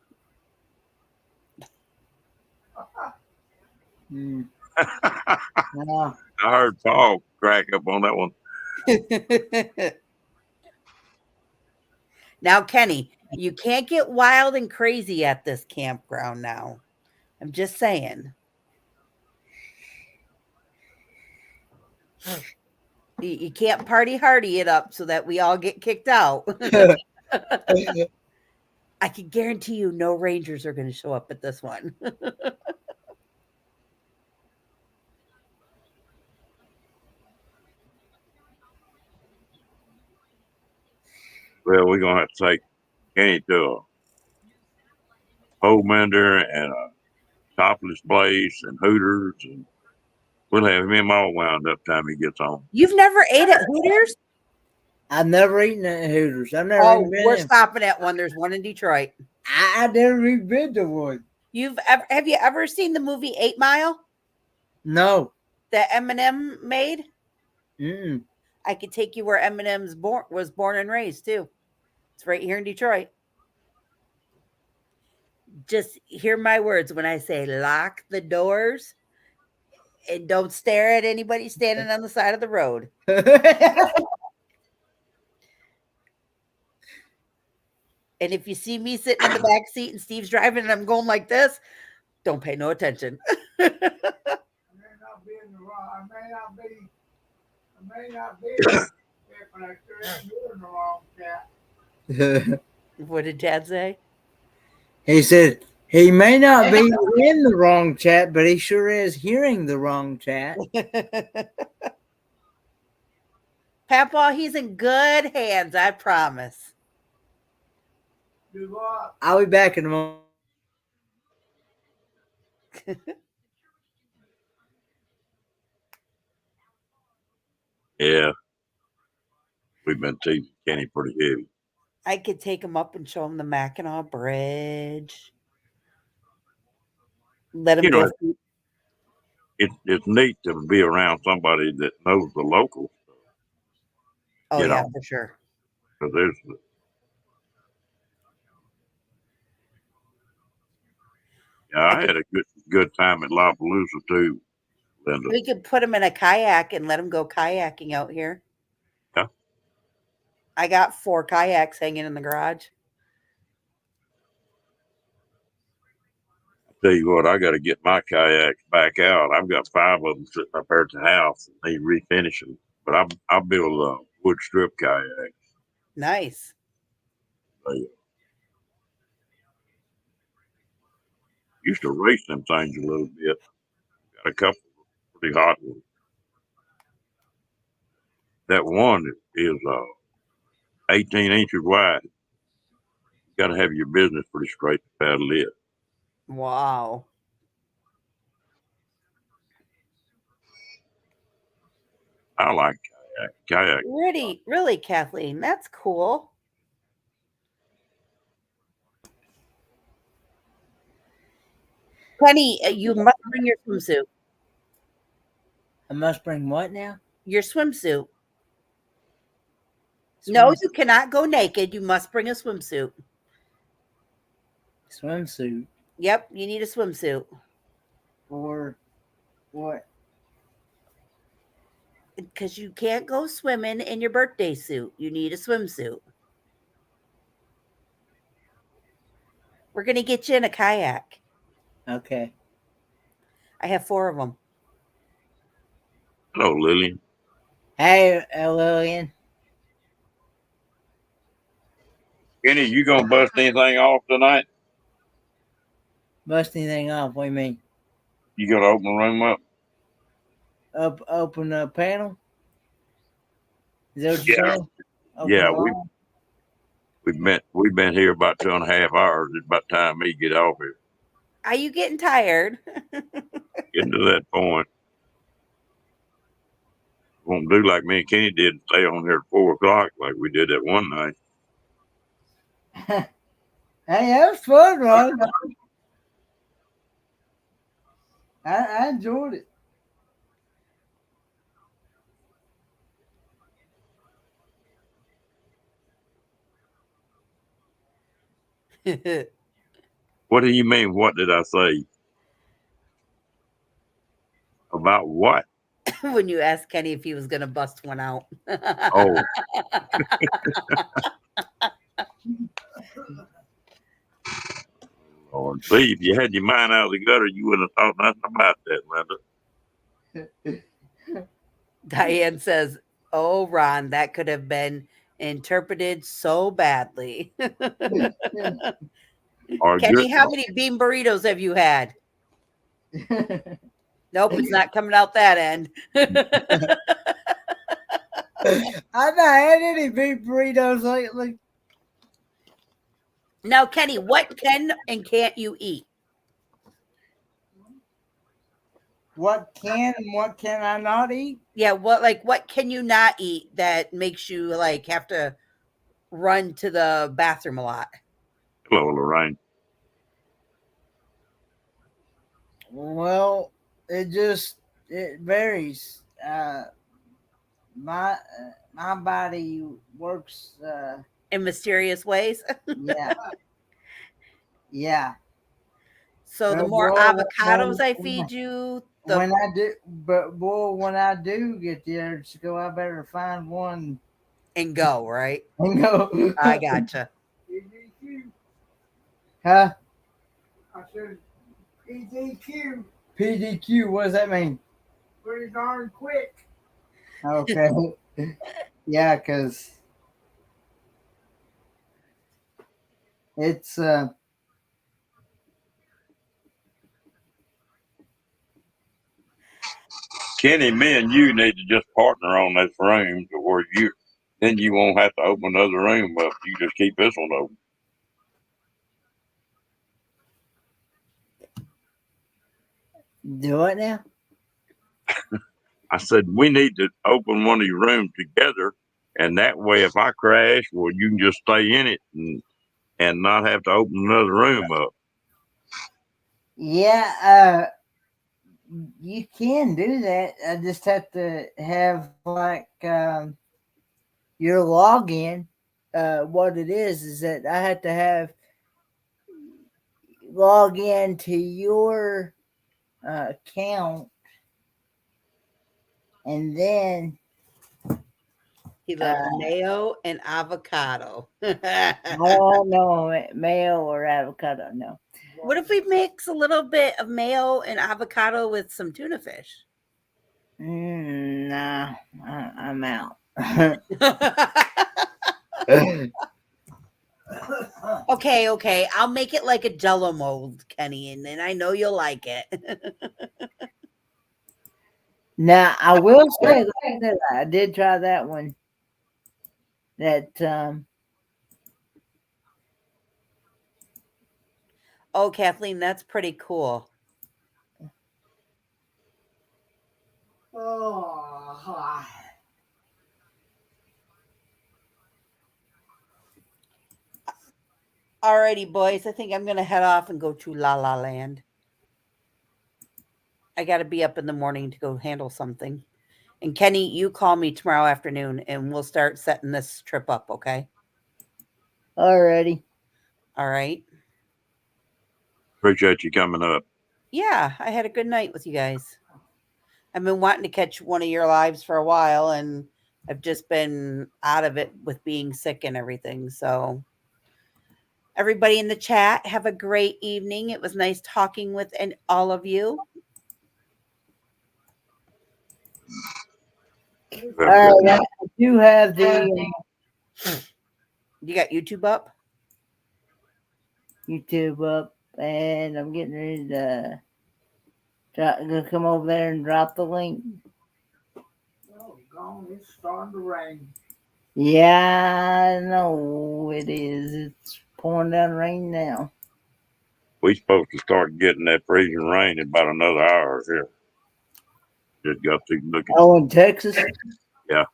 No. I heard Paul crack up on that one. Now, Kenny, you can't get wild and crazy at this campground now. I'm just saying. You can't party hardy it up so that we all get kicked out. I can guarantee you no Rangers are going to show up at this one. Well, we're gonna have to take Kenny to a pole mender and a topless place and Hooters, and we'll have him all wound up time he gets home. You've never ate at Hooters? I've never eaten at Hooters. I've never Oh, even been we're in. stopping at one. There's one in Detroit. I've never even been to one. Have you ever seen the movie 8 Mile No. that Eminem made? Mm-mm. I could take you where Eminem's was born and raised too. It's right here in Detroit. Just hear my words when I say lock the doors and don't stare at anybody standing on the side of the road. And if you see me sitting in the back seat and Steve's driving and I'm going like this, don't pay no attention. I may not be in the wrong. I may not be but I sure am doing the wrong cat. What did Dad say? He said he may not be in the wrong chat, but he sure is hearing the wrong chat. Papa, he's in good hands, I promise. Do what? I'll be back in a moment. Yeah, we've been teasing Kenny pretty heavy. I could take him up and show him the Mackinac Bridge. Let him You go. know, it's neat to be around somebody that knows the locals. Oh, you yeah, know. for sure. Because there's, yeah, I had a good time at La Palooza too, Linda. We could put him in a kayak and let him go kayaking out here. Yeah. I got 4 kayaks hanging in the garage. Tell you what, I got to get my kayaks back out. I've got 5 of them sitting up there at the house. They refinish them, but I build a wood strip kayak. Nice. Used to race them things a little bit. Got a couple of pretty hot ones. That one is 18 inches wide. You got to have your business pretty straight to paddle it. Wow. I like kayak. Really, Kathleen, that's cool. Penny, you must bring your swimsuit. I must bring what now? Your swimsuit. No, you cannot go naked. You must bring a swimsuit. Swimsuit. Yep, you need a swimsuit. For what? Because you can't go swimming in your birthday suit. You need a swimsuit. We're going to get you in a kayak. Okay. I have 4 of them. Hello, Lillian. Hey, Lillian. Kenny, you gonna bust anything off tonight? Bust anything off? What do you mean? You gonna open the room up? Open a panel? Is that what you're Yeah. saying? Open Yeah, the line? we've been here about 2.5 hours. It's about time me get off here. Are you getting tired? Getting to that point. Won't do like me and Kenny did, stay on here at 4 o'clock like we did that one night. Hey, that was fun, Ron. I enjoyed it. What do you mean? What did I say? About what? When you asked Kenny if he was going to bust one out. Oh. Lord, see, if you had your mind out of the gutter, you wouldn't have thought nothing about that, Linda. Diane says, Oh, Ron, that could have been interpreted so badly. Or Kenny, good. how many bean burritos have you had? Nope, it's not coming out that end. I've not had any beef burritos lately. Now, Kenny, what can and can't you eat? What can and what can I not eat? Yeah, what can you not eat that makes you like have to run to the bathroom a lot? Hello, Lorraine. Well, it varies. My body works. In mysterious ways. Yeah, yeah. So the But more boy, avocados I feed you, the when I do, but boy, when I do get the urge to go, I better find one and go, right? and go. I gotcha. PDQ. Huh? I said PDQ. PDQ. What does that mean? Pretty darn quick. Okay. Yeah, because it's Kenny, me and you need to just partner on this room to where then you won't have to open another room up. You just keep this one open. do it now. I said, we need to open one of your rooms together. And that way, if I crash, well, you can just stay in it and not have to open another room up. Yeah, you can do that. I just have to have like your login. What it is that I have to have log in to your account, and then He loves mayo and avocado. I don't know mayo or avocado. No. What if we mix a little bit of mayo and avocado with some tuna fish? Nah, I'm out. Okay. I'll make it like a jello mold, Kenny, and then I know you'll like it. Now I will say that I did try that one. That Oh, Kathleen, that's pretty cool. oh, Alrighty, boys. I think I'm gonna head off and go to La La Land. I gotta be up in the morning to go handle something. And Kenny, you call me tomorrow afternoon and we'll start setting this trip up, okay? alrighty. All right. Appreciate you coming up. Yeah, I had a good night with you guys. I've been wanting to catch one of your lives for a while, and I've just been out of it with being sick and everything. So, everybody in the chat, have a great evening. It was nice talking with all of you. All right, I do have the You got YouTube up? YouTube up, and I'm getting ready to come over there and drop the link. Oh, gone. It's starting to rain. Yeah, I know it is. It's pouring down rain now. We supposed to start getting that freezing rain in about another hour here. Just got to looking. Oh, in Texas? Yeah.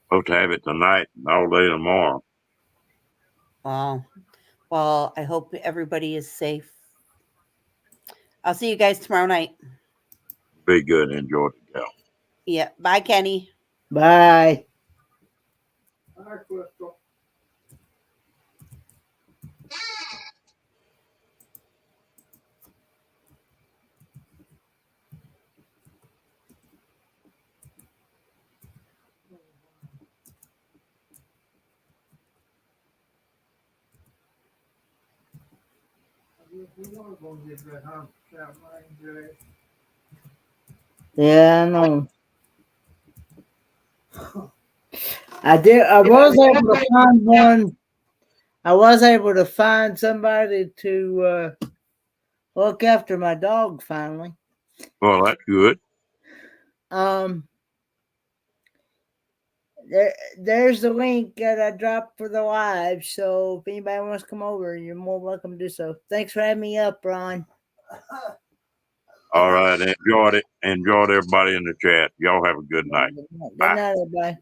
Supposed to have it tonight and all day tomorrow. Wow. Well, I hope everybody is safe. I'll see you guys tomorrow night. Be good and enjoy the gal. Yeah. Bye, Kenny. Bye. Hi, Crystal. We are going to get that 100% rain today. Yeah, I know. I did. I was able to find one. I was able to find somebody to look after my dog finally. Well, that's good. There's the link that I dropped for the live. So if anybody wants to come over, you're more welcome to do so. Thanks for having me up, Ron. All right. Enjoyed it. Enjoyed everybody in the chat. Y'all have a good night. Good night, everybody.